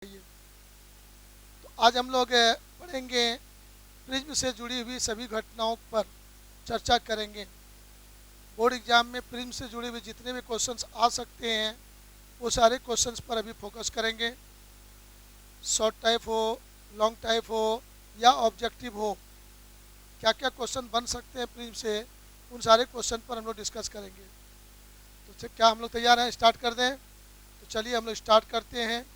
तो आज हम लोग पढ़ेंगे, प्रिज्म से जुड़ी हुई सभी घटनाओं पर चर्चा करेंगे। बोर्ड एग्जाम में प्रिज्म से जुड़े हुए जितने भी क्वेश्चंस आ सकते हैं वो सारे क्वेश्चंस पर अभी फोकस करेंगे। शॉर्ट टाइप हो, लॉन्ग टाइप हो या ऑब्जेक्टिव हो, क्या क्या क्वेश्चन बन सकते हैं प्रिज्म से, उन सारे क्वेश्चन पर हम लोग डिस्कस करेंगे। तो क्या हम लोग तैयार हैं? स्टार्ट कर दें? तो चलिए हम लोग स्टार्ट करते हैं।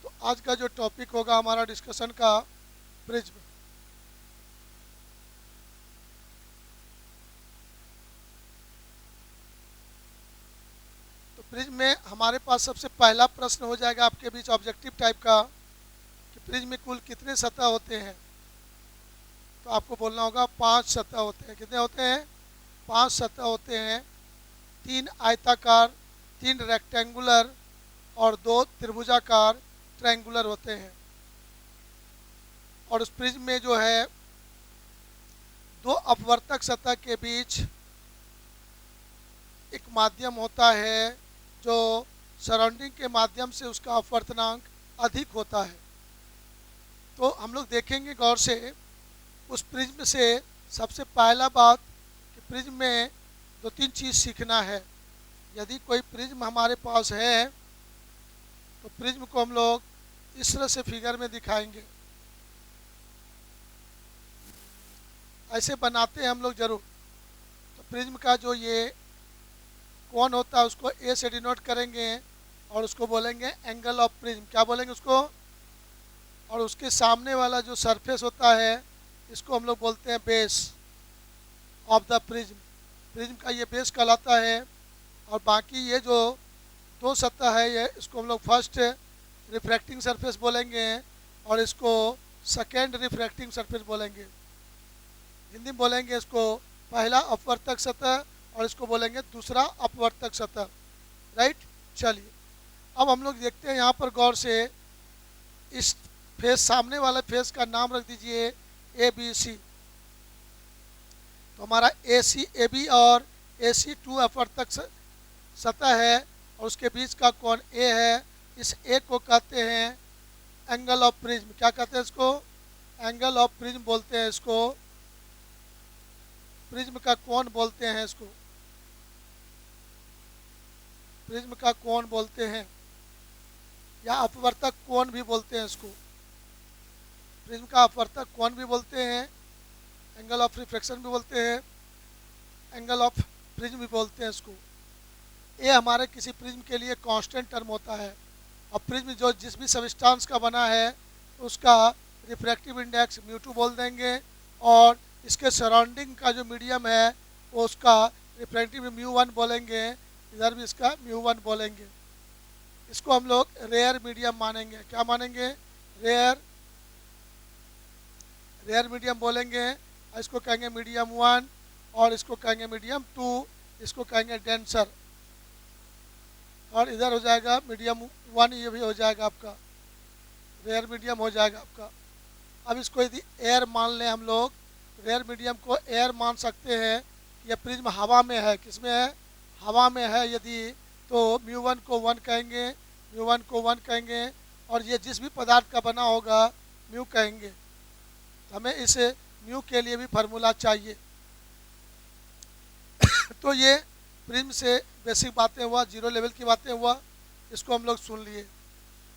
तो आज का जो टॉपिक होगा हमारा डिस्कशन का, प्रिज्म। तो प्रिज्म में हमारे पास सबसे पहला प्रश्न हो जाएगा आपके बीच ऑब्जेक्टिव टाइप का कि प्रिज्म में कुल कितने सतह होते हैं। तो आपको बोलना होगा 5 सतह होते हैं। कितने होते हैं? 5 सतह होते हैं। 3 आयताकार, 3 रेक्टेंगुलर और 2 त्रिभुजाकार ट्रायंगुलर होते हैं। और उस प्रिज्म में जो है 2 अपवर्तक सतह के बीच एक माध्यम होता है जो सराउंडिंग के माध्यम से उसका अपवर्तनांक अधिक होता है। तो हम लोग देखेंगे गौर से उस प्रिज्म से सबसे पहला बात कि प्रिज्म में 2-3 चीज़ सीखना है। यदि कोई प्रिज्म हमारे पास है तो प्रिज्म को हम लोग इस तरह से फिगर में दिखाएंगे। ऐसे बनाते हैं हम लोग ज़रूर। तो प्रिज्म का जो ये कोण होता है उसको ए से डिनोट करेंगे और उसको बोलेंगे एंगल ऑफ प्रिज्म। क्या बोलेंगे उसको? और उसके सामने वाला जो सरफेस होता है इसको हम लोग बोलते हैं base of the prism. Prism का ये बेस कहलाता है। और बाकी ये जो 2 सतह है ये इसको हम लोग फर्स्ट रिफ्रैक्टिंग सरफेस बोलेंगे और इसको सेकेंड रिफ्रैक्टिंग सरफेस बोलेंगे। हिंदी में बोलेंगे इसको पहला अपवर्तक सतह और इसको बोलेंगे दूसरा अपवर्तक सतह। राइट। चलिए अब हम लोग देखते हैं यहाँ पर गौर से। इस फेस, सामने वाले फेस का नाम रख दीजिए ABC। तो हमारा AB और AC 2 अपवर्तक सतह है और उसके बीच का कोण A है। इस A को कहते हैं एंगल ऑफ प्रिज्म। क्या कहते हैं इसको? एंगल ऑफ प्रिज्म बोलते हैं इसको। प्रिज्म का कोण बोलते हैं इसको। प्रिज्म का कोण बोलते हैं या अपवर्तक कोण भी बोलते हैं इसको। प्रिज्म का अपवर्तक कोण भी बोलते हैं, एंगल ऑफ रिफ्लेक्शन भी बोलते हैं, एंगल ऑफ प्रिज्म भी बोलते हैं इसको। ये हमारे किसी प्रिज्म के लिए कांस्टेंट टर्म होता है। और प्रिज्म जो जिस भी सबस्टांस का बना है उसका रिफ्रैक्टिव इंडेक्स μ2 बोल देंगे और इसके सराउंडिंग का जो मीडियम है वो उसका रिफ्रैक्टिव μ1 बोलेंगे। इधर भी इसका μ1 बोलेंगे। इसको हम लोग रेयर मीडियम मानेंगे। क्या मानेंगे? रेयर मीडियम बोलेंगे। इसको कहेंगे मीडियम 1 और इसको कहेंगे मीडियम 2, इसको कहेंगे डेंसर। और इधर हो जाएगा मीडियम 1, ये भी हो जाएगा आपका रेयर मीडियम हो जाएगा आपका। अब इसको यदि एयर मान लें हम लोग, रेयर मीडियम को एयर मान सकते हैं। यह प्रिज्म हवा में है। किस में है? हवा में है यदि, तो μ1 को 1 कहेंगे, μ1 को 1 कहेंगे और ये जिस भी पदार्थ का बना होगा म्यू कहेंगे। तो हमें इस म्यू के लिए भी फार्मूला चाहिए। तो ये प्रिज्म से बेसिक बातें हुआ, 0 लेवल की बातें हुआ, इसको हम लोग सुन लिए।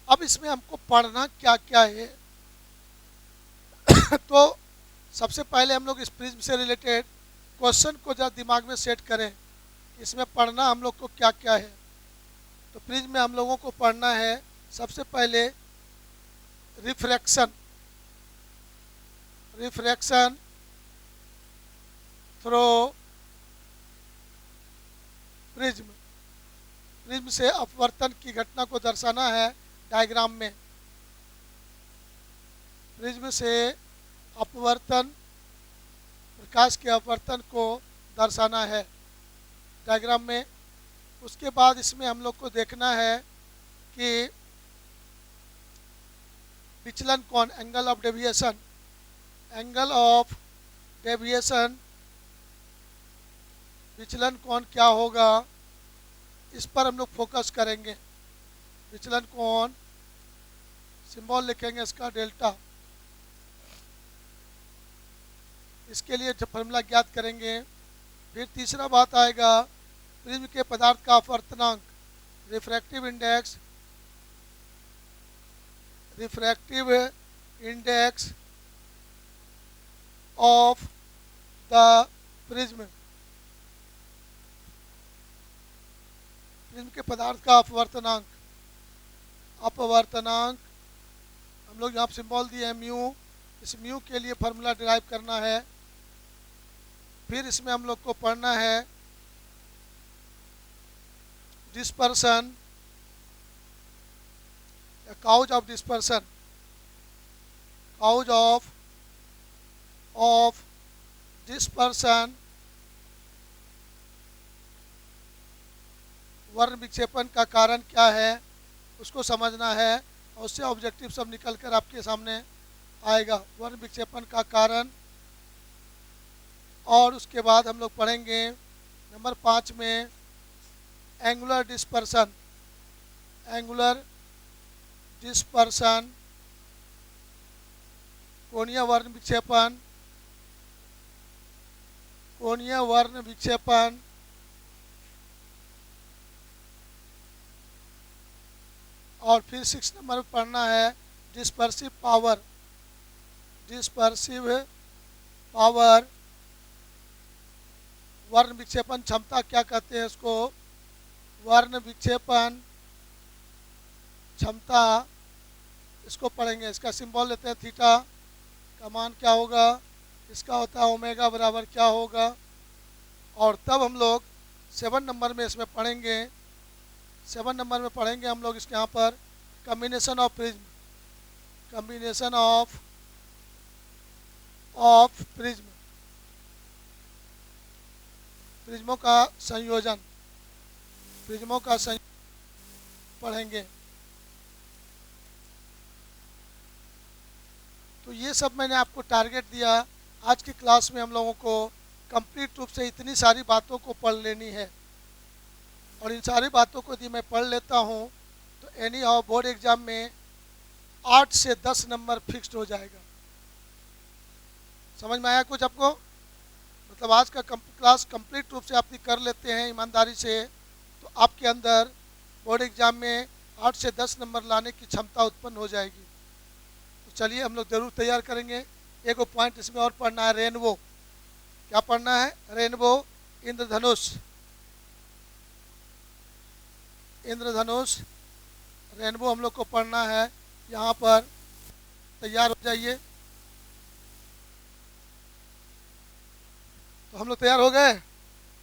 अब इसमें हमको पढ़ना क्या क्या है। तो सबसे पहले हम लोग इस प्रिज्म से रिलेटेड क्वेश्चन को जरा दिमाग में सेट करें। इसमें पढ़ना हम लोग को क्या क्या है। तो प्रिज्म में हम लोगों को पढ़ना है सबसे पहले रिफ्रैक्शन थ्रू प्रिज्म। प्रिज्म से अपवर्तन की घटना को दर्शाना है डायग्राम में। प्रिज्म से अपवर्तन, प्रकाश के अपवर्तन को दर्शाना है डायग्राम में। उसके बाद इसमें हम लोग को देखना है कि विचलन कोण, angle of deviation, angle of deviation, विचलन कोण क्या होगा, इस पर हम लोग फोकस करेंगे। विचलन कोण, सिंबल लिखेंगे इसका डेल्टा, इसके लिए फॉर्मूला ज्ञात करेंगे। फिर तीसरा बात आएगा प्रिज्म के पदार्थ का अपवर्तनांक, refractive index, refractive index of the prism, prism के पदार्थ का अपवर्तनांक। अपवर्तनांक हम लोग यहाँ सिंबल दिए हैं म्यू, इस म्यू के लिए फार्मूला डिराइव करना है। फिर इसमें हम लोग को पढ़ना है dispersion, cause of dispersion, cause of dispersion, वर्ण विक्षेपण का कारण क्या है उसको समझना है, और उससे ऑब्जेक्टिव सब निकल कर आपके सामने आएगा, वर्ण विक्षेपण का कारण। और उसके बाद हम लोग पढ़ेंगे नंबर 5 में एंगुलर डिस्पर्सन, एंगुलर डिस्पर्सन, कोणीय वर्ण विक्षेपण, कोणीय वर्ण विक्षेपण। और फिर 6 नंबर में पढ़ना है डिस्पर्सिव पावर, डिस्पर्सिव पावर, वर्ण विक्षेपण क्षमता क्या कहते हैं इसको, वर्ण विक्षेपण क्षमता, इसको पढ़ेंगे। इसका सिंबल लेते हैं थीटा, का मान क्या होगा, इसका होता है ओमेगा बराबर क्या होगा। और तब हम लोग 7 नंबर में इसमें पढ़ेंगे, 7 नंबर में पढ़ेंगे हम लोग इसके यहाँ पर combination of prism, combination of prism, प्रिज्मों का संयोजन, प्रिज्मों का संयोजन पढ़ेंगे। तो ये सब मैंने आपको टारगेट दिया। आज की क्लास में हम लोगों को कंप्लीट रूप से इतनी सारी बातों को पढ़ लेनी है, और इन सारी बातों को यदि मैं पढ़ लेता हूँ तो एनी हाउ बोर्ड एग्जाम में 8 से 10 नंबर फिक्स्ड हो जाएगा। समझ में आया कुछ आपको? मतलब आज का क्लास कंप्लीट रूप से आप कर लेते हैं ईमानदारी से, तो आपके अंदर बोर्ड एग्जाम में 8 से 10 नंबर लाने की क्षमता उत्पन्न हो जाएगी। तो चलिए हम लोग ज़रूर तैयार करेंगे। एक पॉइंट इसमें और पढ़ना है, रेनबो। क्या पढ़ना है? रेनबो, इंद्रधनुष, इंद्रधनुष, रेनबो हम लोग को पढ़ना है। यहाँ पर तैयार हो जाइए। तो हम लोग तैयार हो गए,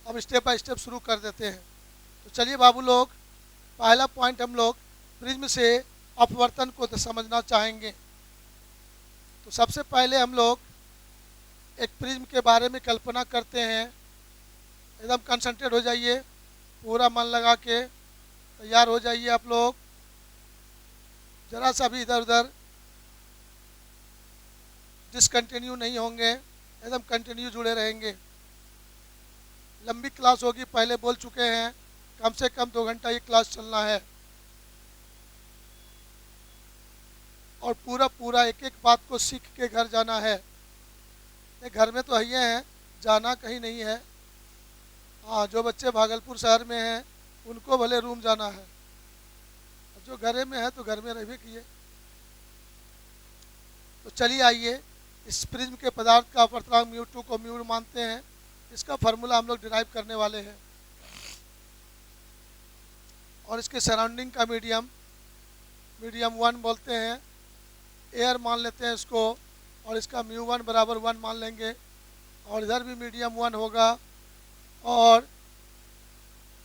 अब स्टेप बाय स्टेप शुरू कर देते हैं। तो चलिए बाबू लोग, पहला पॉइंट हम लोग प्रिज्म से अपवर्तन को समझना चाहेंगे। तो सबसे पहले हम लोग एक प्रिज्म के बारे में कल्पना करते हैं। एकदम कंसंट्रेट हो जाइए, पूरा मन लगा के तैयार हो जाइए आप लोग। ज़रा सा भी इधर उधर डिसकंटिन्यू नहीं होंगे, एकदम कंटिन्यू जुड़े रहेंगे। लंबी क्लास होगी, पहले बोल चुके हैं, कम से कम 2 घंटा ये क्लास चलना है, और पूरा एक एक बात को सीख के घर जाना है। ये घर में तो है हैं, जाना कहीं नहीं है। हाँ, जो बच्चे भागलपुर शहर में हैं उनको भले रूम जाना है, जो घरे में है तो घर में रहबे किए। तो चलिए आइए, इस प्रिज्म के पदार्थ का अपवर्तनांक μ2 को म्यू मानते हैं। इसका फार्मूला हम लोग डिराइव करने वाले हैं, और इसके सराउंडिंग का मीडियम 1 बोलते हैं, एयर मान लेते हैं इसको, और इसका μ1 बराबर 1 मान लेंगे, और इधर भी मीडियम 1 होगा, और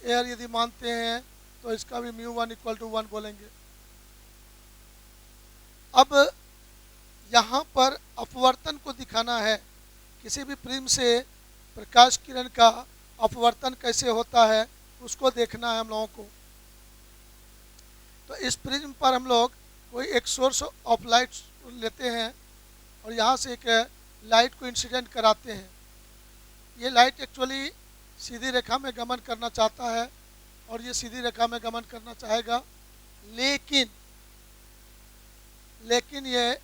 एयर यदि मानते हैं तो इसका भी μ1 = 1 बोलेंगे। अब यहाँ पर अपवर्तन को दिखाना है, किसी भी प्रिज्म से प्रकाश किरण का अपवर्तन कैसे होता है उसको देखना है हम लोगों को। तो इस प्रिज्म पर हम लोग कोई एक सोर्स ऑफ लाइट लेते हैं, और यहाँ से एक लाइट को इंसिडेंट कराते हैं। ये लाइट एक्चुअली सीधी रेखा में गमन करना चाहता है और ये सीधी रेखा में गमन करना चाहेगा, लेकिन ये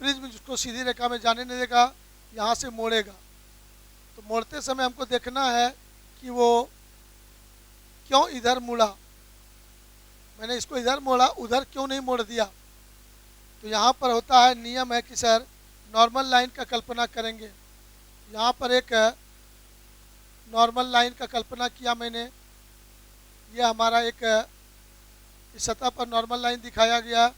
प्रिज्म जिसको सीधी रेखा में जाने नहीं देगा, यहाँ से मोड़ेगा। तो मोड़ते समय हमको देखना है कि वो क्यों इधर मुड़ा, मैंने इसको इधर मोड़ा, उधर क्यों नहीं मोड़ दिया। तो यहाँ पर होता है, नियम है कि सर नॉर्मल लाइन का कल्पना करेंगे। यहाँ पर एक नॉर्मल लाइन का कल्पना किया मैंने, ये हमारा एक इस सतह पर नॉर्मल लाइन दिखाया गया।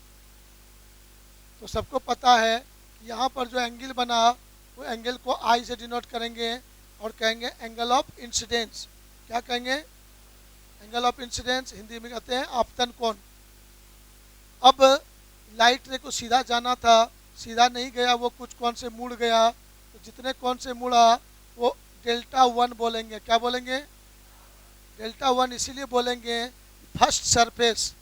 तो सबको पता है कि यहाँ पर जो एंगल बना वो एंगल को आई से डिनोट करेंगे और कहेंगे एंगल ऑफ इंसिडेंस। क्या कहेंगे? एंगल ऑफ इंसिडेंस, हिंदी में कहते हैं आपतन कोण। अब लाइट रे को सीधा जाना था, सीधा नहीं गया, वो कुछ कोण से मुड़ गया। तो जितने कोण से मुड़ा वो डेल्टा 1 बोलेंगे। क्या बोलेंगे? डेल्टा 1 इसीलिए बोलेंगे, फर्स्ट सरफेस,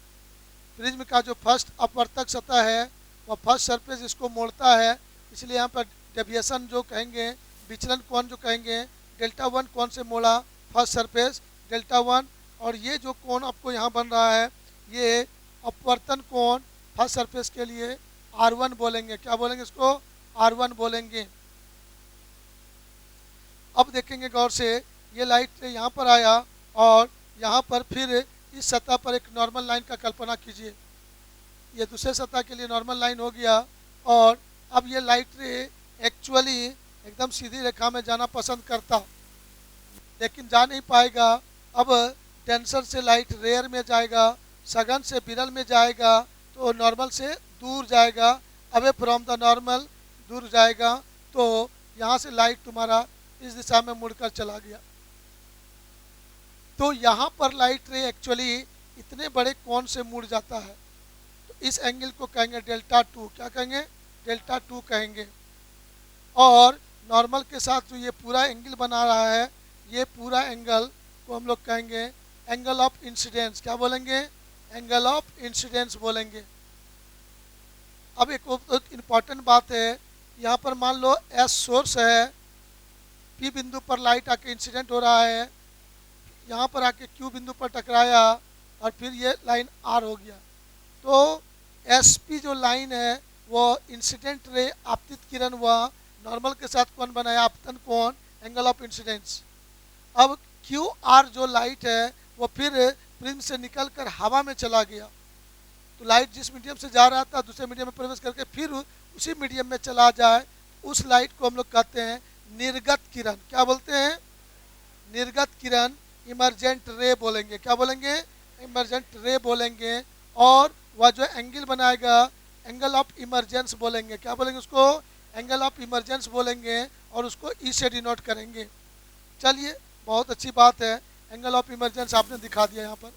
प्रिज्म का जो फर्स्ट अपवर्तक सतह है वह फर्स्ट सरफेस इसको मोड़ता है, इसलिए यहाँ पर डेविएशन जो कहेंगे, विचलन कोण जो कहेंगे, डेल्टा 1 कोण से मोड़ा फर्स्ट सरफेस डेल्टा 1। और ये जो कोण आपको यहाँ बन रहा है ये अपवर्तन कोण फर्स्ट सरफेस के लिए R1 बोलेंगे। क्या बोलेंगे? इसको R1 बोलेंगे। अब देखेंगे गौर से, ये लाइट यहाँ पर आया और यहाँ पर फिर इस सतह पर एक नॉर्मल लाइन का कल्पना कीजिए। ये दूसरे सतह के लिए नॉर्मल लाइन हो गया और अब ये लाइट रे एक्चुअली एकदम सीधी रेखा में जाना पसंद करता, लेकिन जा नहीं पाएगा। अब डेंसर से लाइट रेयर में जाएगा, सघन से विरल में जाएगा, तो नॉर्मल से दूर जाएगा, अवे फ्रॉम द नॉर्मल दूर जाएगा। तो यहाँ से लाइट तुम्हारा इस दिशा में मुड़कर चला गया। तो यहाँ पर लाइट रे एक्चुअली इतने बड़े कोण से मुड़ जाता है, तो इस एंगल को कहेंगे डेल्टा 2। क्या कहेंगे? डेल्टा 2 कहेंगे। और नॉर्मल के साथ जो ये पूरा एंगल बना रहा है, ये पूरा एंगल को हम लोग कहेंगे एंगल ऑफ इंसिडेंस। क्या बोलेंगे? एंगल ऑफ इंसिडेंस बोलेंगे। अब एक इम्पॉर्टेंट बात है, यहाँ पर मान लो एस सोर्स है, पी बिंदु पर लाइट आके इंसिडेंट हो रहा है, यहाँ पर आके क्यू बिंदु पर टकराया और फिर ये लाइन आर हो गया। तो एस पी जो लाइन है वो इंसिडेंट रे आपतित किरण हुआ, नॉर्मल के साथ कौन बनाया? आपतन कोण, एंगल ऑफ इंसिडेंस। अब क्यू आर जो लाइट है वो फिर प्रिज्म से निकलकर हवा में चला गया। तो लाइट जिस मीडियम से जा रहा था दूसरे मीडियम में प्रवेश करके फिर उसी मीडियम में चला जाए, उस लाइट को हम लोग कहते हैं निर्गत किरण। क्या बोलते हैं? निर्गत किरण, इमरजेंट रे बोलेंगे। क्या बोलेंगे? इमरजेंट रे बोलेंगे। और वह जो एंगल बनाएगा एंगल ऑफ इमरजेंस बोलेंगे। क्या बोलेंगे? उसको एंगल ऑफ इमरजेंस बोलेंगे और उसको ई से डिनोट करेंगे। चलिए, बहुत अच्छी बात है, एंगल ऑफ इमरजेंस आपने दिखा दिया यहाँ पर।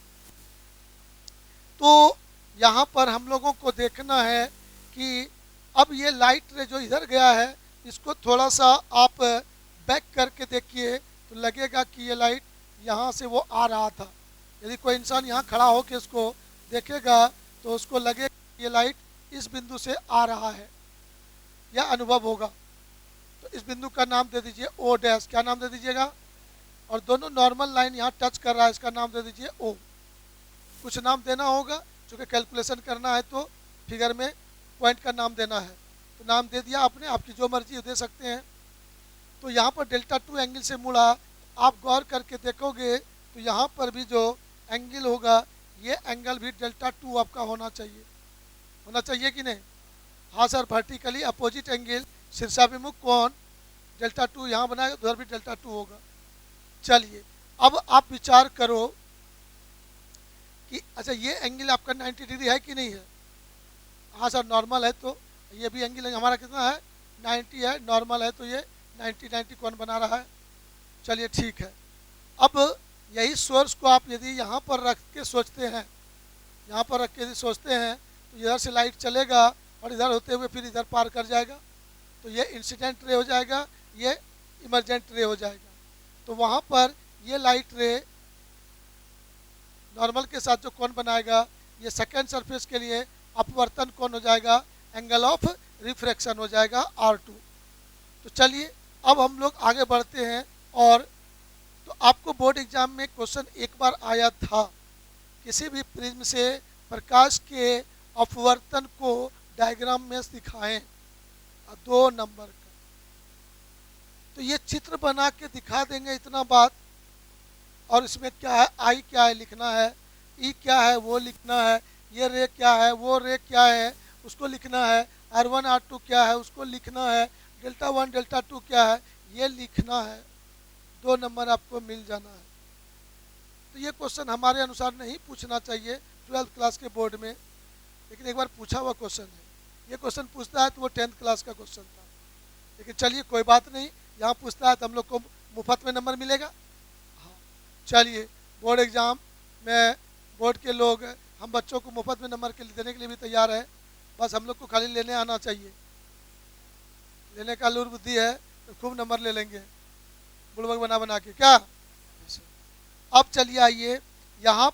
तो यहाँ पर हम लोगों को देखना है कि अब ये लाइट रे जो इधर गया है इसको थोड़ा सा आप बैक करके देखिए तो लगेगा कि ये लाइट यहाँ से वो आ रहा था। यदि कोई इंसान यहाँ खड़ा होकर इसको देखेगा तो उसको लगेगा कि ये लाइट इस बिंदु से आ रहा है, यह अनुभव होगा। तो इस बिंदु का नाम दे दीजिए ओ डैश। क्या नाम दे दीजिएगा? और दोनों नॉर्मल लाइन यहाँ टच कर रहा है, इसका नाम दे दीजिए ओ। कुछ नाम देना होगा, चूँकि कैलकुलेशन करना है तो फिगर में पॉइंट का नाम देना है। तो नाम दे दिया आपने, आपकी जो मर्जी दे सकते हैं। तो यहाँ पर डेल्टा 2 एंगल से मुड़ा, आप गौर करके देखोगे तो यहाँ पर भी जो एंगल होगा ये एंगल भी डेल्टा 2 आपका होना चाहिए। होना चाहिए कि नहीं? हाँ सर, वर्टिकली अपोजिट एंगल, शीर्षाभिमुख कोण डेल्टा 2 यहाँ बनाएगा, उधर भी डेल्टा 2 होगा। चलिए, अब आप विचार करो कि अच्छा ये एंगल आपका 90 डिग्री है कि नहीं है? हाँ सर, नॉर्मल है, तो ये भी एंगल हमारा कितना है? 90 है। नॉर्मल है तो ये 90 कोण बना रहा है। चलिए ठीक है। अब यही सोर्स को आप यदि यहाँ पर रख के सोचते हैं, यहाँ पर रख के यदि सोचते हैं तो इधर से लाइट चलेगा और इधर होते हुए फिर इधर पार कर जाएगा, तो ये इंसिडेंट रे हो जाएगा, ये इमरजेंट रे हो जाएगा। तो वहाँ पर ये लाइट रे नॉर्मल के साथ जो कोण बनाएगा ये सेकेंड सरफेस के लिए अपवर्तन कोण हो जाएगा, एंगल ऑफ रिफ्रैक्शन हो जाएगा R2। तो चलिए अब हम लोग आगे बढ़ते हैं। और तो आपको बोर्ड एग्जाम में क्वेश्चन एक बार आया था, किसी भी प्रिज्म से प्रकाश के अपवर्तन को डायग्राम में दिखाएं 2 नंबर का। तो ये चित्र बना के दिखा देंगे इतना बात, और इसमें क्या है, आई क्या है लिखना है, ई क्या है वो लिखना है, ये रे क्या है वो रे क्या है उसको लिखना है, R1 R2 क्या है उसको लिखना है, डेल्टा 1 डेल्टा 2 क्या है ये लिखना है। 2 नंबर आपको मिल जाना है। तो ये क्वेश्चन हमारे अनुसार नहीं पूछना चाहिए 12th क्लास के बोर्ड में, लेकिन एक बार पूछा हुआ क्वेश्चन है। ये क्वेश्चन पूछता है तो वो 10th क्लास का क्वेश्चन था, लेकिन चलिए कोई बात नहीं, यहाँ पूछता है तो हम लोग को मुफ्त में नंबर मिलेगा। हाँ चलिए, बोर्ड एग्ज़ाम में बोर्ड के लोग हम बच्चों को मुफ्त में नंबर देने के लिए भी तैयार है, बस हम लोग को खाली लेने आना चाहिए। लेने का लूर बुद्धि है तो खूब नंबर ले लेंगे बुड़बक बना बना के क्या। अब चलिए आइए, यहाँ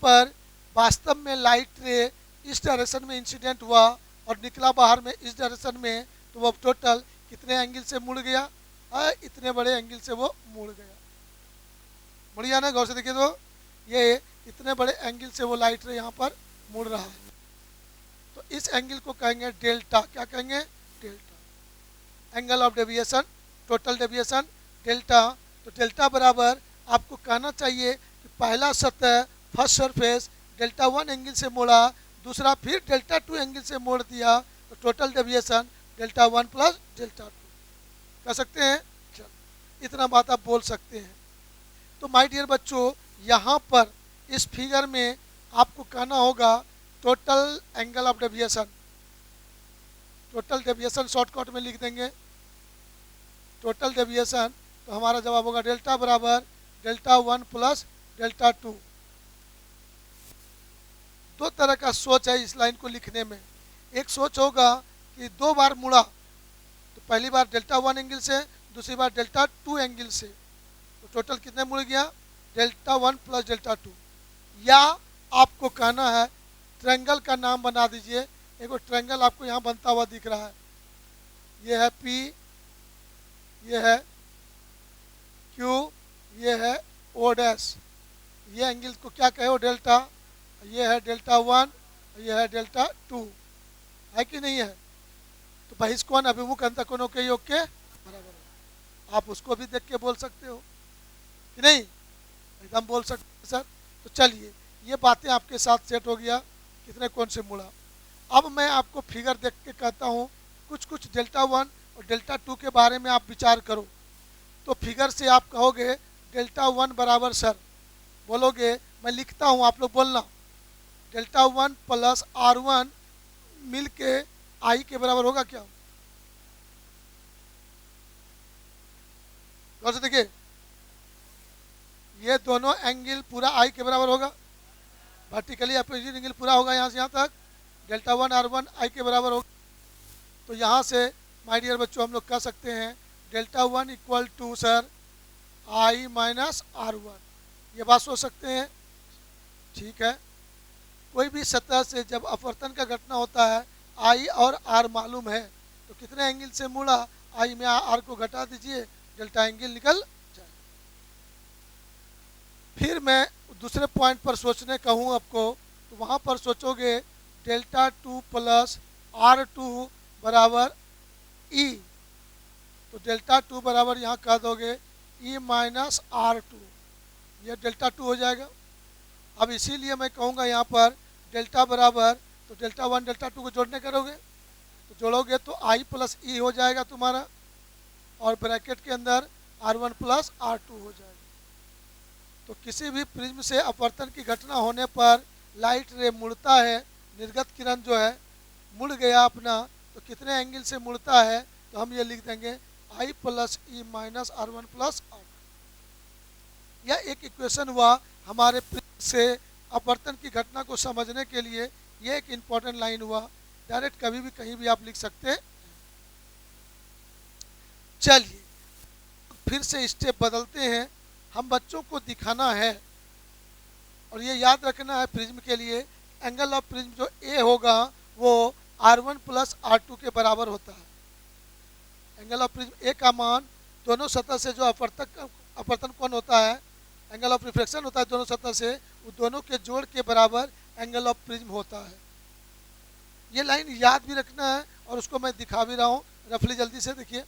पर वास्तव में लाइट रे इस डायरेक्शन में इंसिडेंट हुआ और निकला बाहर में इस डायरेक्शन में, तो वो टोटल कितने एंगल से मुड़ गया, इतने बड़े एंगल से वो मुड़ गया। मुड़ गया ना, गौर से देखिए तो ये इतने बड़े एंगल से वो लाइट रे यहाँ पर मुड़ रहा है। तो इस एंगल को कहेंगे डेल्टा। क्या कहेंगे, delta, angle of deviation, total deviation delta. तो डेल्टा बराबर आपको कहना चाहिए कि पहला सतह फर्स्ट सरफेस डेल्टा 1 एंगल से मोड़ा, दूसरा फिर डेल्टा 2 एंगल से मोड़ दिया, तो total deviation delta 1 plus delta 2 कह सकते हैं। चलो इतना बात आप बोल सकते हैं। तो माय डियर बच्चों, यहाँ पर इस फिगर में आपको कहना होगा total angle of deviation. Total deviation shortcut में लिख देंगे टोटल डेविएशन, तो हमारा जवाब होगा डेल्टा बराबर डेल्टा 1 प्लस डेल्टा 2। दो तरह का सोच है इस लाइन को लिखने में। एक सोच होगा कि 2 बार मुड़ा, तो पहली बार डेल्टा 1 एंगल से, दूसरी बार डेल्टा 2 एंगल से, तो टोटल कितने मुड़ गया, डेल्टा 1 प्लस डेल्टा 2। या आपको कहना है ट्रायंगल का नाम बना दीजिए। एक ट्रायंगल आपको यहाँ बनता हुआ दिख रहा है, ये है P, ये है Q, ये है O डैश। ये एंगल को क्या कहे हो, डेल्टा। ये है डेल्टा 1, ये है डेल्टा 2, है कि नहीं है। तो बहिष्कोण अभिमुख अंतःकोणों के योग के बराबर है। आप उसको भी देख के बोल सकते हो कि नहीं, एकदम बोल सकते हैं सर। तो चलिए ये बातें आपके साथ सेट हो गया, कितने कौन से मुड़ा। अब मैं आपको फिगर देख के कहता हूँ कुछ डेल्टा 1 और डेल्टा 2 के बारे में आप विचार करो। तो फिगर से आप कहोगे डेल्टा 1 बराबर, सर बोलोगे, मैं लिखता हूँ आप लोग बोलना, डेल्टा 1 प्लस R1 मिल के आई के बराबर होगा क्या। गौर से देखिए, ये दोनों एंगल पूरा आई के बराबर होगा, वर्टिकली अपोजिट एंगल पूरा होगा यहाँ से यहाँ तक, डेल्टा 1 R1 आई के बराबर होगा। तो यहाँ से माय डियर बच्चों हम लोग कह सकते हैं delta 1 equal to sir i minus R1। ये बात सोच सकते हैं, ठीक है। कोई भी सतह से जब अपवर्तन का घटना होता है, आई और आर मालूम है, तो कितने एंगल से मुड़ा, आई में आर को घटा दीजिए, डेल्टा एंगल निकल जाए। फिर मैं दूसरे पॉइंट पर सोचने कहूँ आपको, तो वहाँ पर सोचोगे डेल्टा 2 प्लस R2 बराबर ई। तो डेल्टा 2 बराबर यहाँ कह दोगे ई माइनस R2, यह डेल्टा 2 हो जाएगा। अब इसीलिए मैं कहूँगा यहाँ पर डेल्टा बराबर, तो डेल्टा 1 डेल्टा 2 को जोड़ने करोगे, तो जोड़ोगे तो आई प्लस ई हो जाएगा तुम्हारा, और ब्रैकेट के अंदर R1 प्लस R2 हो जाएगा। तो किसी भी प्रिज्म से अपवर्तन की घटना होने पर लाइट रे मुड़ता है, निर्गत किरण जो है मुड़ गया अपना, तो कितने एंगल से मुड़ता है, तो हम ये लिख देंगे आई plus E minus R1 plus R2। यह एक इक्वेशन हुआ हमारे प्रिज्म से अपवर्तन की घटना को समझने के लिए, ये एक इम्पॉर्टेंट लाइन हुआ। डायरेक्ट कभी भी कहीं भी आप लिख सकते हैं। चलिए फिर से स्टेप बदलते हैं, हम बच्चों को दिखाना है, और ये याद रखना है प्रिज्म के लिए, एंगल ऑफ प्रिज्म जो ए होगा वो R1 प्लस R2 के बराबर होता है। एंगल ऑफ प्रिज्म ए का मान दोनों सतह से जो अपवर्तन कोण होता है, एंगल ऑफ रिफ्लेक्शन होता है दोनों सतह से, वो दोनों के जोड़ के बराबर एंगल ऑफ प्रिज्म होता है। ये लाइन याद भी रखना है और उसको मैं दिखा भी रहा हूँ रफली, जल्दी से देखिए।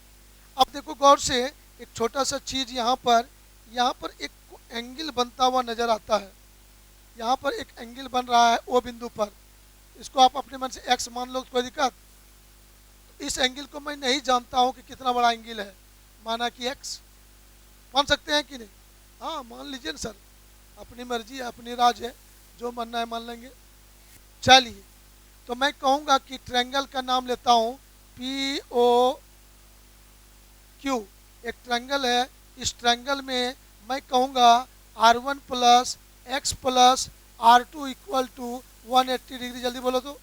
अब देखो गौर से, एक छोटा सा चीज़ यहाँ पर एक एंगल बनता हुआ नज़र आता है। यहाँ पर एक एंगल बन रहा है ओ बिंदु पर, इसको आप अपने मन से एक्स मान लो, कोई दिक्कत। इस एंगल को मैं नहीं जानता हूँ कि कितना बड़ा एंगल है, माना कि एक्स, मान सकते हैं कि नहीं? हाँ मान लीजिए ना सर, अपनी मर्जी है, अपनी राज है, जो मानना है मान लेंगे। चलिए, तो मैं कहूँगा कि ट्रायंगल का नाम लेता हूँ पी ओ क्यू, एक ट्रायंगल है। इस ट्रायंगल में मैं कहूँगा R1 plus X plus R2 equal to 180 degree. जल्दी बोलो, तो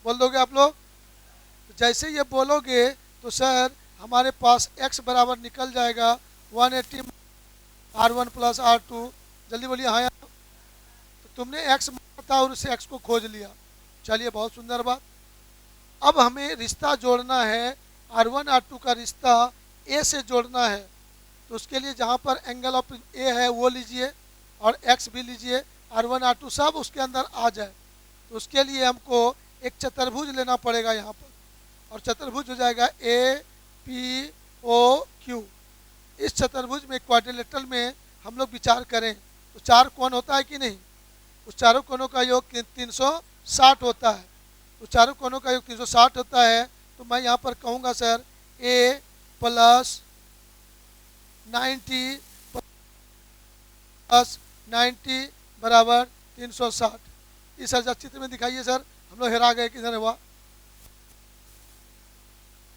बोल दोगे आप लोग? तो जैसे ये बोलोगे तो सर हमारे पास x बराबर निकल जाएगा 180 R1 प्लस R2। जल्दी बोलिए हाँ। तो तुमने x माना था और उसे x को खोज लिया। चलिए, बहुत सुंदर बात। अब हमें रिश्ता जोड़ना है, R1 R2 का रिश्ता a से जोड़ना है। तो उसके लिए जहाँ पर एंगल ऑफ a है वो लीजिए और x भी लीजिए, R1 R2 सब उसके अंदर आ जाए। तो उसके लिए हमको एक चतुर्भुज लेना पड़ेगा यहाँ पर, और चतुर्भुज हो जाएगा ए पी ओ क्यू। इस चतुर्भुज में, क्वाड्रिलेटरल में हम लोग विचार करें तो चार कोण होता है कि नहीं? उस चारों कोणों का योग 360 होता है। उस चारों कोणों का योग 360 होता है। तो मैं यहाँ पर कहूँगा सर a प्लस 90 प्लस 90 बराबर 360। इस सर चित्र में दिखाइए सर, हम लोग हेरा गए, किधर हुआ?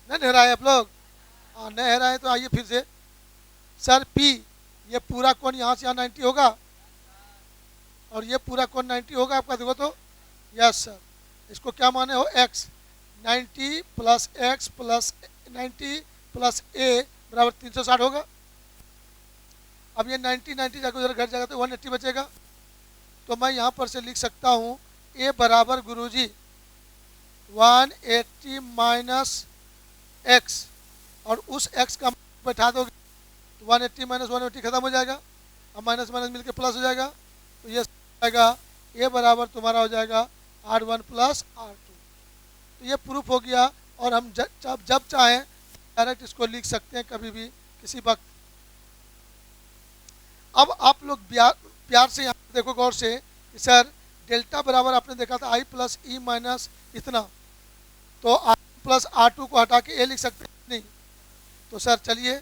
नहीं हेराए आप लोग? हाँ नहीं हेराए तो आइए फिर से। सर P, ये पूरा कोण यहाँ से यहाँ 90 होगा और ये पूरा कोण 90 होगा आपका, देखो तो। यस सर, इसको क्या माने हो? x, 90 plus X plus 90 plus a बराबर 360 होगा। अब ये 90 जाकर उधर घट जाएगा तो 180 बचेगा। तो मैं यहाँ पर से लिख सकता हूँ a बराबर गुरुजी 180 माइनस x, और उस x का बैठा दोगे तो 180 माइनस 180 खत्म हो जाएगा, अब माइनस माइनस मिलकर प्लस हो जाएगा। तो ये जाएगा a बराबर तुम्हारा हो जाएगा R1 प्लस R2। तो ये प्रूफ हो गया, और हम जब चाहें डायरेक्ट इसको लिख सकते हैं कभी भी, किसी वक्त। अब आप लोग प्यार से यहाँ देखो गौर से कि सर डेल्टा बराबर आपने देखा था I प्लस ई माइनस इतना, तो R प्लस R2 को हटा के a लिख सकते हैं नहीं? तो सर चलिए,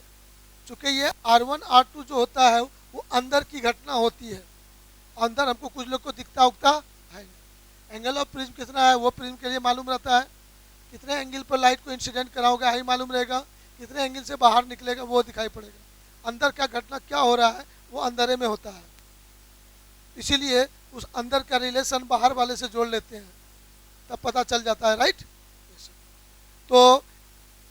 चूँकि ये R1 R2 जो होता है वो अंदर की घटना होती है, अंदर हमको कुछ लोग को दिखता उगता है। एंगल ऑफ प्रिज्म कितना है वो प्रिज्म के लिए मालूम रहता है, कितने एंगल पर लाइट को इंसिडेंट कराओगे आई मालूम रहेगा, कितने एंगल से बाहर निकलेगा वो दिखाई पड़ेगा। अंदर का घटना क्या हो रहा है वो अंदर में होता है, इसीलिए उस अंदर का रिलेशन बाहर वाले से जोड़ लेते हैं, तब पता चल जाता है, राइट। तो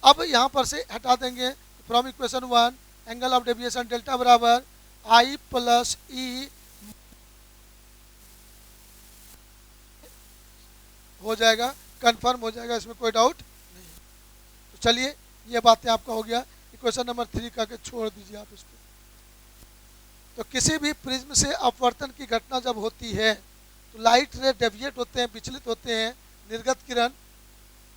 अब यहाँ पर से हटा देंगे, from equation 1 angle of deviation delta बराबर I प्लस ई हो जाएगा, कंफर्म हो जाएगा, इसमें कोई डाउट नहीं। तो चलिए, ये बातें आपका हो गया। इक्वेशन नंबर 3 का के छोड़ दीजिए आप इसको। तो किसी भी प्रिज्म से अपवर्तन की घटना जब होती है तो लाइट रे डेविएट होते हैं, विचलित होते हैं, निर्गत किरण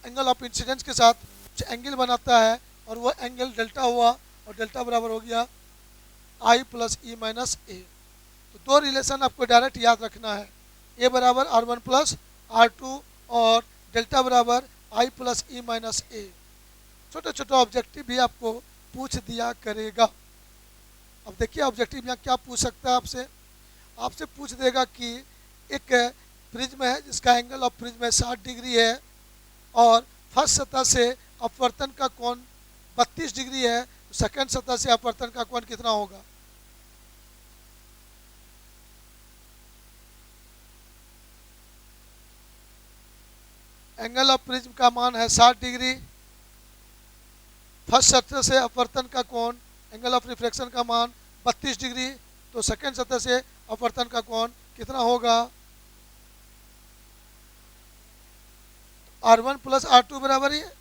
एंगल ऑफ इंसिडेंस के साथ कुछ एंगल बनाता है, और वो एंगल डेल्टा हुआ, और डेल्टा बराबर हो गया I plus E minus A. तो दो रिलेशन आपको डायरेक्ट याद रखना है, a बराबर R1 प्लस R2 और डेल्टा बराबर I प्लस ई माइनस ए। छोटे छोटे ऑब्जेक्टिव भी आपको पूछ दिया करेगा। अब देखिए ऑब्जेक्टिव यहाँ क्या पूछ सकता है आपसे, आपसे पूछ देगा कि एक प्रिज्म है जिसका एंगल ऑफ प्रिज्म है 60 डिग्री है, और फर्स्ट सतह से अपवर्तन का कोण 32 डिग्री है, तो सेकंड सतह से अपवर्तन का कोण कितना होगा? एंगल ऑफ प्रिज्म का मान है 60 डिग्री, फर्स्ट सतह से अपवर्तन का कोण एंगल ऑफ रिफ्लेक्शन का मान 32 डिग्री, तो सेकंड सतह से अपवर्तन का कोण कितना होगा? R1 प्लस R2 बराबर ही है,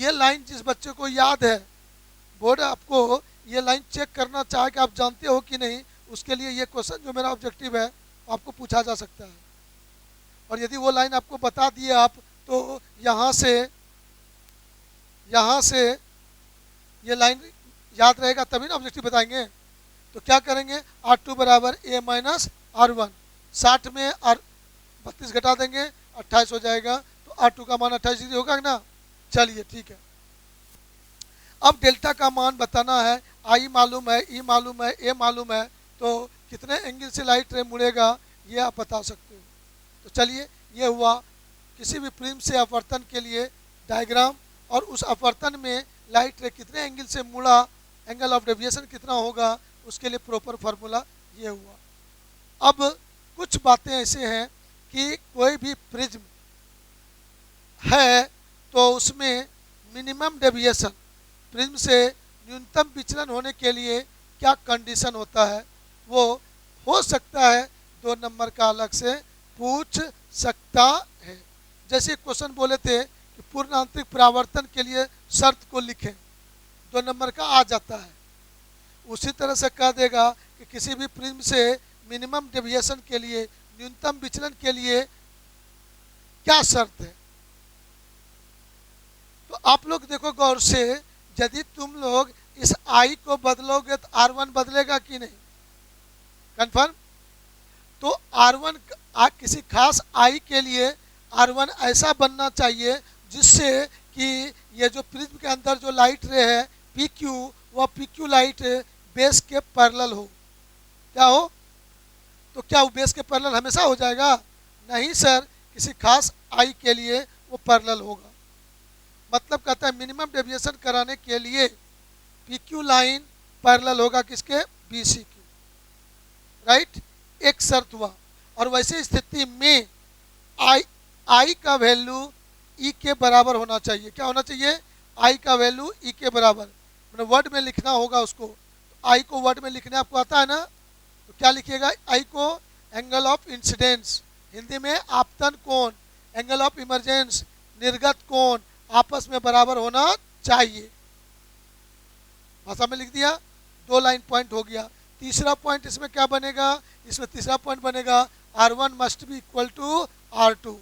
ये लाइन जिस बच्चे को याद है, बोर्ड आपको ये लाइन चेक करना चाहे कि आप जानते हो कि नहीं, उसके लिए ये क्वेश्चन जो मेरा ऑब्जेक्टिव है आपको पूछा जा सकता है। और यदि वो लाइन आपको बता दिए आप, तो यहाँ से ये लाइन याद रहेगा तभी ना ऑब्जेक्टिव बताएंगे। तो क्या करेंगे, R2 बराबर A माइनस R1, 60 में 32 घटा देंगे 28 हो जाएगा, तो R2 का मान 28 डिग्री होगा ना। चलिए ठीक है, अब डेल्टा का मान बताना है, I मालूम है, E मालूम है, A मालूम है, तो कितने एंगल से लाइट रे मुड़ेगा ये आप बता सकते हो। तो चलिए, ये हुआ किसी भी प्रिज्म से अपवर्तन के लिए डायग्राम, और उस अपवर्तन में लाइट रे कितने एंगल से मुड़ा, एंगल ऑफ डेविएशन कितना होगा, उसके लिए प्रॉपर फार्मूला ये हुआ। अब कुछ बातें ऐसे हैं कि कोई भी प्रिज्म है तो उसमें मिनिमम डेविएशन, प्रिज्म से न्यूनतम विचलन होने के लिए क्या कंडीशन होता है, वो हो सकता है 2 नंबर का अलग से पूछ सकता है। जैसे क्वेश्चन बोले थे कि पूर्ण आंतरिक परावर्तन के लिए शर्त को लिखें, 2 नंबर का आ जाता है। उसी तरह से कह देगा कि किसी भी प्रिज्म से मिनिमम डेविएशन के लिए, न्यूनतम विचलन के लिए क्या शर्त है। तो आप लोग देखो गौर से, यदि तुम लोग इस I को बदलोगे तो R1 बदलेगा कि नहीं, कंफर्म। तो R1 किसी खास I के लिए R1 ऐसा बनना चाहिए जिससे कि ये जो प्रिज्म के अंदर जो लाइट रे है PQ, वह PQ लाइट बेस के पैरेलल हो। क्या हो, तो क्या वो बेस के पैरेलल हमेशा हो जाएगा? नहीं सर, किसी खास I के लिए वो पैरेलल होगा। मतलब कहता है मिनिमम डेविएशन कराने के लिए PQ लाइन पैरेलल होगा किसके, BC की, राइट। एक शर्त हुआ। और वैसे स्थिति में I का वैल्यू E के बराबर होना चाहिए। क्या होना चाहिए? I का वैल्यू E के बराबर, मतलब वर्ड में लिखना होगा उसको। तो I को वर्ड में लिखने आपको आता है ना, तो क्या लिखिएगा, I को एंगल ऑफ इंसिडेंस, हिंदी में आपतन कोण, एंगल ऑफ इमरजेंस, निर्गत कोण आपस में बराबर होना चाहिए। भाषा में लिख दिया, 2 लाइन पॉइंट हो गया। तीसरा पॉइंट इसमें क्या बनेगा, इसमें तीसरा पॉइंट बनेगा R1 must be equal to R2।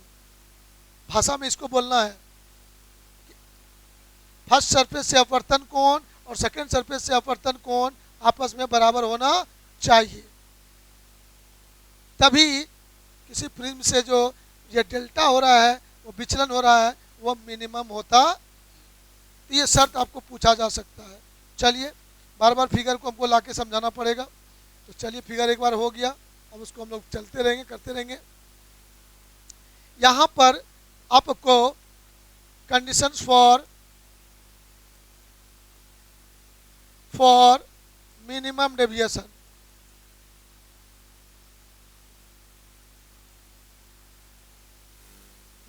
भाषा में इसको बोलना है, फर्स्ट सरफेस से अपवर्तन कोण और सेकंड सरफेस से अपवर्तन कोण आपस में बराबर होना चाहिए, तभी किसी प्रिज्म से जो ये डेल्टा हो रहा है, वो विचलन हो रहा है, वो मिनिमम होता। तो ये शर्त आपको पूछा जा सकता है। चलिए, बार बार फिगर को हमको लाके समझाना पड़ेगा। तो चलिए, फिगर एक बार हो गया, अब उसको हम लोग चलते रहेंगे, करते रहेंगे। यहाँ पर आपको कंडीशंस फॉर मिनिमम डेविएशन,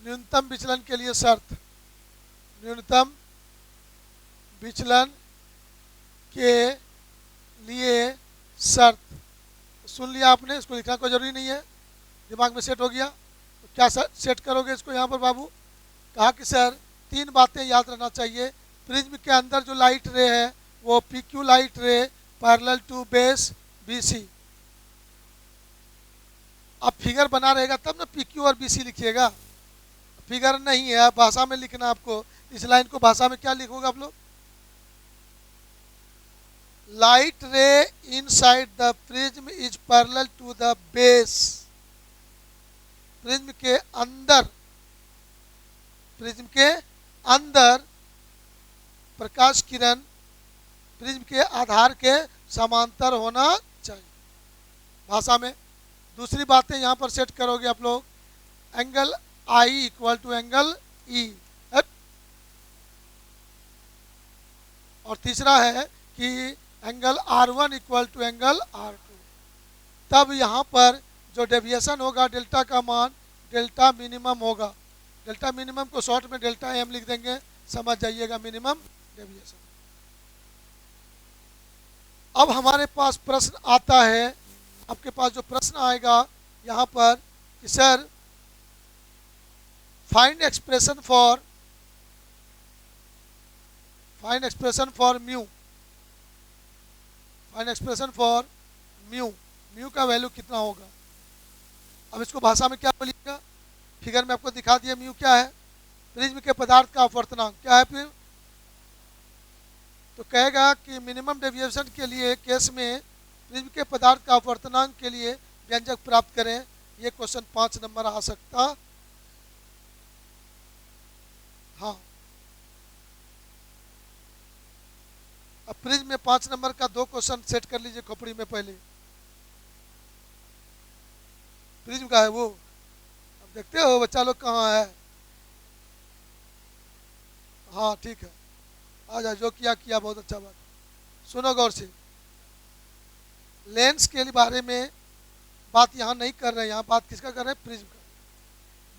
न्यूनतम विचलन के लिए शर्त, न्यूनतम विचलन के लिए शर्त सुन लिया आपने, इसको लिखना कोई जरूरी नहीं है, दिमाग में सेट हो गया। तो क्या सेट करोगे इसको यहाँ पर बाबू? कहा कि सर 3 बातें याद रखना चाहिए। प्रिज्म के अंदर जो लाइट रे है वो PQ light ray parallel to base BC। अब फिगर बना रहेगा तब ना PQ और BC लिखिएगा, फिगर नहीं है, भाषा में लिखना आपको। इस लाइन को भाषा में क्या लिखोगे आप लोग? Light ray inside the prism is parallel to the base. Prism के अंदर प्रकाश किरण प्रिज्म के आधार के समांतर होना चाहिए, भाषा में। दूसरी बातें यहाँ पर सेट करोगे आप लोग, angle I equal to angle E। और तीसरा है कि angle R1 equal to angle R2। तब यहाँ पर जो डेविएशन होगा डेल्टा का मान डेल्टा मिनिमम होगा। डेल्टा मिनिमम को शॉर्ट में डेल्टा M लिख देंगे, समझ जाइएगा मिनिमम डेविएशन। अब हमारे पास प्रश्न आता है, आपके पास जो प्रश्न आएगा यहाँ पर कि sir find expression for find expression for mu, find expression for mu, mu का वैल्यू कितना होगा। अब इसको भाषा में क्या बोलिएगा, फिगर में आपको दिखा दिया म्यू क्या है, प्रिज्म के पदार्थ का अपवर्तनांक क्या है। फिर तो कहेगा कि मिनिमम डेविएशन के लिए केस में प्रिज्म के पदार्थ का अपवर्तनांक के लिए व्यंजक प्राप्त करें। ये क्वेश्चन 5 नंबर आ सकता। हाँ, अब प्रिज्म में 5 नंबर का 2 क्वेश्चन सेट कर लीजिए खोपड़ी में। पहले प्रिज्म का है वो, अब देखते हो बच्चा लोग कहाँ है। हाँ ठीक है, आ जाए, जो किया किया, बहुत अच्छा बात। सुनो गौर से, लेंस के बारे में बात यहाँ नहीं कर रहे हैं, यहाँ बात किसका कर रहे हैं, प्रिज्म का।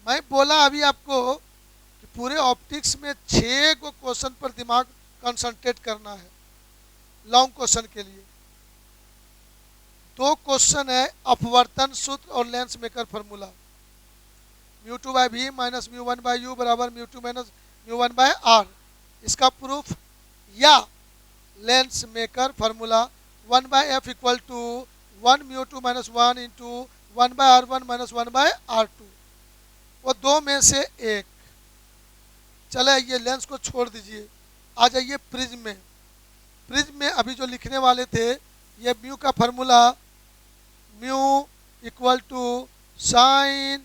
मैं बोला अभी आपको कि पूरे ऑप्टिक्स में 6 को क्वेश्चन पर दिमाग कंसंट्रेट करना है लॉन्ग क्वेश्चन के लिए। 2 क्वेश्चन है अपवर्तन सूत्र और lens maker formula, mu two by V minus mu one by U बराबर mu two minus mu one by R, इसका प्रूफ, या lens maker formula 1 by F equal to 1 mu two minus 1 into 1 by R one minus 1 by R two, वो 2 में से एक। चले ये lens को छोड़ दीजिए, आ जाइए प्रिज्म में। प्रिज्म में अभी जो लिखने वाले थे, ये म्यू का formula mu equal to sine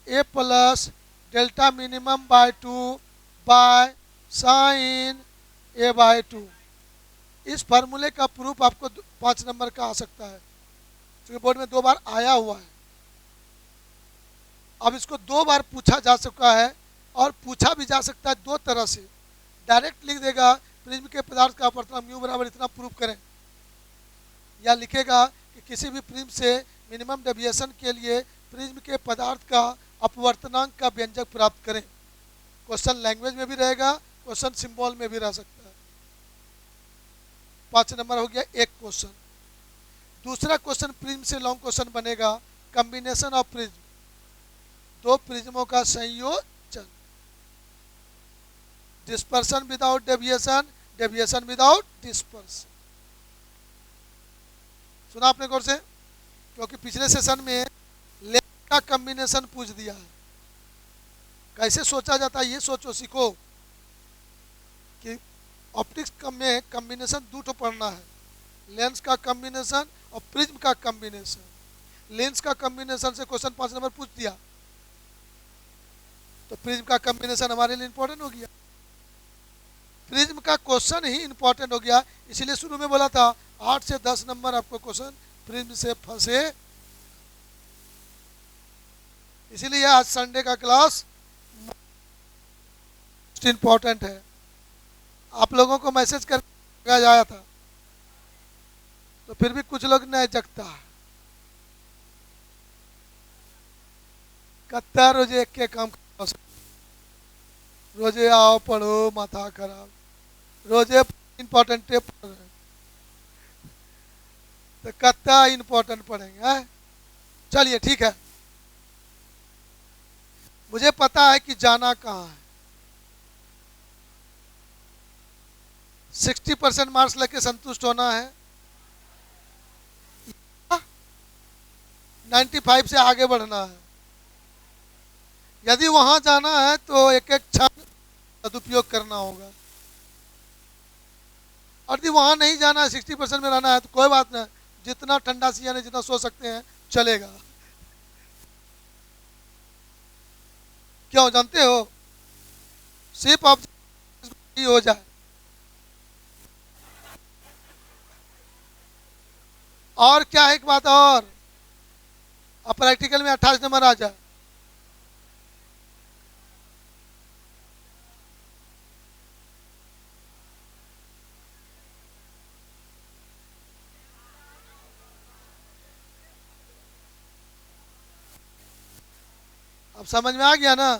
A plus delta minimum by 2 by sine A by 2। इस फार्मूले का प्रूफ आपको 5 नंबर का आ सकता है, क्योंकि बोर्ड में 2 बार आया हुआ है। अब इसको 2 बार पूछा जा चुका है, और पूछा भी जा सकता है 2 तरह से। डायरेक्ट लिख देगा प्रिज्म के पदार्थ का अपवर्तनांक म्यू बराबर इतना प्रूफ करें, या लिखेगा कि किसी भी प्रिज्म से मिनिमम डेविएशन के लिए प्रिज्म के पदार्थ का अपवर्तनांक का व्यंजक प्राप्त करें। क्वेश्चन लैंग्वेज में भी रहेगा, क्वेश्चन सिंबल में भी रह सकता है। 5 नंबर हो गया एक क्वेश्चन। दूसरा क्वेश्चन प्रिज्म से लॉन्ग क्वेश्चन बनेगा, कॉम्बिनेशन ऑफ प्रिज्म, 2 प्रिज्मों का संयोजन, dispersion without deviation, deviation without dispersion. सुना आपने गौर से, क्योंकि पिछले सेशन में लेंस का कॉम्बिनेशन पूछ दिया है। कैसे सोचा जाता है ये सोचो, सीखो कि ऑप्टिक्स में कॉम्बिनेशन 2 ठो पढ़ना है, लेंस का कॉम्बिनेशन और प्रिज्म का कॉम्बिनेशन। लेंस का कॉम्बिनेशन से क्वेश्चन 5 नंबर पूछ दिया, तो प्रिज्म का कॉम्बिनेशन हमारे लिए इंपॉर्टेंट हो गया। प्रिज्म का क्वेश्चन ही इंपॉर्टेंट हो गया, इसीलिए शुरू में बोला था 8 से 10 नंबर आपको क्वेश्चन प्रिज्म से फंसे। इसीलिए आज संडे का क्लास इंपॉर्टेंट है। आप लोगों को मैसेज कर जाया था, तो फिर भी कुछ लोग नहीं जगता। कत्ता रोजे एक के काम, रोजे आओ पढ़ो, माथा खराब, रोजे इंपॉर्टेंट पढ़ रहे, तो कत्ता इंपॉर्टेंट पढ़ेंगे। चलिए ठीक है, मुझे पता है कि जाना कहाँ है। 60% मार्क्स लेके संतुष्ट होना है, 95 से आगे बढ़ना है। यदि वहां जाना है तो एक एक क्षण सदुपयोग करना होगा, और यदि वहां नहीं जाना है, 60% में रहना है, तो कोई बात नहीं, जितना ठंडा सी यानी जितना सो सकते हैं चलेगा। क्यों जानते हो, सिर्फ ऑब्जर्व हो जाए। और क्या, एक बात और, अब प्रैक्टिकल में 28 नंबर आ जाए। अब समझ में आ गया ना।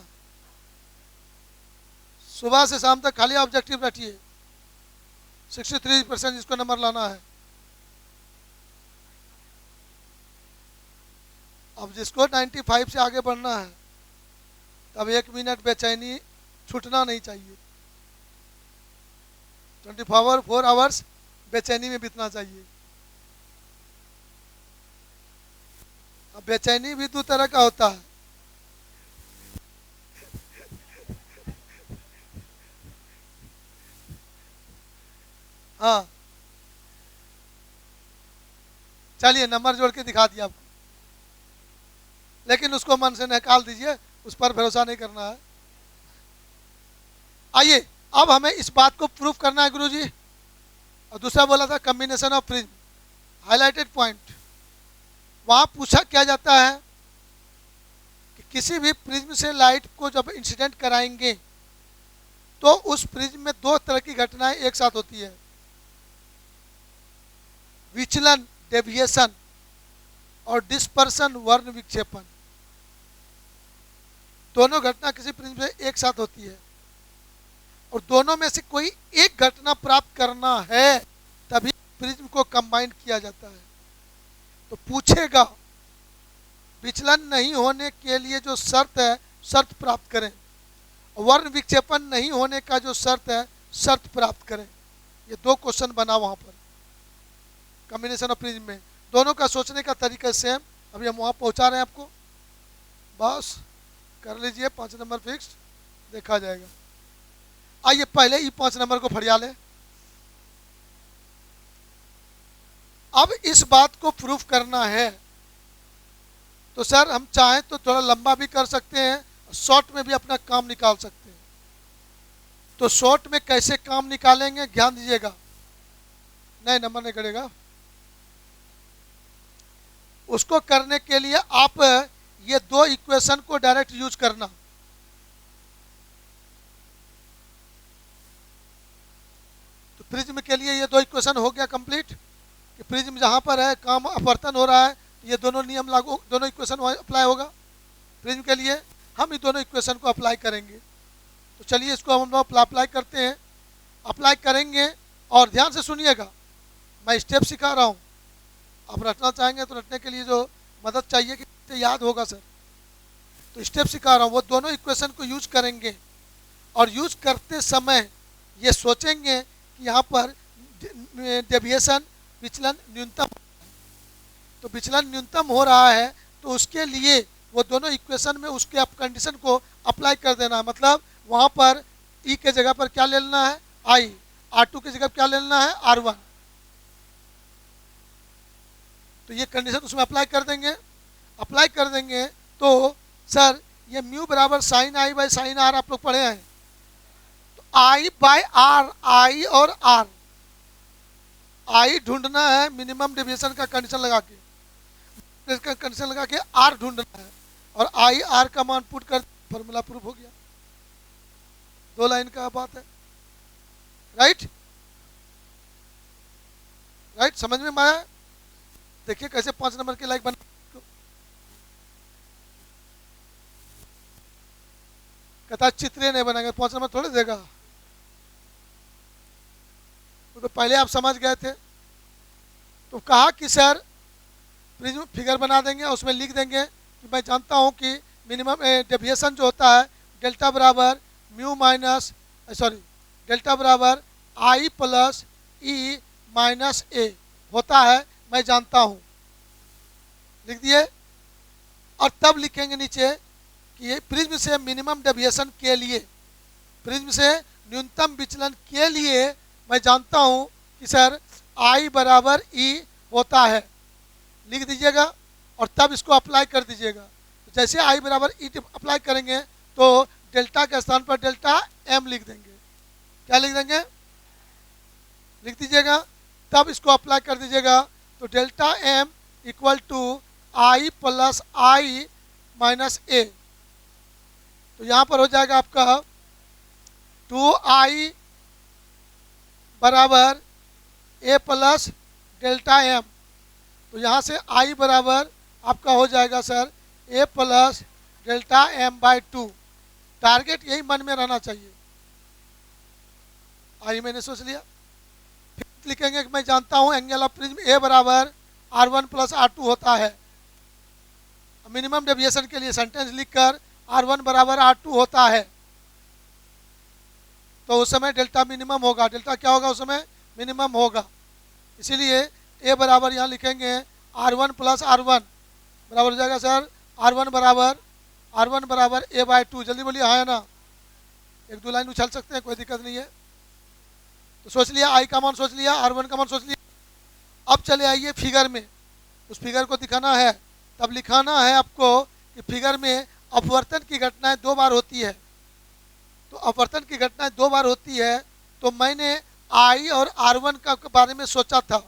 सुबह से शाम तक खाली ऑब्जेक्टिव रखिए, 63% जिसको नंबर लाना है। अब जिसको 95 से आगे बढ़ना है, तब 1 मिनट बेचैनी छूटना नहीं चाहिए। 24 आवर्स बेचैनी में बीतना चाहिए। अब बेचैनी भी दो तरह का होता है। हाँ, चलिए नंबर जोड़ के दिखा दिया आपको, लेकिन उसको मन से निकाल दीजिए, उस पर भरोसा नहीं करना है। आइए, अब हमें इस बात को प्रूफ करना है गुरुजी। और दूसरा बोला था combination of prism, highlighted point. वहां पूछा क्या जाता है कि किसी भी प्रिज्म से लाइट को जब इंसिडेंट कराएंगे तो उस प्रिज्म में दो तरह की घटनाएं एक साथ होती है, विचलन डेविएशन और डिस्पर्सन वर्ण विक्षेपण। दोनों घटना किसी प्रिज्म से एक साथ होती है, और दोनों में से कोई एक घटना प्राप्त करना है तभी प्रिज्म को कंबाइन किया जाता है। तो पूछेगा विचलन नहीं होने के लिए जो शर्त है शर्त प्राप्त करें, वर्ण विक्षेपण नहीं होने का जो शर्त है शर्त प्राप्त करें। ये दो क्वेश्चन बना वहां पर कॉम्बिनेशन ऑफ प्रिज्म में। दोनों का सोचने का तरीका सेम। अभी हम वहां पहुंचा रहे हैं आपको, बस कर लीजिए 5 नंबर फिक्स, देखा जाएगा। आइए पहले ये 5 नंबर को फरिया लें। अब इस बात को प्रूफ करना है तो सर हम चाहें तो थोड़ा लंबा भी कर सकते हैं, शॉर्ट में भी अपना काम निकाल सकते हैं। तो शॉर्ट में कैसे काम निकालेंगे ध्यान दीजिएगा। नहीं, नंबर नहीं करेगा। उसको करने के लिए आप ये दो इक्वेशन को डायरेक्ट यूज करना। तो प्रिज्म के लिए ये दो इक्वेशन हो गया कंप्लीट कि प्रिज्म जहां पर है काम अपवर्तन हो रहा है, ये दोनों नियम लागू, दोनों इक्वेशन अप्लाई होगा प्रिज्म के लिए। हम ये दोनों इक्वेशन को अप्लाई करेंगे। तो चलिए इसको हम लोग अप्लाई करते हैं। अप्लाई करेंगे और ध्यान से सुनिएगा, मैं स्टेप सिखा रहा हूँ। आप रटना चाहेंगे तो रटने के लिए जो मदद चाहिए कि याद होगा सर, तो स्टेप सिखा रहा हूँ। वो दोनों इक्वेशन को यूज करेंगे और यूज करते समय ये सोचेंगे कि यहाँ पर डेविएशन विचलन न्यूनतम, तो विचलन न्यूनतम हो रहा है तो उसके लिए वो दोनों इक्वेशन में उसके कंडीशन को अप्लाई कर देना है। मतलब वहाँ पर ई के जगह पर क्या ले लेना है आई, R2 की जगह क्या ले लेना है R1। तो ये कंडीशन उसमें अप्लाई कर देंगे। अप्लाई कर देंगे तो सर ये म्यू बराबर sine i by sine r आप लोग पढ़े हैं। तो आई बाई आर, आई और आर, आई ढूंढना है मिनिमम डेविएशन का कंडीशन लगा के, कंडीशन लगा के आर ढूंढना है, और आई आर का मान पुट कर फॉर्मूला प्रूफ हो गया। 2 लाइन का बात है। राइट राइट, समझ में आया? देखिए कैसे 5 नंबर के लाइक बना। कहता चित्र नहीं बनाएंगे 5 नंबर थोड़े देगा। तो पहले आप समझ गए थे। तो कहा कि सर प्रिज्म फिगर बना देंगे, उसमें लिख देंगे कि मैं जानता हूं कि मिनिमम डेविएशन जो होता है डेल्टा बराबर म्यू माइनस डेल्टा बराबर आई प्लस ई माइनस ए होता है, मैं जानता हूं। लिख दिए। और तब लिखेंगे नीचे कि प्रिज्म से मिनिमम डेविएशन के लिए, प्रिज्म से न्यूनतम विचलन के लिए मैं जानता हूं कि सर आई बराबर ई होता है। लिख दीजिएगा और तब इसको अप्लाई कर दीजिएगा। जैसे आई बराबर ई अप्लाई करेंगे तो डेल्टा के स्थान पर डेल्टा एम लिख देंगे। क्या लिख देंगे? लिख दीजिएगा। तब इसको अप्लाई कर दीजिएगा तो delta M equal to I plus I minus A. तो यहाँ पर हो जाएगा आपका 2i बराबर ए प्लस डेल्टा एम। तो यहाँ से i बराबर आपका हो जाएगा sir A plus delta m by 2। Target यही मन में रहना चाहिए। आई मैंने सोच लिया। फिर लिखेंगे कि मैं जानता हूँ एंगल ऑफ प्रिज्म ए बराबर R1 प्लस R2 होता है। मिनिमम डेविएशन के लिए सेंटेंस लिखकर R1 बराबर R2 होता है। तो उस समय डेल्टा मिनिमम होगा। डेल्टा क्या होगा उस समय? मिनिमम होगा। इसीलिए ए बराबर यहाँ लिखेंगे R1 प्लस R1 बराबर हो जाएगा सर R1 बराबर A/2। जल्दी बोलिए हाँ या ना। एक दो लाइन उछल सकते हैं, कोई दिक्कत नहीं है। तो सोच लिया, आई का मान सोच लिया, R1 का मान सोच लिया। अब चले आइए फिगर में, उस फिगर को दिखाना है। तब लिखाना है आपको कि फिगर में अपवर्तन की घटनाएं 2 बार होती है। तो अपवर्तन की घटनाएं 2 बार होती है, तो मैंने आई और R1 का बारे में सोचा था,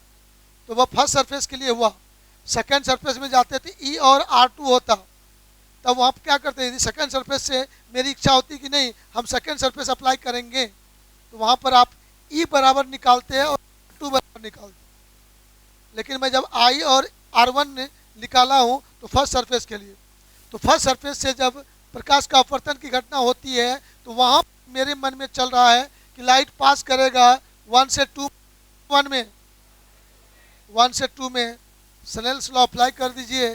तो वह फर्स्ट सरफेस के लिए हुआ। सेकेंड सरफेस में जाते थे ई और R2 होता, तब वहाँ क्या करते थे? सेकेंड सरफेस से मेरी इच्छा होती कि नहीं हम सेकेंड सरफेस अप्लाई करेंगे, तो वहाँ पर आप ई बराबर निकालते हैं और R2 बराबर निकालते हैं। लेकिन मैं जब आई और R1 निकाला हूँ तो फर्स्ट सरफेस के लिए, तो फर्स्ट सरफेस से जब प्रकाश का अपवर्तन की घटना होती है, तो वहाँ मेरे मन में चल रहा है कि लाइट पास करेगा 1 से 2 में 1 से 2 में। स्नेल्स लॉ अप्लाई कर दीजिए,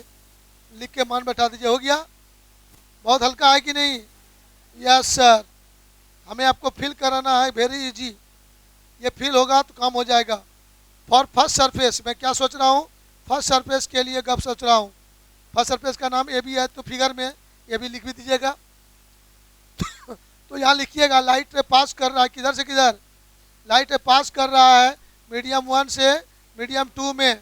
लिख के मान बैठा दीजिए, हो गया। बहुत हल्का है कि नहीं? Yes sir. हमें आपको फिल कराना है, वेरी इजी। ये फिल होगा तो काम हो जाएगा। फॉर फर्स्ट सरफेस मैं क्या सोच रहा हूँ? फर्स्ट सरफेस के लिए गप सोच रहा हूँ। फर्स्ट सरफेस का नाम ए बी है, तो फिगर में ये भी लिख भी दीजिएगा। तो यहाँ लिखिएगा लाइट रे पास कर रहा है, किधर से किधर? लाइट रे पास कर रहा है मीडियम 1 से मीडियम 2 में।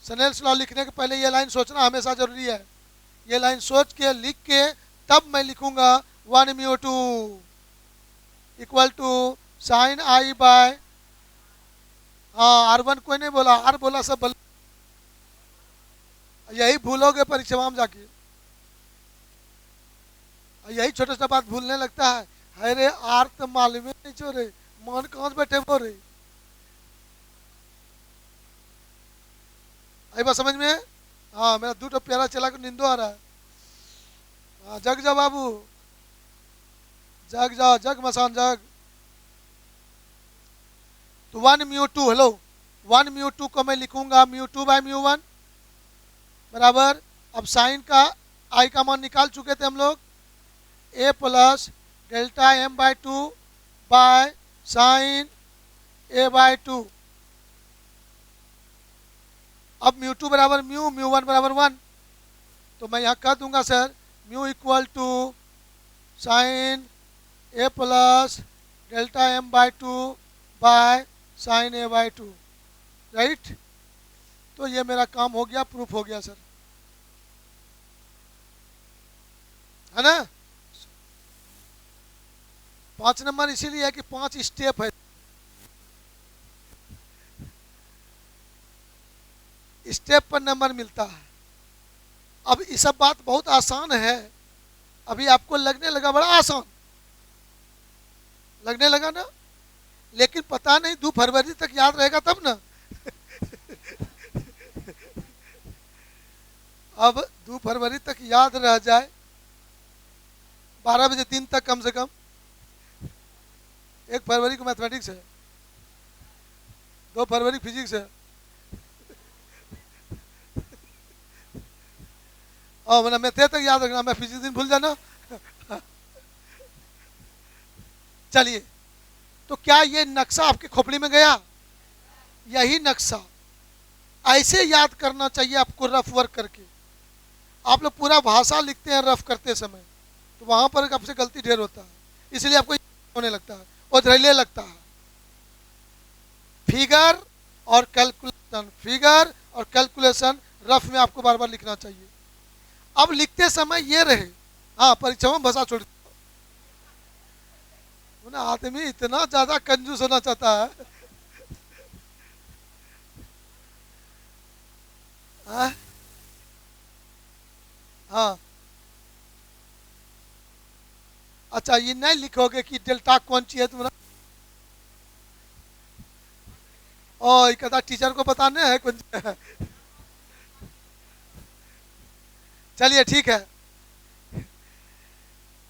स्नेल्स लॉ लिखने के पहले ये लाइन सोचना हमेशा जरूरी है। ये लाइन सोच के लिख के तब मैं लिखूंगा 1 mu 2 equal to sine i by, हाँ R1 कोई नहीं बोला, R बोला सब बोल। यही भूलोगे परीक्षा में जाके, यही छोटा सा बात भूलने लगता है। अरे R तो मालूम नहीं चो रे, मन कहाँ बैठे वो रे। आई बात समझ में? हाँ, मेरा 2 प्यारा चला के नींदो आ रहा है। हाँ, जग जाओ बाबू, जग जाओ, जग मसान जग। तो 1 म्यू 2, हेलो 1 म्यू 2 को मैं लिखूंगा म्यू 2 बाय म्यू 1 बराबर। अब साइन का आई का मान निकाल चुके थे हम लोग, A plus delta m/2 by sine a/2। अब म्यू 2 बराबर म्यू 1 बराबर 1, तो मैं यहाँ कह दूंगा sir mu equal to sine a plus delta m/2 by sine a/2, right. तो ये मेरा काम हो गया, प्रूफ हो गया सर, है ना। 5 नंबर इसीलिए है कि 5 स्टेप है। स्टेप पर नंबर मिलता है। अब ये सब बात बहुत आसान है, अभी आपको लगने लगा बड़ा आसान, लगने लगा ना, लेकिन पता नहीं 2 फरवरी तक याद रहेगा तब ना। अब 2 फरवरी तक याद रह जाए, 12 बजे दिन तक कम से कम। 1 फरवरी को मैथमेटिक्स है, 2 फरवरी फिजिक्स है, और मतलब मैथे तक याद रखना, मैं फिजिक्स दिन भूल जाना। चलिए, तो क्या ये नक्शा आपकी खोपड़ी में गया? यही नक्शा ऐसे याद करना चाहिए आपको, रफ वर्क करके। आप लोग पूरा भाषा लिखते हैं रफ करते समय, तो वहां पर आपसे गलती ढेर होता है, इसलिए आपको होने लगता है और धैर्य लगता है। फिगर और कैलकुलेशन, फिगर और कैलकुलेशन रफ में आपको बार बार लिखना चाहिए। अब लिखते समय ये रहे, हाँ परीक्षा में भाषा छोड़ ना, आदमी इतना ज्यादा कंजूस होना चाहता है। हाँ, अच्छा ये नहीं लिखोगे कि डेल्टा कौन सी है तुम्हारा? ओ कदा टीचर को बताने है कौन सी है? चलिए ठीक है,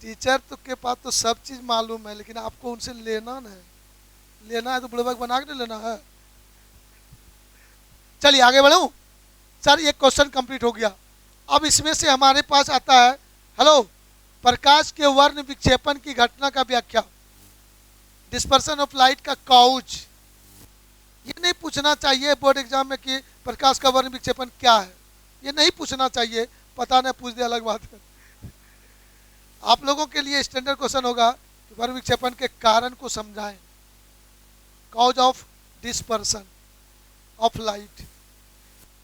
टीचर तो के पास तो सब चीज मालूम है, लेकिन आपको उनसे लेना ना है, लेना है तो बुढ़बक बना के लेना है। चलिए आगे बढ़ूं सर, ये क्वेश्चन कंप्लीट हो गया। अब इसमें से हमारे पास आता है, हेलो, प्रकाश के वर्ण विक्षेपण की घटना का व्याख्या। डिस्पर्सन ऑफ लाइट का काउच। ये नहीं पूछना चाहिए बोर्ड एग्जाम में कि प्रकाश का वर्ण विक्षेपण क्या है, ये नहीं पूछना चाहिए। पता नहीं पूछ दे अलग बात है। आप लोगों के लिए स्टैंडर्ड क्वेश्चन होगा कि वर्ण विक्षेपण के कारण को समझाएं, cause of dispersion of light.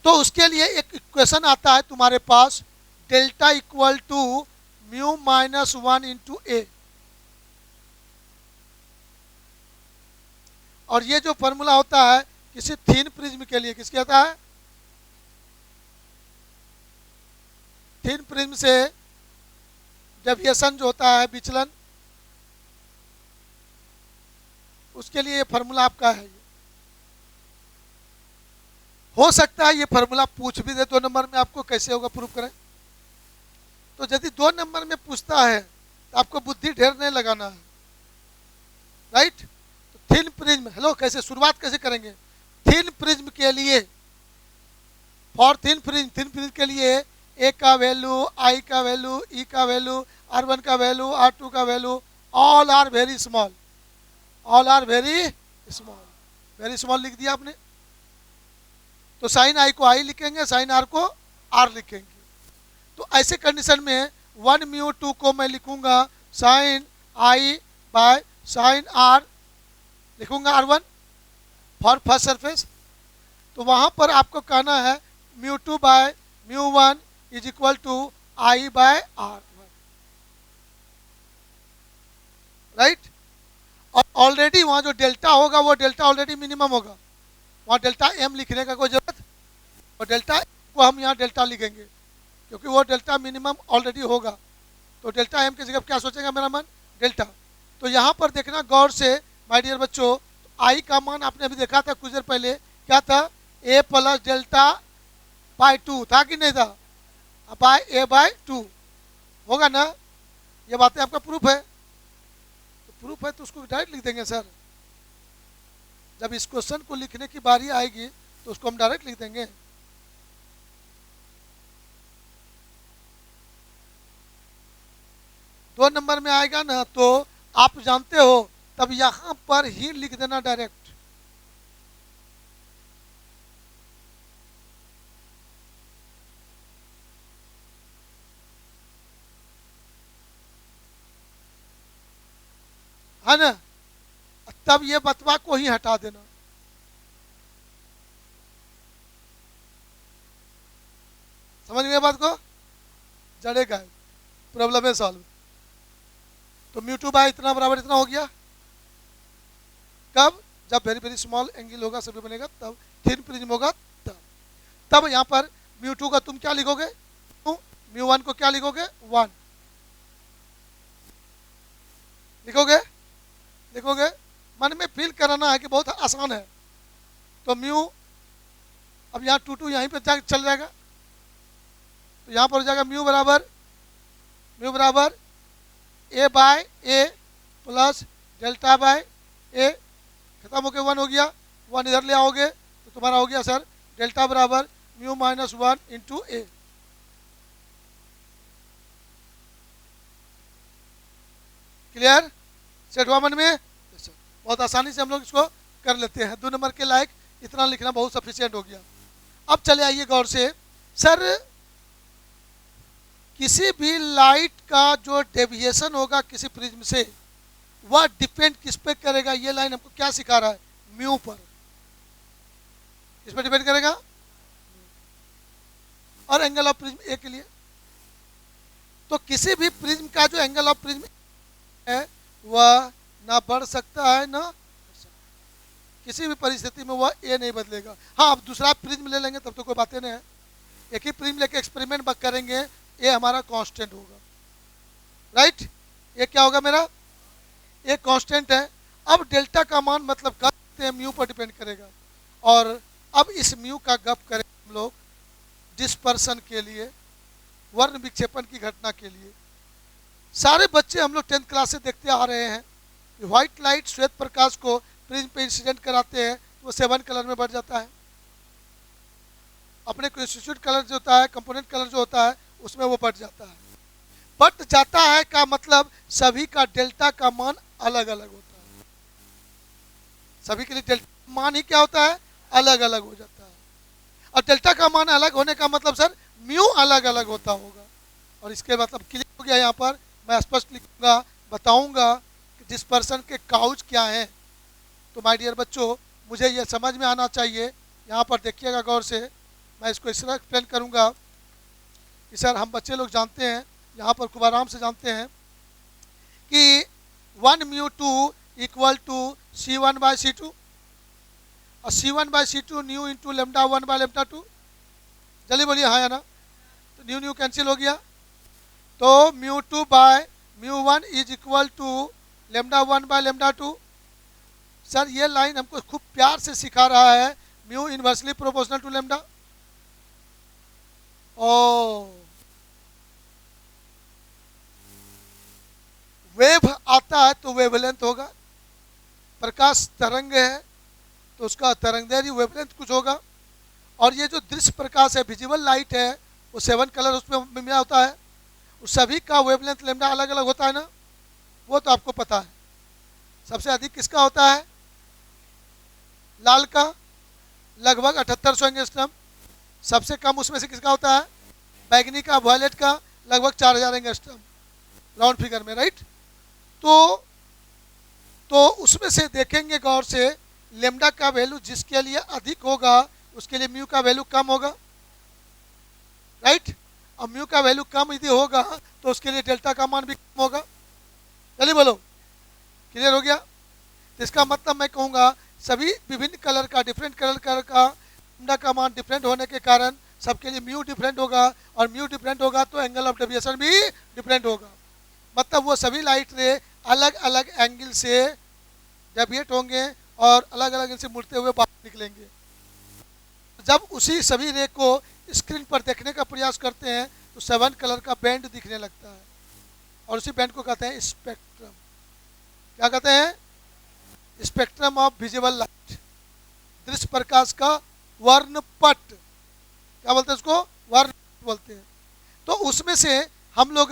तो उसके लिए एक इक्वेशन आता है तुम्हारे पास, delta equal to mu minus 1 into A. और ये जो फॉर्मूला होता है किसी थिन प्रिज्म के लिए, किसके आता है? थिन प्रिज्म से डेविएशन जो होता है, विचलन, उसके लिए ये फॉर्मूला आपका है। हो सकता है ये फॉर्मूला पूछ भी दे 2 नंबर में, आपको कैसे होगा प्रूफ करें। तो यदि 2 नंबर में पूछता है तो आपको बुद्धि ढेर नहीं लगाना है, राइट। तो थिन प्रिज्म, हेलो, कैसे शुरुआत कैसे करेंगे? थिन प्रिज्म के लिए, फॉर थिन प्रिज्म के लिए ए का वैल्यू, आई का वैल्यू, ई का वैल्यू, R1 का वैल्यू, R2 का value, all are very small, all are very small. Very small लिख दिया आपने, तो साइन आई को आई लिखेंगे, साइन आर को आर लिखेंगे। तो ऐसे कंडीशन में 1 म्यू 2 को मैं लिखूंगा sine i by sine r, लिखूंगा R1 फॉर फर्स्ट सरफेस। तो वहां पर आपको कहना है mu 2 by mu 1 is equal to i by R1, right. और ऑलरेडी वहां जो डेल्टा होगा वो डेल्टा ऑलरेडी मिनिमम होगा, वहाँ डेल्टा एम लिखने का कोई जरूरत, और डेल्टा को हम यहाँ डेल्टा लिखेंगे क्योंकि वो डेल्टा मिनिमम ऑलरेडी होगा। तो डेल्टा एम की जगह क्या सोचेगा मेरा मन? डेल्टा। तो यहाँ पर देखना गौर से माय डियर बच्चों, तो आई का मान आपने अभी देखा था कुछ देर पहले, क्या था? ए प्लस डेल्टा बाय 2 था कि नहीं था? बाय ए बाय 2 होगा ना। ये बातें आपका प्रूफ है, तो प्रूफ है तो उसको डायरेक्ट लिख देंगे सर। जब इस क्वेश्चन को लिखने की बारी आएगी तो उसको हम डायरेक्ट लिख देंगे। दो नंबर में आएगा ना तो आप जानते हो, तब यहां पर ही लिख देना डायरेक्ट। है ना, तब ये बतवा को ही हटा देना। समझ गए बात को? जड़ेगा, प्रॉब्लम है सॉल्व। तो म्यू 2 बाय इतना बराबर इतना हो गया। कब? जब वेरी वेरी स्मॉल एंगल होगा, सभी बनेगा, तब थिन प्रिज्म होगा। तब यहाँ पर म्यू 2 का तुम क्या लिखोगे? म्यू 1 को क्या लिखोगे? 1 लिखोगे। लिखोगे, मन में फील कराना है कि बहुत आसान है। तो म्यू, अब यहाँ 2 यहीं पे चल जाएगा, तो यहाँ पर हो जाएगा म्यू बराबर A by A plus delta by A, खत्म हो गया, 1 हो गया। 1 इधर ले आओगे तो तुम्हारा हो गया सर डेल्टा बराबर म्यू माइनस 1 इंटू ए। क्लियर? सेट हुआ मन में? बहुत आसानी से हम लोग इसको कर लेते हैं। 2 नंबर के लायक इतना लिखना बहुत सफिशिएंट हो गया। अब चले आइए गौर से, सर किसी भी लाइट का जो डेविएशन होगा किसी प्रिज्म से, वह डिपेंड किस पे करेगा? ये लाइन हमको क्या सिखा रहा है? म्यू पर। किस पे डिपेंड करेगा? और एंगल ऑफ प्रिज्म ए के लिए, तो किसी भी प्रिज्म का जो एंगल ऑफ प्रिज्म है वह ना बढ़ सकता है ना, किसी भी परिस्थिति में वह ए नहीं बदलेगा। हाँ, अब दूसरा प्रिज्म ले लेंगे तब तो कोई बातें नहीं है। एक ही प्रिज्म लेके एक्सपेरिमेंट करेंगे, ए हमारा कांस्टेंट होगा, राइट। ये क्या होगा मेरा? ए कांस्टेंट है। अब डेल्टा का मान मतलब कहते हैं म्यू पर डिपेंड करेगा। और अब इस म्यू का गप करें हम लोग डिस्पर्सन के लिए, वर्ण विक्षेपण की घटना के लिए। सारे बच्चे हम लोग 10th क्लास से देखते आ रहे हैं कि व्हाइट लाइट श्वेत प्रकाश को प्रिज्म पे इंसिडेंट कराते हैं तो वो 7 कलर में बढ़ जाता है। अपने कंस्टिट्यूट कलर जो होता है, कंपोनेंट कलर जो होता है, उसमें वो बढ़ जाता है। बढ़ जाता है का मतलब सभी का डेल्टा का मान अलग अलग होता है। सभी के लिए डेल्टा मान ही क्या होता है, अलग अलग हो जाता है। और डेल्टा का मान अलग होने का मतलब सर म्यू अलग अलग होता होगा। और इसके मतलब क्लियर हो गया। यहाँ पर मैं स्पष्ट लिखूंगा, बताऊंगा कि डिस्पर्सन के काउज क्या हैं। तो माय डियर बच्चों, मुझे ये समझ में आना चाहिए। यहाँ पर देखिएगा गौर से, मैं इसको इस तरह एक्सप्लेन करूँगा कि सर हम बच्चे लोग जानते हैं, यहाँ पर खूब आराम से जानते हैं कि 1μ2 इक्वल टू C1/C2 और C1/C2 न्यू इंटू λ1/λ2। जल्दी बोलिए हाँ या ना। तो न्यू न्यू कैंसिल हो गया, तो μ2/μ1 इज इक्वल टू λ1/λ2। सर ये लाइन हमको खूब प्यार से सिखा रहा है mu inversely proportional to lambda. ओ वेव आता है तो वेवलेंथ होगा, प्रकाश तरंग है तो उसका तरंगदैर्घ्य वेवलेंथ कुछ होगा। और ये जो दृश्य प्रकाश है, विजिबल लाइट है, वो 7 कलर उसमें मिला होता है, उस सभी का वेवलेंथ लैम्डा अलग अलग होता है ना, वो तो आपको पता है। सबसे अधिक किसका होता है, लाल का लगभग 7800 एंगस्ट्रम। सबसे कम उसमें से किसका होता है, बैगनी का, वायलेट का लगभग 4000 एंगस्ट्रम, राउंड फिगर में, राइट। तो उसमें से देखेंगे गौर से, लेम्डा का वैल्यू जिसके लिए अधिक होगा उसके लिए म्यू का वैल्यू कम होगा, राइट। और म्यू का वैल्यू कम यदि होगा तो उसके लिए डेल्टा का मान भी कम होगा। चलिए बोलो, क्लियर हो गया। तो इसका मतलब मैं कहूँगा सभी विभिन्न कलर का, डिफरेंट कलर का लेम्डा का मान डिफरेंट होने के कारण सबके लिए म्यू डिफरेंट होगा, और म्यू डिफरेंट होगा तो एंगल ऑफ डेविएशन भी डिफरेंट होगा। मतलब वो सभी लाइट रे अलग अलग एंगल से डेविएट होंगे और अलग अलग एंगल से मुड़ते हुए बाहर निकलेंगे। जब उसी सभी रे को स्क्रीन पर देखने का प्रयास करते हैं तो 7 कलर का बैंड दिखने लगता है, और उसी बैंड को कहते हैं स्पेक्ट्रम। क्या कहते हैं, स्पेक्ट्रम ऑफ विजिबल लाइट, दृश्य प्रकाश का वर्णपट। क्या बोलते हैं उसको, वर्णपट बोलते हैं। तो उसमें से हम लोग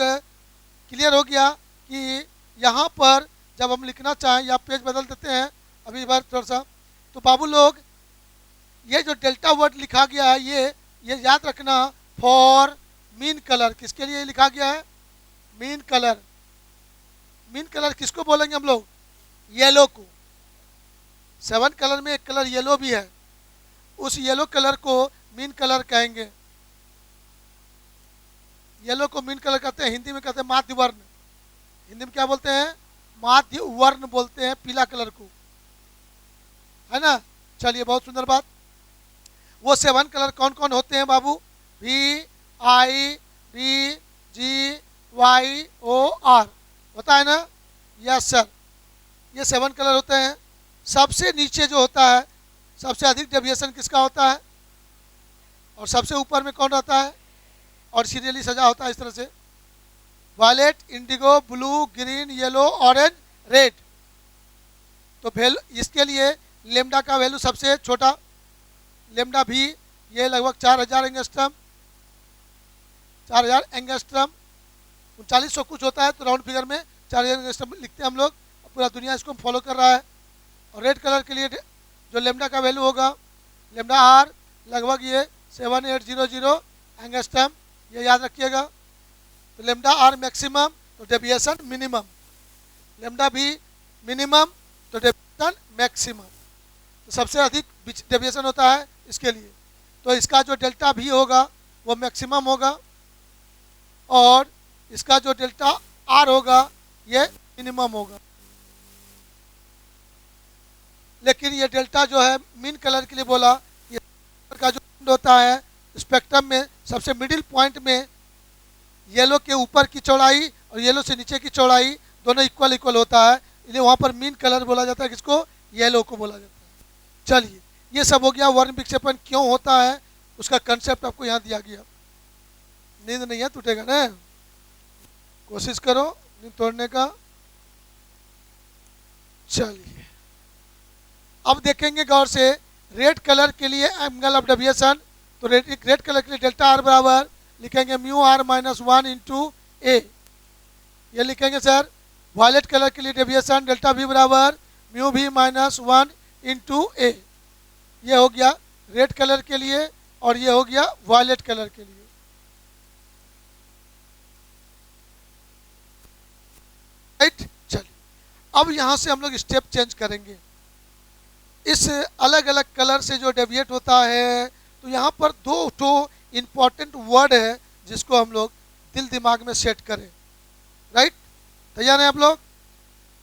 क्लियर हो गया कि यहाँ पर जब हम लिखना चाहें, या पेज बदल देते हैं अभी बार थोड़ा सा, तो बाबू लोग ये जो डेल्टा वर्ड लिखा गया है, ये याद रखना, फॉर मीन कलर। किसके लिए लिखा गया है, मीन कलर। मीन कलर किसको बोलेंगे हम लोग, येलो को। 7 कलर में एक कलर येलो भी है, उस येलो कलर को मीन कलर कहेंगे। येलो को मीन कलर कहते हैं, हिंदी में कहते हैं माध्य वर्ण। हिंदी में क्या बोलते हैं, माध्य वर्ण बोलते हैं पीला कलर को, है ना। चलिए, बहुत सुंदर बात। वो 7 कलर कौन कौन होते हैं बाबू, VIBGYOR होता है ना, यस सर। ये 7 कलर होते हैं। सबसे नीचे जो होता है, सबसे अधिक डेविएशन किसका होता है, और सबसे ऊपर में कौन रहता है, और सीरियली सजा होता है इस तरह से, violet, indigo, blue, green, yellow, orange, red. तो इसके लिए लेम्डा का वैल्यू सबसे छोटा, लेम्डा भी, ये लगभग 4000 एंगस्ट्रम, 4000 एंगस्ट्रम, 3900 कुछ होता है, तो राउंड फिगर में 4000 एंगस्ट्रम लिखते हैं हम लोग। पूरा दुनिया इसको फॉलो कर रहा है। और रेड कलर के लिए जो लेम्डा का वैल्यू होगा, लेम्डा आर लगभग ये 7800 एंगस्ट्रम, ये याद रखिएगा। तो लेम्डा आर मैक्सिमम तो डेविएशन मिनिमम, लेम्डा भी मिनिमम तो डेविएशन मैक्सिमम। तो सबसे अधिक डेविएशन होता है इसके लिए, तो इसका जो डेल्टा भी होगा वो मैक्सिमम होगा, और इसका जो डेल्टा आर होगा ये मिनिमम होगा। लेकिन ये डेल्टा जो है मीन कलर के लिए बोला, ये का जो होता है स्पेक्ट्रम में सबसे मिडिल पॉइंट में, येलो के ऊपर की चौड़ाई और येलो से नीचे की चौड़ाई दोनों इक्वल होता है, इसलिए वहाँ पर मीन कलर बोला जाता है, किसको, येलो को बोला जाता है। चलिए, ये सब हो गया वर्ण विक्षेपण क्यों होता है, उसका कंसेप्ट आपको यहाँ दिया गया। नींद नहीं है, टूटेगा ना, कोशिश करो नींद तोड़ने का। चलिए, अब देखेंगे गौर से रेड कलर के लिए एंगल ऑफ डेविएशन। तो रेड कलर के लिए डेल्टा आर बराबर लिखेंगे म्यू आर -1 इंटू ए, ये लिखेंगे सर। वायलेट कलर के लिए डेविएशन डेल्टा भी बराबर म्यू भी -1 इंटू ए। ये हो गया रेड कलर के लिए और ये हो गया वायलेट कलर के लिए। राइट, चलिए अब यहां से हम लोग स्टेप चेंज करेंगे। इस अलग अलग कलर से जो डेविएट होता है, तो यहाँ पर दो ठो इंपॉर्टेंट वर्ड है जिसको हम लोग दिल दिमाग में सेट करें। राइट, तैयार हैं आप लोग?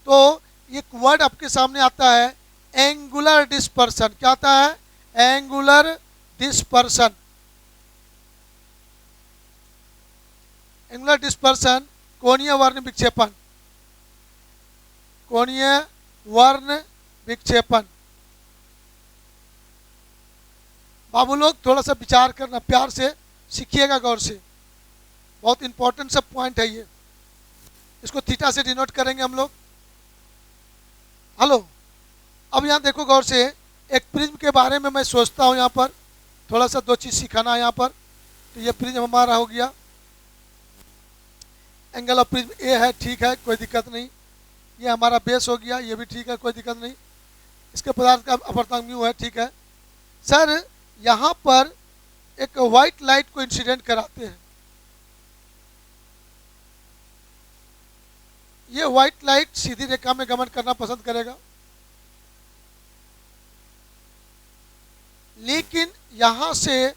तो एक वर्ड आपके सामने आता है एंगुलर डिस्पर्सन। क्या आता है? Angular dispersion. एंगुलर डिस्पर्सन, कोणीय वर्ण विक्षेपण। कोणीय वर्ण विक्षेपण। बाबू लोग थोड़ा सा विचार करना, प्यार से सीखिएगा, गौर से, बहुत इंपॉर्टेंट सब पॉइंट है ये। इसको थीटा से डिनोट करेंगे हम लोग। हेलो, अब यहाँ देखो गौर से, एक प्रिज्म के बारे में मैं सोचता हूँ, यहाँ पर थोड़ा सा दो चीज़ सिखाना है यहाँ पर। तो ये प्रिज्म हमारा हो गया, एंगल ऑफ प्रिज्म ए है, ठीक है, कोई दिक्कत नहीं। ये हमारा बेस हो गया, ये भी ठीक है, कोई दिक्कत नहीं। इसके पदार्थ का अपवर्तनांक म्यू है, ठीक है। सर यहाँ पर एक व्हाइट लाइट को इंसिडेंट कराते हैं। ये व्हाइट लाइट सीधी रेखा में गमन करना पसंद करेगा, लेकिन यहां से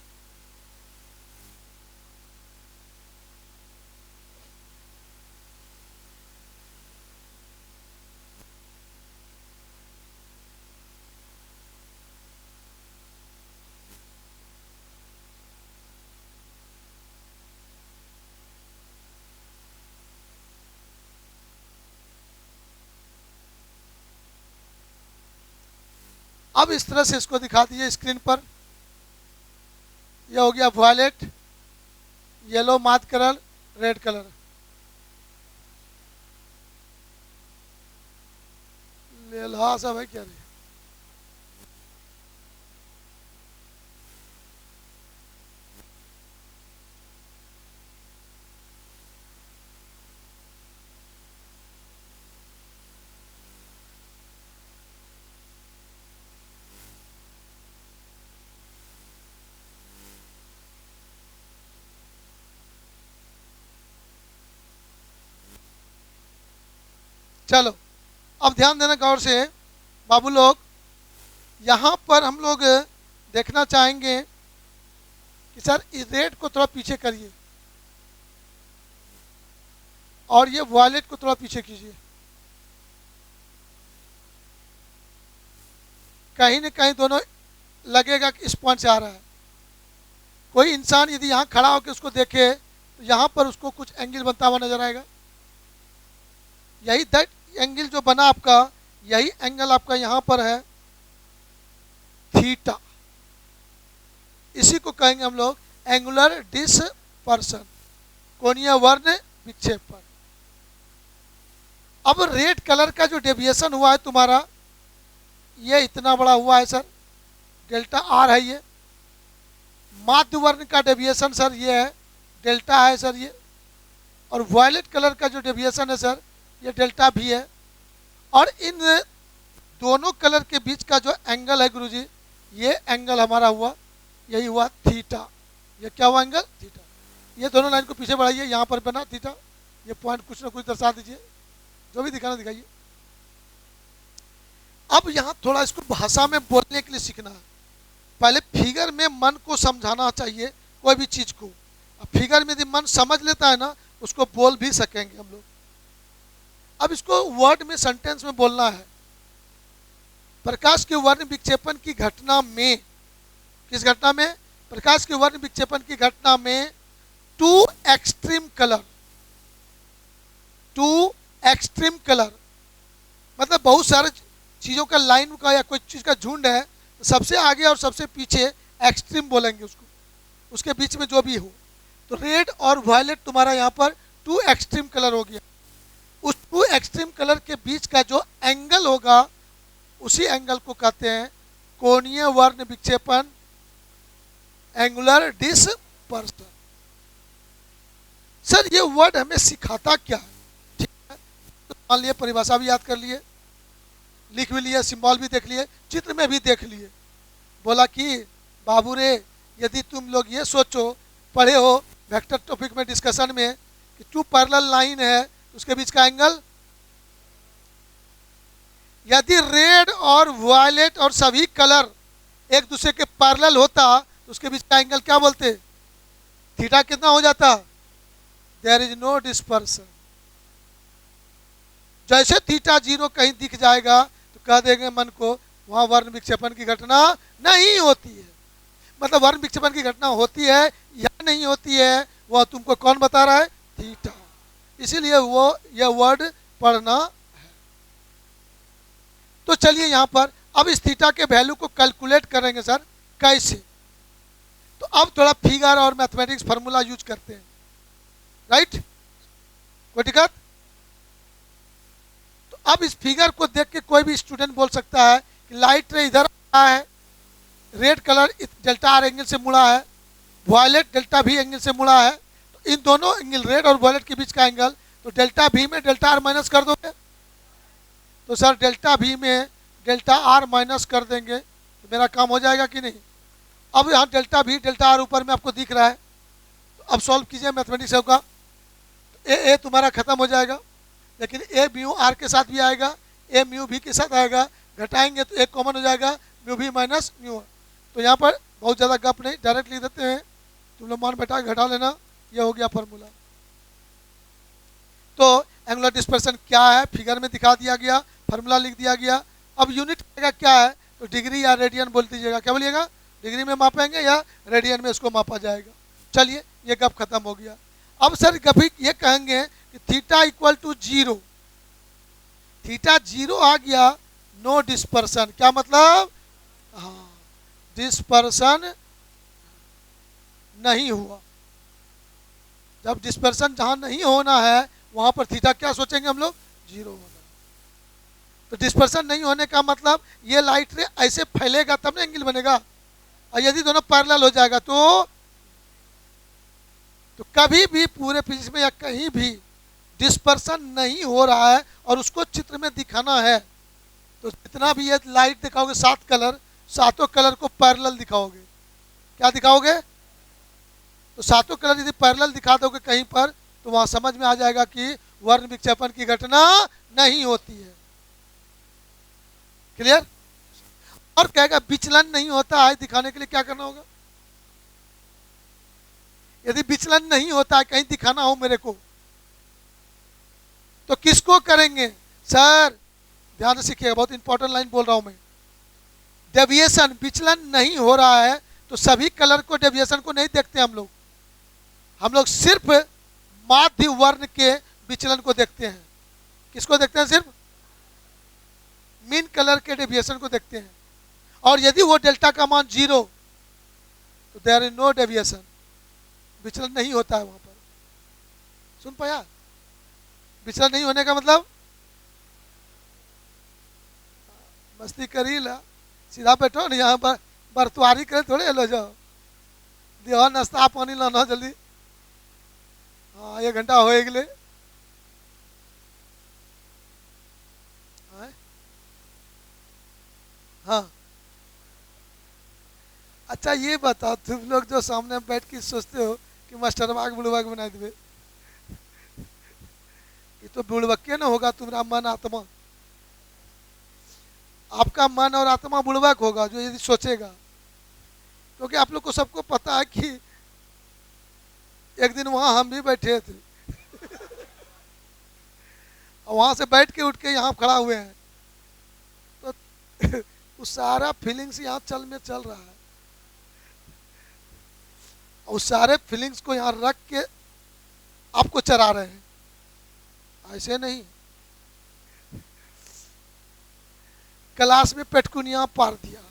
अब इस तरह से इसको दिखा दीजिए स्क्रीन पर। यह हो गया वायलेट, येलो मात कलर, रेड कलर। लेला सब है क्या? चलो अब ध्यान देना गौर से बाबू लोग। यहाँ पर हम लोग देखना चाहेंगे कि सर इस रेड को थोड़ा पीछे करिए और ये वायलेट को थोड़ा पीछे कीजिए। कहीं न कहीं दोनों लगेगा कि इस पॉइंट से आ रहा है। कोई इंसान यदि यहाँ खड़ा होकर उसको देखे तो यहाँ पर उसको कुछ एंगल बनता हुआ नजर आएगा। यही दैट एंगल जो बना आपका, यही एंगल आपका यहाँ पर है थीटा। इसी को कहेंगे हम लोग एंगुलर डिस्पर्सन, कोणीय वर्ण विक्षेपण। अब रेड कलर का जो डेविएशन हुआ है तुम्हारा, ये इतना बड़ा हुआ है सर, डेल्टा आर है। ये माध्य वर्ण का डेविएशन सर ये है, डेल्टा है सर ये। और वायलेट कलर का जो डेविएशन है सर, ये डेल्टा भी है। और इन दोनों कलर के बीच का जो एंगल है गुरुजी, ये एंगल हमारा हुआ, यही हुआ थीटा। ये क्या हुआ? Angle theta. ये दोनों लाइन को पीछे बढ़ाइए, यहाँ पर बना थीटा। ये पॉइंट कुछ ना कुछ दर्शा दीजिए, जो भी दिखाना दिखाइए। अब यहाँ थोड़ा इसको भाषा में बोलने के लिए सीखना है। पहले फिगर में मन को समझाना चाहिए कोई भी चीज को। अब फिगर में यदि मन समझ लेता है ना, उसको बोल भी सकेंगे हम लोग। अब इसको वर्ड में, सेंटेंस में बोलना है। प्रकाश के वर्ण विक्षेपण की घटना में, किस घटना में? प्रकाश के वर्ण विक्षेपण की घटना में two extreme colour, two extreme colour मतलब बहुत सारे चीजों का लाइन का या कोई चीज का झुंड है, तो सबसे आगे और सबसे पीछे एक्सट्रीम बोलेंगे उसको, उसके बीच में जो भी हो। तो रेड और वायलेट तुम्हारा यहाँ पर टू एक्सट्रीम कलर हो गया। उस टू एक्सट्रीम कलर के बीच का जो एंगल होगा, उसी एंगल को कहते हैं कोणीय वर्ण विक्षेपण, एंगुलर डिस्पर्सन। सर ये वर्ड हमें सिखाता क्या है? ठीक है, तो मान लिए परिभाषा भी याद कर लिए। लिख भी लिए, सिंबल भी देख लिए, चित्र में भी देख लिए। बोला कि बाबू रे, यदि तुम लोग ये सोचो, पढ़े हो वेक्टर टॉपिक में डिस्कशन में, कि टू पैरेलल लाइन है उसके बीच का एंगल, यदि रेड और वायलेट और सभी कलर एक दूसरे के पैरेलल होता तो उसके बीच का एंगल क्या बोलते? थीटा कितना हो जाता? There is no dispersion. जैसे थीटा 0 कहीं दिख जाएगा तो कह देंगे मन को वहां वर्ण विक्षेपण की घटना नहीं होती है। मतलब वर्ण विक्षेपण की घटना होती है या नहीं होती है, वह तुमको कौन बता रहा है? थीटा। इसीलिए वो यह वर्ड पढ़ना है। तो चलिए यहां पर अब इस थीटा के वैल्यू को कैलकुलेट करेंगे सर, कैसे? तो अब थोड़ा फिगर और मैथमेटिक्स फार्मूला यूज करते हैं, राइट? कोई दिक्कत? तो अब इस फिगर को देख के कोई भी स्टूडेंट बोल सकता है कि लाइट रे इधर आ है, red colour delta R angle से मुड़ा है, वायलेट डेल्टा भी एंगल से मुड़ा है, तो इन दोनों एंगल रेड और वायलेट के बीच का एंगल, तो डेल्टा भी में डेल्टा आर माइनस कर दोगे, तो सर डेल्टा भी में डेल्टा आर माइनस कर देंगे तो मेरा काम हो जाएगा कि नहीं? अब यहाँ डेल्टा भी डेल्टा आर ऊपर में आपको दिख रहा है, तो अब सॉल्व कीजिए मैथमेटिक्स होगा, ए तुम्हारा खत्म हो जाएगा, लेकिन ए म्यू आर के साथ भी आएगा, ए म्यू भी के साथ आएगा, घटाएंगे तो एक कॉमन हो जाएगा, म्यू भी माइनस म्यू आर। तो यहाँ पर बहुत ज़्यादा गप नहीं, डायरेक्ट लिख देते हैं, तुम लोग मान बैठा घटा लेना, ये हो गया फार्मूला। तो एंगुलर डिस्पर्सन क्या है फिगर में दिखा दिया गया, फार्मूला लिख दिया गया। अब यूनिट क्या है? तो डिग्री या रेडियन बोल दीजिएगा। क्या बोलिएगा? डिग्री में मापेंगे या रेडियन में इसको मापा जाएगा। चलिए ये गप खत्म हो गया। अब सर कभी ये कहेंगे कि थीटा इक्वल टू 0, थीटा 0 आ गया, नो डिस्पर्सन। क्या मतलब? हाँ, डिस्पर्सन नहीं हुआ। जब डिस्पर्सन जहां नहीं होना है वहां पर थीटा क्या सोचेंगे हम लोग? 0 होना। तो डिस्पर्सन नहीं होने का मतलब ये लाइट रे ऐसे फैलेगा तब ना एंगल बनेगा, और यदि दोनों पैरेलल हो जाएगा तो कभी भी पूरे फिजिक्स में या कहीं भी डिस्पर्सन नहीं हो रहा है और उसको चित्र में दिखाना है, तो जितना भी ये लाइट दिखाओगे 7 कलर, सातों कलर को पैरेलल दिखाओगे। क्या दिखाओगे? तो सातों कलर यदि पैरेलल दिखा दोगे कहीं पर, तो वहां समझ में आ जाएगा कि वर्ण विक्षेपण की घटना नहीं होती है। क्लियर? और कहेगा विचलन नहीं होता है, दिखाने के लिए क्या करना होगा? यदि विचलन नहीं होता है, कहीं दिखाना हो मेरे को, तो किसको करेंगे? सर ध्यान से सीखिएगा, बहुत इंपॉर्टेंट लाइन बोल रहा हूं मैं। डेविएशन, विचलन नहीं हो रहा है तो सभी कलर को, डेविएशन को नहीं देखते हम लोग सिर्फ माध्य वर्ण के विचलन को देखते हैं। किसको देखते हैं? सिर्फ मीन कलर के डेविएशन को देखते हैं। और यदि वो डेल्टा का मान 0, तो देयर इज नो डेविएशन, विचलन नहीं होता है वहां पर। सुन पाया? विचलन नहीं होने का मतलब मस्ती करी ला, सीधा बैठो ना, यहाँ पर बरतुआरी करे थोड़े लो जाओ, दियो नाश्ता पानी लाना जल्दी। हाँ 1 घंटा हो गए। हाँ अच्छा ये बताओ, तुम लोग जो सामने बैठ के सोचते हो कि मास्टर बाग बुढ़वाग बना दे, ये तो बुढ़वक्के ना होगा तुम्हारा मन आत्मा। आपका मन और आत्मा बुढ़वक होगा जो यदि सोचेगा, क्योंकि आप लोग को सबको पता है कि एक दिन वहां हम भी बैठे थे और वहां से बैठ के उठ के यहाँ खड़ा हुए हैं, तो उस सारा फीलिंग्स यहाँ चल रहा है, उस सारे फीलिंग्स को यहाँ रख के आपको चरा रहे हैं, ऐसे नहीं। क्लास में पेटकुनिया पार दिया,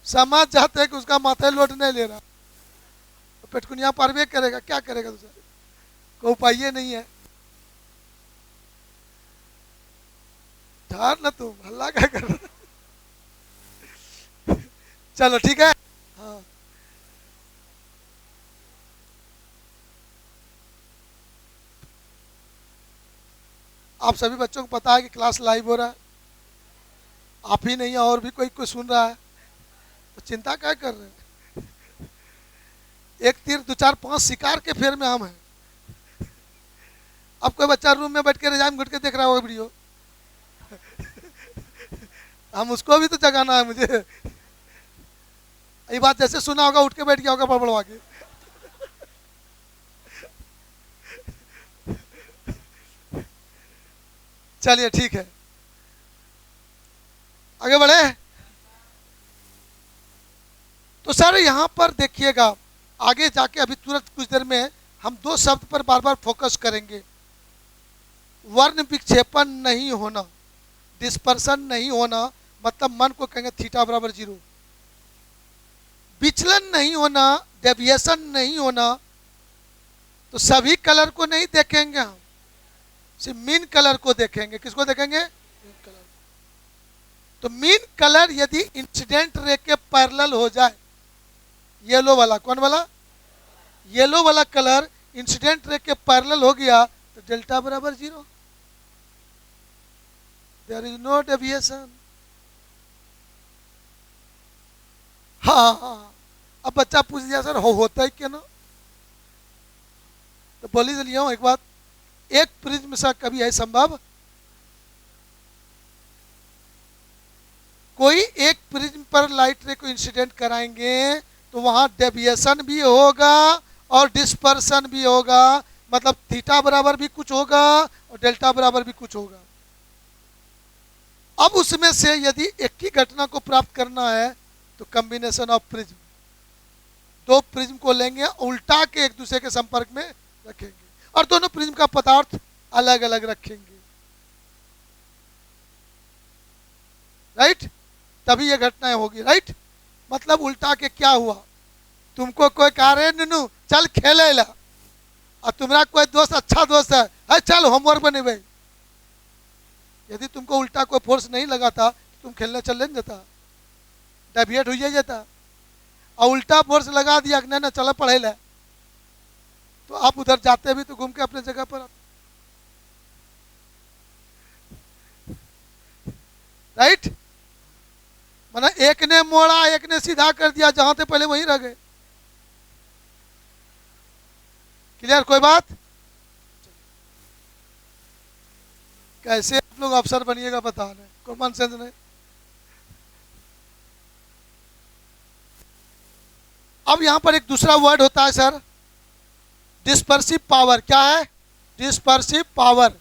समझ जाते हैं कि उसका माथा लोड नहीं ले रहा, तो पेटकुनिया पार भी करेगा, क्या करेगा दूसरा? कोई उपाय नहीं है। ठहर ना तुम, हल्ला क्या कर रहे? चलो ठीक है। हाँ आप सभी बच्चों को पता है कि क्लास लाइव हो रहा है, आप ही नहीं है और भी कोई सुन रहा है, तो चिंता क्या कर रहे हैं? एक तीर दो चार पांच शिकार के फेर में हम हैं। अब कोई बच्चा रूम में बैठ के रजाई में घुट के देख रहा होगा वीडियो, हम उसको भी तो जगाना है मुझे। ये बात जैसे सुना होगा उठ के बैठ गया होगा बड़बड़वा के। चलिए ठीक है, आगे बढ़े। तो सर यहां पर देखिएगा, आगे जाके अभी तुरंत कुछ देर में हम दो शब्द पर बार बार फोकस करेंगे। वर्ण विक्षेपण नहीं होना, डिस्पर्सन नहीं होना, मतलब मन को कहेंगे थीटा बराबर 0। विचलन नहीं होना, डेविएशन नहीं होना। तो सभी कलर को नहीं देखेंगे हम, सिर्फ मीन कलर को देखेंगे। किसको देखेंगे? Mean colour. तो मीन कलर यदि इंसिडेंट रे के पैरेलल हो जाए, येलो वाला, कौन वाला? येलो वाला कलर इंसिडेंट रे के पैरेलल हो गया तो डेल्टा बराबर 0, देयर इज नो डेविएशन। हाँ, अब बच्चा पूछ दिया सर होता है क्या ना, तो बोली चलिए एक बात, एक प्रिज्म से कभी है संभव? कोई एक प्रिज्म पर लाइट रे को इंसिडेंट कराएंगे तो वहां डेविएशन भी होगा और डिस्पर्सन भी होगा, मतलब थीटा बराबर भी कुछ होगा और डेल्टा बराबर भी कुछ होगा। अब उसमें से यदि एक ही घटना को प्राप्त करना है तो कॉम्बिनेशन ऑफ प्रिज्म, दो प्रिज्म को लेंगे, उल्टा के एक दूसरे के संपर्क में रखेंगे और दोनों प्रिज्म का पदार्थ अलग अलग रखेंगे, राइट? तभी ये घटनाएं होगी, राइट? मतलब उल्टा के क्या हुआ, तुमको कोई कह रहे नुनू चल खेले ला, और तुम्हारा कोई दोस्त अच्छा दोस्त है चल होमवर्क बने भाई, यदि तुमको उल्टा कोई फोर्स नहीं लगा था तुम खेलने चल नहीं जाता, डेविएट हो जाता। और उल्टा फोर्स लगा दिया कि ना चलो पढ़े ला, तो आप उधर जाते भी तो घूम के अपने जगह पर, राइट? माना एक ने मोड़ा एक ने सीधा कर दिया, जहां थे पहले वहीं रह गए। क्लियर? कोई बात? कैसे आप लोग अफसर बनिएगा बता रहे, कॉमन सेंस नहीं। अब यहां पर एक दूसरा वर्ड होता है सर, डिस्पर्सिव पावर। क्या है? Dispersive power.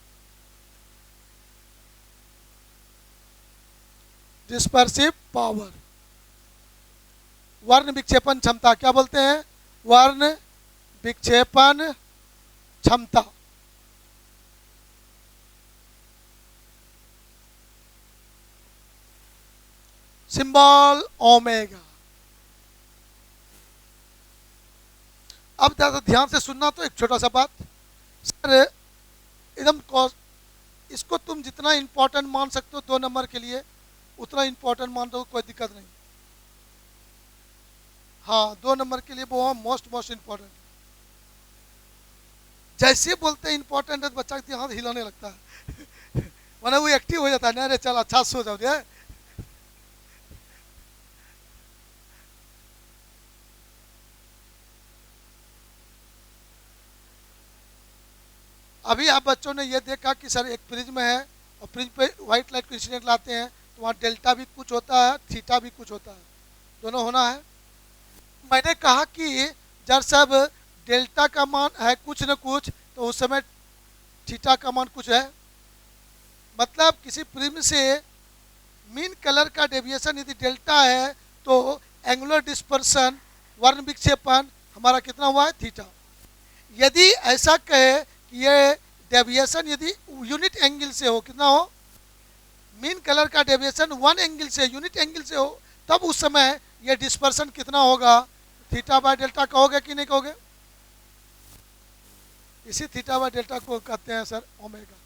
डिस्पर्सिव पावर, वर्ण विक्षेपण क्षमता। क्या बोलते हैं? वर्ण विक्षेपण क्षमता। Symbol omega. अब ज्यादा ध्यान से सुनना, तो एक छोटा सा बात सर, एकदम इसको तुम जितना इंपॉर्टेंट मान सकते हो 2 नंबर के लिए उतना इंपॉर्टेंट मान दो, कोई दिक्कत नहीं। हाँ, 2 नंबर के लिए वो मोस्ट इंपॉर्टेंट। जैसे बोलते हैं इंपॉर्टेंट है तो बच्चा के हाथ हिलाने लगता है माना वो एक्टिव हो जाता है, अरे चल अच्छा सो जाओ दे। अभी आप बच्चों ने ये देखा कि सर एक प्रिज्म है और प्रिज्म पे व्हाइट लाइट को इंसिडेंट लाते हैं तो वहाँ डेल्टा भी कुछ होता है, थीटा भी कुछ होता है, दोनों होना है। मैंने कहा कि जब सब डेल्टा का मान है कुछ न कुछ तो उस समय थीटा का मान कुछ है। मतलब किसी प्रिज्म से मीन कलर का डेविएशन यदि डेल्टा है तो एंगुलर डिस्पर्सन, वर्ण विक्षेपण हमारा कितना हुआ है? थीटा। यदि ऐसा कहे कि ये डेविएशन यदि यूनिट एंगल से हो, कितना हो? मीन कलर का डेविएशन 1 एंगल से, यूनिट एंगल से हो, तब उस समय ये डिस्पर्सन कितना होगा? थीटा बाय डेल्टा कहोगे कि नहीं कहोगे? इसी थीटा बाय डेल्टा को कहते हैं सर ओमेगा।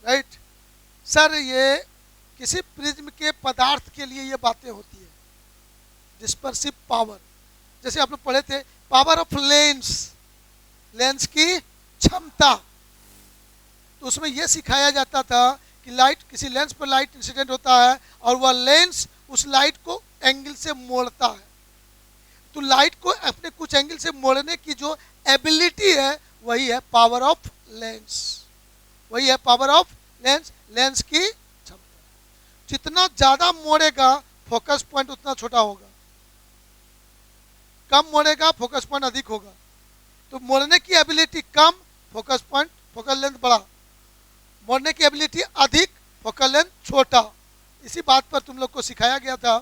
राइट सर, ये किसी प्रिज्म के पदार्थ के लिए ये बातें होती है, डिस्पर्सिव पावर। जैसे आप लोग पढ़े थे पावर ऑफ लेंस, लेंस की क्षमता। तो उसमें यह सिखाया जाता था कि लाइट, किसी लेंस पर लाइट इंसिडेंट होता है और वह लेंस उस लाइट को एंगल से मोड़ता है। तो लाइट को अपने कुछ एंगल से मोड़ने की जो एबिलिटी है वही है पावर ऑफ लेंस, वही है पावर ऑफ लेंस, लेंस की क्षमता। जितना ज्यादा मोड़ेगा फोकस पॉइंट उतना छोटा होगा, कम मोड़ेगा फोकस पॉइंट अधिक होगा। तो मोड़ने की एबिलिटी कम, फोकस पॉइंट फोकल लेंथ बड़ा, मोड़ने की एबिलिटी अधिक, फोकल लेंथ छोटा। इसी बात पर तुम लोग को सिखाया गया था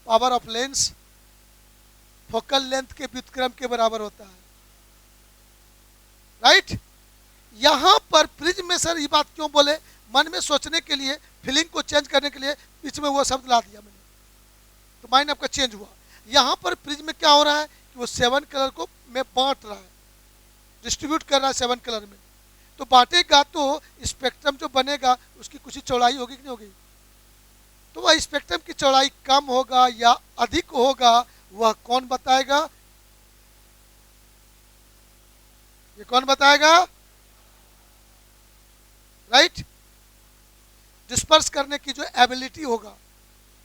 power of lens focal length के व्युत्क्रम के बराबर होता है, राइट। यहां पर प्रिज्म में सर ये बात क्यों बोले, मन में सोचने के लिए, फीलिंग को चेंज करने के लिए बीच में वो शब्द ला दिया मैंने, तो माइंड आपका चेंज हुआ। यहां पर प्रिज्म में क्या हो रहा है कि वो 7 कलर को में बांट रहा है, डिस्ट्रीब्यूट कर रहा है 7 कलर में। तो बांटेगा तो स्पेक्ट्रम जो बनेगा उसकी कुछ चौड़ाई होगी कि नहीं होगी। तो वह स्पेक्ट्रम की चौड़ाई कम होगा या अधिक होगा वह कौन बताएगा, ये कौन बताएगा, राइट। डिस्पर्स करने की जो एबिलिटी होगा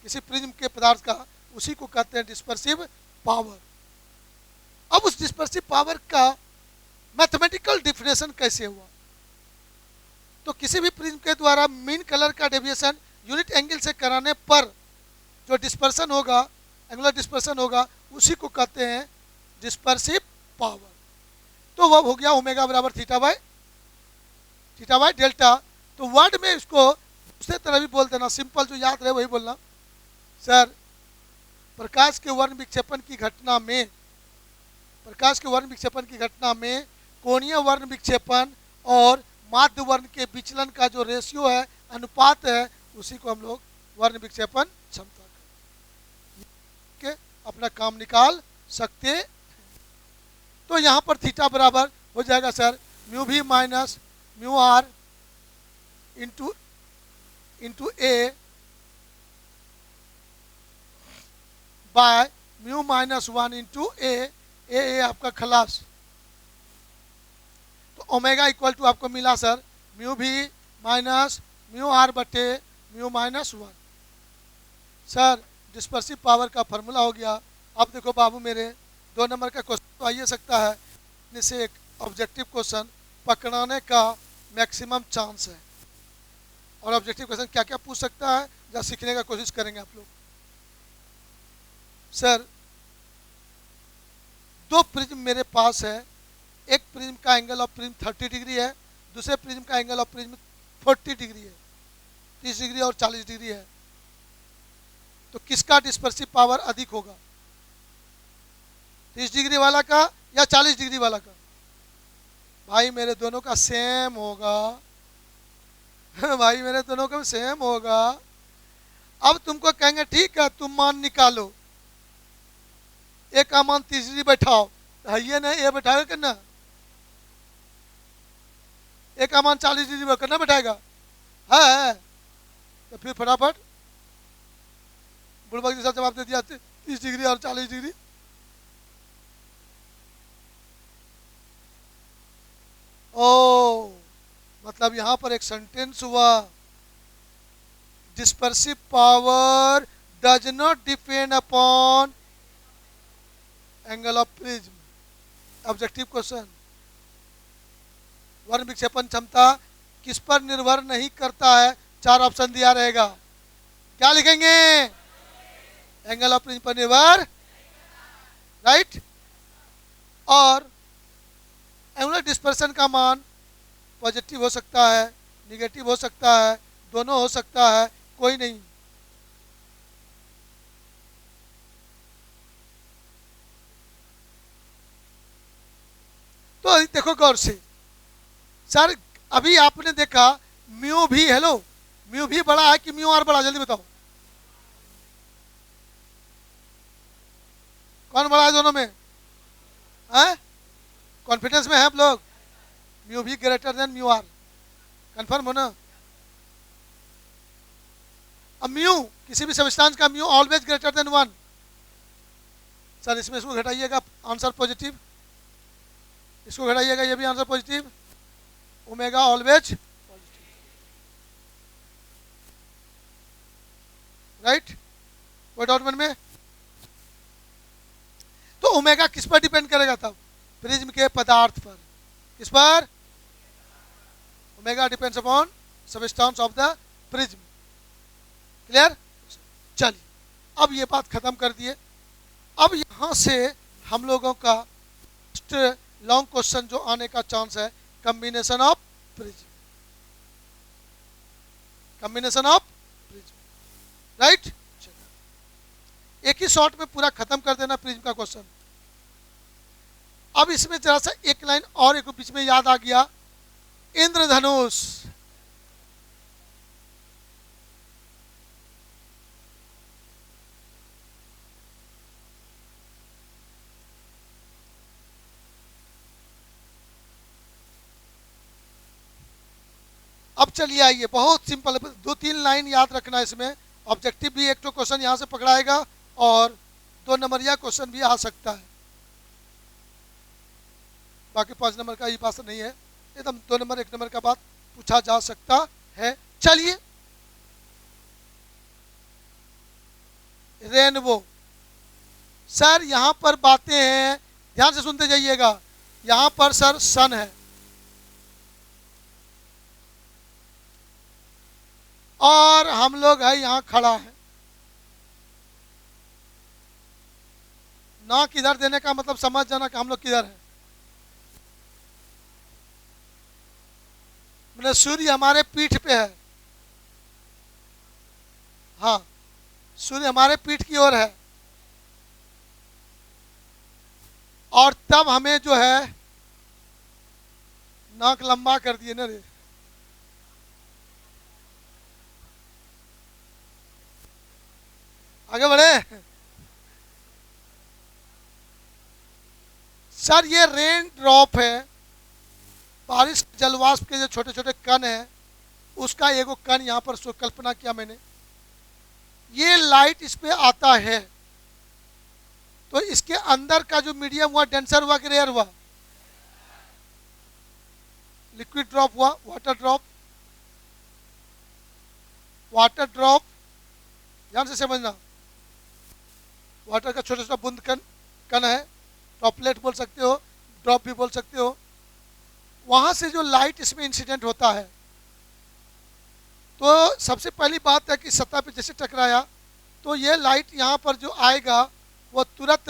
किसी प्रिज्म के पदार्थ का, उसी को कहते हैं डिस्पर्सिव पावर। अब उस डिस्पर्सिव पावर का मैथमेटिकल डिफिनेशन कैसे हुआ, तो किसी भी प्रिज्म के द्वारा मीन कलर का डेविएशन यूनिट एंगल से कराने पर जो डिस्पर्सन होगा, एंगुलर डिस्पर्सन होगा, उसी को कहते हैं डिस्पर्सिव पावर। तो वह हो गया ओमेगा बराबर थीटा बाय डेल्टा। तो वर्ड में इसको दूसरे तरह भी बोल देना, सिंपल जो याद रहे वही बोलना। सर प्रकाश के वर्ण विक्षेपण की घटना में, प्रकाश के वर्ण विक्षेपण की घटना में कोणीय वर्ण विक्षेपण और माध्य वर्ण के विचलन का जो रेशियो है, अनुपात है, उसी को हम लोग वर्ण विक्षेपण क्षमता के अपना काम निकाल सकते हैं। तो यहां पर थीटा बराबर हो जाएगा सर म्यू भी minus mu are into A by mu minus 1 into A आपका खलास। तो ओमेगा इक्वल टू आपको मिला सर म्यू भी माइनस म्यू आर बटे mu minus 1। Sir dispersive power का फॉर्मूला हो गया। अब देखो बाबू मेरे 2 नंबर का क्वेश्चन तो आइए सकता है, इनसे एक ऑब्जेक्टिव क्वेश्चन पकड़ाने का मैक्सिमम चांस है। और ऑब्जेक्टिव क्वेश्चन क्या क्या पूछ सकता है जब सीखने का कोशिश करेंगे आप लोग। सर 2 प्रिज्म मेरे पास है, एक प्रिज्म का एंगल ऑफ प्रिज्म 30 डिग्री है, दूसरे प्रिज्म का एंगल ऑफ प्रिज्म 40 डिग्री है, 30 डिग्री और 40 डिग्री है। तो किसका डिस्पर्सिव पावर अधिक होगा, 30 डिग्री वाला का या 40 डिग्री वाला का? भाई मेरे दोनों का सेम होगा भाई मेरे दोनों का सेम होगा। अब तुमको कहेंगे ठीक है तुम मान निकालो, एक का मान 30 डिग्री बैठाओ, तो ये नहीं ये बैठाएगा करना, एक का मान 40 डिग्री करना बैठाएगा है। तो फिर फटाफट बुढ़बक जैसा जवाब दे दिया 30 डिग्री और 40 डिग्री। ओ मतलब यहां पर एक सेंटेंस हुआ, dispersive power does not depend upon angle of prism. Objective question, वर्ण विक्षेपण क्षमता किस पर निर्भर नहीं करता है? 4 ऑप्शन दिया रहेगा, क्या लिखेंगे? एंगल ऑफ प्रिज्म पर निर्भर, राइट। और एंगुलर डिस्पर्सन का मान पॉजिटिव हो सकता है, निगेटिव हो सकता है, दोनों हो सकता है, कोई नहीं। तो देखो गौर से सर, अभी आपने देखा म्यू भी, हेलो म्यू भी बड़ा है कि म्यू आर बड़ा, जल्दी बताओ कौन बड़ा है दोनों में? कॉन्फिडेंस में है आप लोग? म्यू भी greater than mu r, confirm हो ना? अब म्यू किसी भी सब्सटेंस का mu always greater than 1। Sir इसमें इसको घटाइएगा, आंसर पॉजिटिव। इसको घटाइएगा, ये भी answer positive, omega always positive, right. कोई डाउट मन में? तो ओमेगा किस पर डिपेंड करेगा तब? प्रिज्म के पदार्थ पर। किस पर? Omega depends upon substance of the prism. Clear? चलिए, अब ये बात खत्म कर दिए। अब यहां से हम लोगों का लॉन्ग क्वेश्चन जो आने का चांस है, combination of prism, combination of prism, right. एक ही शॉट में पूरा खत्म कर देना प्रिज्म का क्वेश्चन। अब इसमें जरा सा एक लाइन और एक बीच में याद आ गया, इंद्रधनुष। अब चलिए आइए, बहुत सिंपल, 2-3 लाइन याद रखना इसमें। ऑब्जेक्टिव भी एक तो क्वेश्चन यहां से पकड़ाएगा और 2 नंबरिया क्वेश्चन भी आ सकता है। बाकी 5 नंबर का ये बात नहीं है, एकदम 2 नंबर 1 नंबर का बात पूछा जा सकता है। चलिए, रेनबो। सर यहां पर बातें हैं, ध्यान से सुनते जाइएगा। यहां पर सर सन है और हम लोग है यहां खड़ा है। ना किधर देने का मतलब समझ जाना कि हम लोग किधर है। मतलब सूर्य हमारे पीठ पे है, हाँ, सूर्य हमारे पीठ की ओर है। और तब हमें जो है नाक लंबा कर दिए ना रे। आगे बढ़े। सर ये रेन ड्रॉप है, बारिश जलवाष्प के जो छोटे छोटे कण हैं उसका एगो कण यहाँ पर कल्पना किया मैंने। ये लाइट इस पे आता है तो इसके अंदर का जो मीडियम हुआ, डेंसर हुआ कि रेयर हुआ? लिक्विड ड्रॉप हुआ, वाटर ड्रॉप। वाटर ड्रॉप ध्यान से समझना, वाटर का छोटा छोटा बूंद कण है, ड्रॉपलेट बोल सकते हो, ड्रॉप भी बोल सकते हो। वहां से जो लाइट इसमें इंसिडेंट होता है, तो सबसे पहली बात है कि सतह पे जैसे टकराया तो ये लाइट यहाँ पर जो आएगा वो तुरंत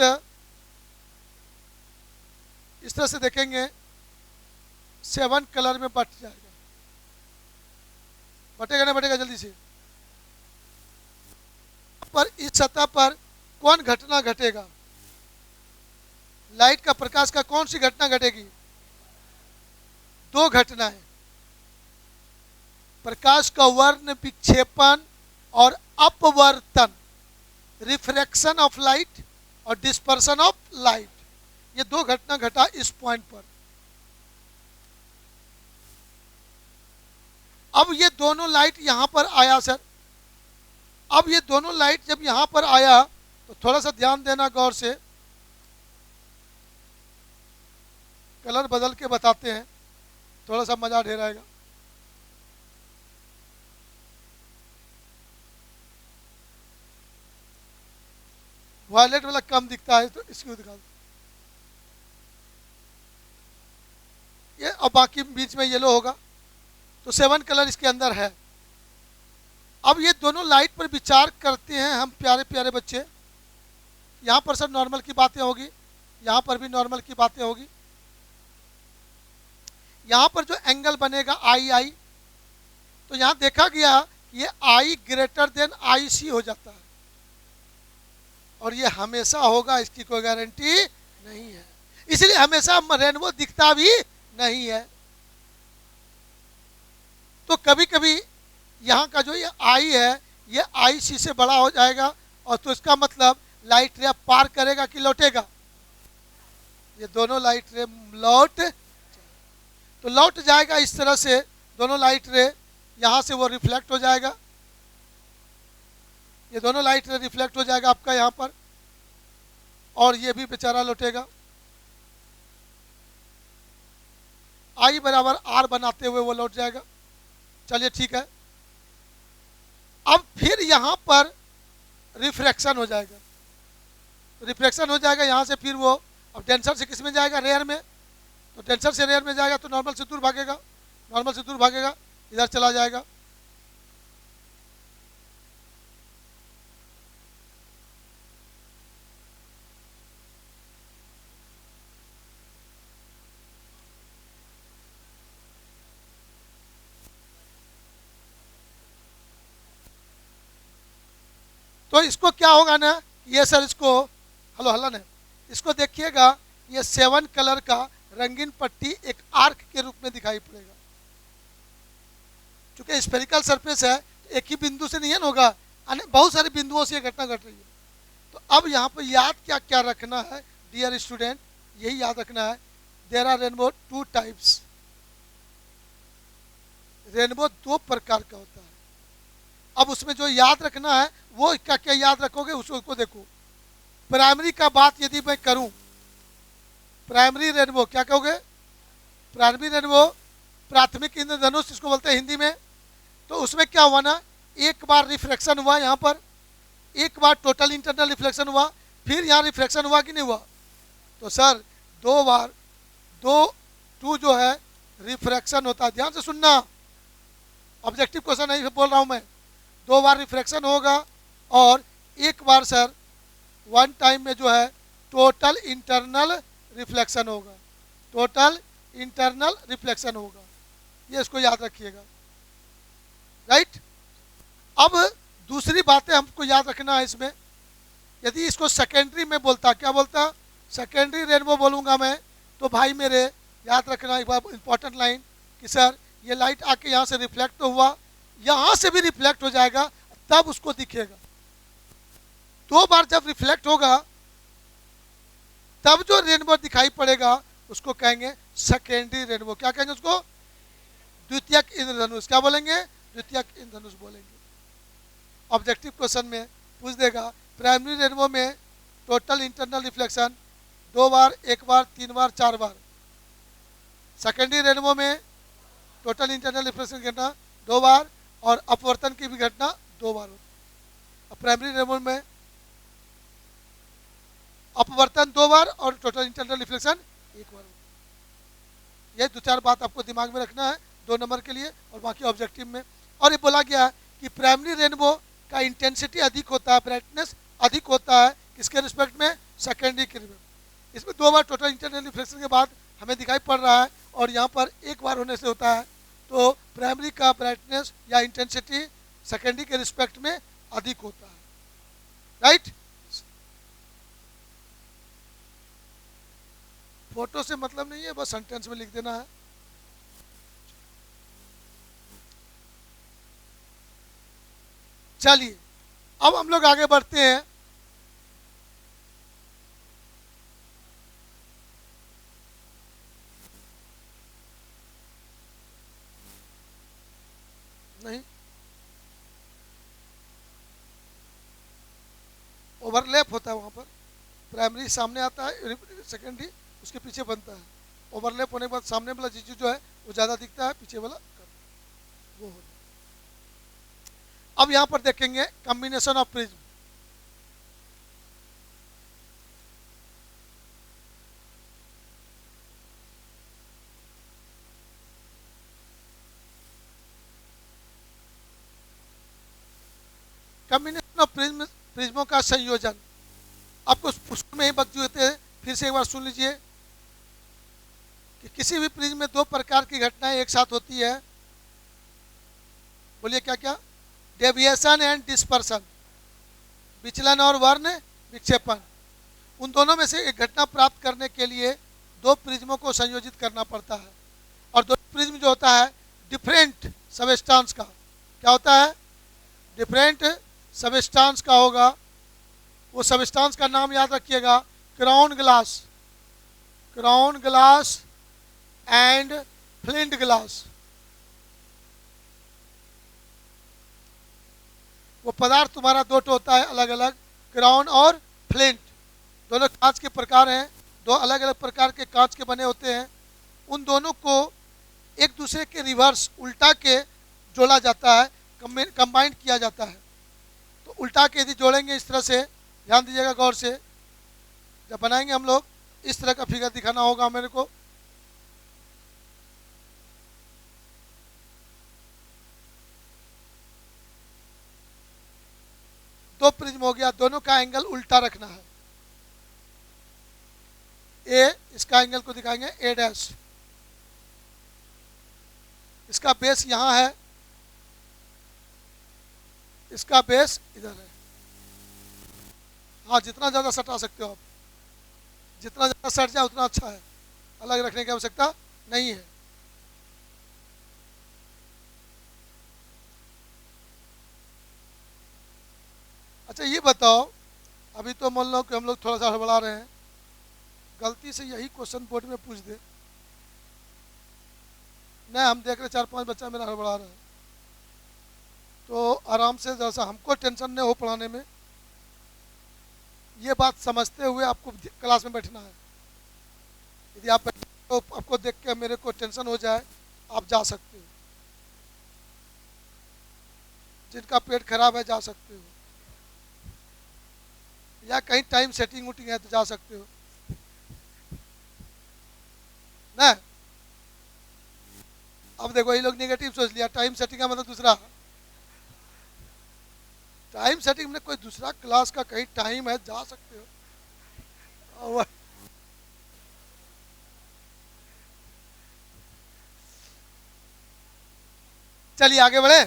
इस तरह से देखेंगे 7 कलर में बट जाएगा। बटेगा ना बटेगा जल्दी से? पर इस सतह पर कौन घटना घटेगा? लाइट का प्रकाश का कौन सी घटना घटेगी? 2 घटनाएं, प्रकाश का वर्ण विक्षेपण और अपवर्तन, रिफ्रैक्शन ऑफ लाइट और डिस्पर्सन ऑफ लाइट। ये 2 घटना घटा इस पॉइंट पर। अब ये दोनों लाइट यहां पर आया सर। अब ये दोनों लाइट जब यहां पर आया तो थोड़ा सा ध्यान देना गौर से, कलर बदल के बताते हैं, थोड़ा सा मजा ढेर आएगा। वायलेट वाला कम दिखता है तो इसको दिखा दो ये, और बाकी बीच में येलो होगा, तो 7 कलर इसके अंदर है। अब ये दोनों लाइट पर विचार करते हैं हम प्यारे प्यारे बच्चे। यहाँ पर सर नॉर्मल की बातें होगी, यहाँ पर भी नॉर्मल की बातें होगी। यहाँ पर जो एंगल बनेगा आई आई, तो यहाँ देखा गया कि ये आई ग्रेटर देन आई सी हो जाता है, और ये हमेशा होगा इसकी कोई गारंटी नहीं है, इसलिए हमेशा रेनबो दिखता भी नहीं है। तो कभी कभी यहाँ का जो ये आई है ये आई सी से बड़ा हो जाएगा, और तो इसका मतलब लाइट रे पार करेगा कि लौटेगा? ये दोनों लाइट रे लौट जाएगा इस तरह से। दोनों लाइट रे यहाँ से वो रिफ्लेक्ट हो जाएगा, ये दोनों लाइट रे रिफ्लेक्ट हो जाएगा आपका यहाँ पर, और ये भी बेचारा लौटेगा। आई बराबर आर बनाते हुए वो लौट जाएगा। चलिए ठीक है। अब फिर यहाँ पर रिफ्रैक्शन हो जाएगा, रिफ्रैक्शन हो जाएगा यहाँ से, फिर वो अब डेंसर से किस में जाएगा, रेयर में, तो डेंसर से रेयर में जाएगा तो नॉर्मल से दूर भागेगा, नॉर्मल से दूर भागेगा, इधर चला जाएगा। तो इसको क्या होगा ना, ये सर इसको हलो हल्ला ने, इसको देखिएगा, ये 7 कलर का रंगीन पट्टी एक आर्क के रूप में दिखाई पड़ेगा। चूंकि स्फेरिकल सरफेस है, एक ही बिंदु से नहीं है ना होगा, बहुत सारे बिंदुओं से ये घटना घट रही है। तो अब यहाँ पर याद क्या क्या रखना है डियर स्टूडेंट, यही याद रखना है, there are rainbow 2 types. Rainbow 2 प्रकार का होता है। अब उसमें जो याद रखना है वो क्या क्या याद रखोगे उसको देखो। प्राइमरी का बात यदि मैं करूं, प्राइमरी रेनबो क्या कहोगे, प्राइमरी रेनबो प्राथमिक इंद्रधनुष इसको बोलते हैं हिंदी में। तो उसमें क्या हुआ ना, एक बार रिफ्लेक्शन हुआ यहाँ पर, एक बार टोटल इंटरनल रिफ्लेक्शन हुआ, फिर यहाँ रिफ्लेक्शन हुआ कि नहीं हुआ, तो सर 2 बार 2 जो है रिफ्रैक्शन होता है। ध्यान से सुनना, ऑब्जेक्टिव क्वेश्चन नहीं बोल रहा हूं मैं। 2 बार रिफ्रैक्शन होगा और एक बार सर 1 टाइम में जो है टोटल इंटरनल रिफ्लेक्शन होगा, टोटल इंटरनल रिफ्लेक्शन होगा, ये इसको याद रखिएगा, राइट। अब दूसरी बातें हमको याद रखना है इसमें, यदि इसको सेकेंडरी में बोलता, क्या बोलता, सेकेंडरी रेनबो बोलूँगा मैं, तो भाई मेरे याद रखना एक बार इंपॉर्टेंट लाइन कि सर ये लाइट आके यहाँ से रिफ्लेक्ट तो हुआ, यहाँ से भी रिफ्लेक्ट हो जाएगा, तब उसको दिखेगा। 2 बार जब रिफ्लेक्ट होगा तब जो रेनबो दिखाई पड़ेगा उसको कहेंगे सेकेंडरी रेनबो। क्या कहेंगे उसको, द्वितीयक इंद्रधनुष। क्या बोलेंगे, द्वितीयक इंद्रधनुष बोलेंगे। ऑब्जेक्टिव क्वेश्चन में पूछ देगा, प्राइमरी रेनबो में टोटल इंटरनल रिफ्लेक्शन 2 बार, 1 बार, 3 बार, 4 बार। सेकेंडरी रेनबो में टोटल इंटरनल रिफ्लेक्शन की घटना 2 बार और अपवर्तन की भी घटना 2 बार होती है। अब प्राइमरी रेनबो में अपवर्तन 2 बार और टोटल इंटरनल रिफ्लेक्शन 1 बार होती है। ये 2-4 बात आपको दिमाग में रखना है 2 नंबर के लिए और बाकी ऑब्जेक्टिव में। और ये बोला गया है कि प्राइमरी रेनबो का इंटेंसिटी अधिक होता है, ब्राइटनेस अधिक होता है किसके रिस्पेक्ट में, सेकेंडरी के रिस्पेक्ट। इसमें 2 बार टोटल इंटरनल रिफ्लेक्शन के बाद हमें दिखाई पड़ रहा है और यहाँ पर 1 बार होने से होता है, तो प्राइमरी का ब्राइटनेस या इंटेंसिटी सेकेंडरी के रिस्पेक्ट में अधिक होता है, राइट। फोटो से मतलब नहीं है, बस सेंटेंस में लिख देना है। चलिए अब हम लोग आगे बढ़ते हैं। नहीं, ओवरलैप होता है वहां पर, प्राइमरी सामने आता है, सेकेंडरी उसके पीछे बनता है। ओवरलैप होने के बाद सामने वाला चीज जो है वो ज़्यादा दिखता है, पीछे वाला वो होता है। अब यहाँ पर देखेंगे combination of prism. Combination of prism, प्रिज्मों का संयोजन। आपको पुस्तक में ही बच्चे होते हैं, फिर से एक बार सुन लीजिए कि किसी भी प्रिज्म में 2 प्रकार की घटनाएं एक साथ होती है। बोलिए क्या क्या, डेविएशन एंड डिस्पर्सन, विचलन और वर्ण विक्षेपण। उन दोनों में से एक घटना प्राप्त करने के लिए 2 प्रिज्मों को संयोजित करना पड़ता है। और 2 प्रिज्म जो होता है डिफरेंट सबस्टांस का, क्या होता है, डिफरेंट सबस्टांस का होगा। वो सबस्टांस का नाम याद रखिएगा, crown glass, crown glass and flint glass. वो पदार्थ तुम्हारा 2 होता है अलग अलग, क्राउन और फ्लिंट। दोनों कांच के प्रकार हैं, 2 अलग अलग प्रकार के कांच के बने होते हैं। उन दोनों को दूसरे के रिवर्स उल्टा के जोड़ा जाता है, कंबाइंड किया जाता है। तो उल्टा के यदि जोड़ेंगे इस तरह से, ध्यान दीजिएगा गौर से, जब बनाएंगे हम लोग इस तरह का फिगर दिखाना होगा मेरे को। दो प्रिज्म हो गया, दोनों का एंगल उल्टा रखना है। ए, इसका एंगल को दिखाएंगे ए डैश, इसका बेस यहां है, इसका बेस इधर है। हाँ, जितना ज़्यादा सटा सकते हो आप, जितना ज़्यादा सट जाए उतना अच्छा है, अलग रखने की आवश्यकता नहीं है। अच्छा ये बताओ, अभी तो मान लो कि हम लोग थोड़ा सा हड़बड़ा रहे हैं, गलती से यही क्वेश्चन बोर्ड में पूछ दे, नहीं हम देख रहे 4-5 बच्चा मेरा हड़बड़ा रहा है, तो आराम से जैसा हमको टेंशन नहीं हो पढ़ाने में, ये बात समझते हुए आपको क्लास में बैठना है। यदि आप तो आपको देख के मेरे को टेंशन हो जाए, आप जा सकते हो, जिनका पेट खराब है जा सकते हो, या कहीं टाइम सेटिंग वूटिंग है तो जा सकते हो ना। अब देखो ये लोग नेगेटिव सोच लिया, टाइम सेटिंग का मतलब दूसरा, टाइम सेटिंग में कोई दूसरा क्लास का कहीं टाइम है, जा सकते हो। चलिए आगे बढ़े।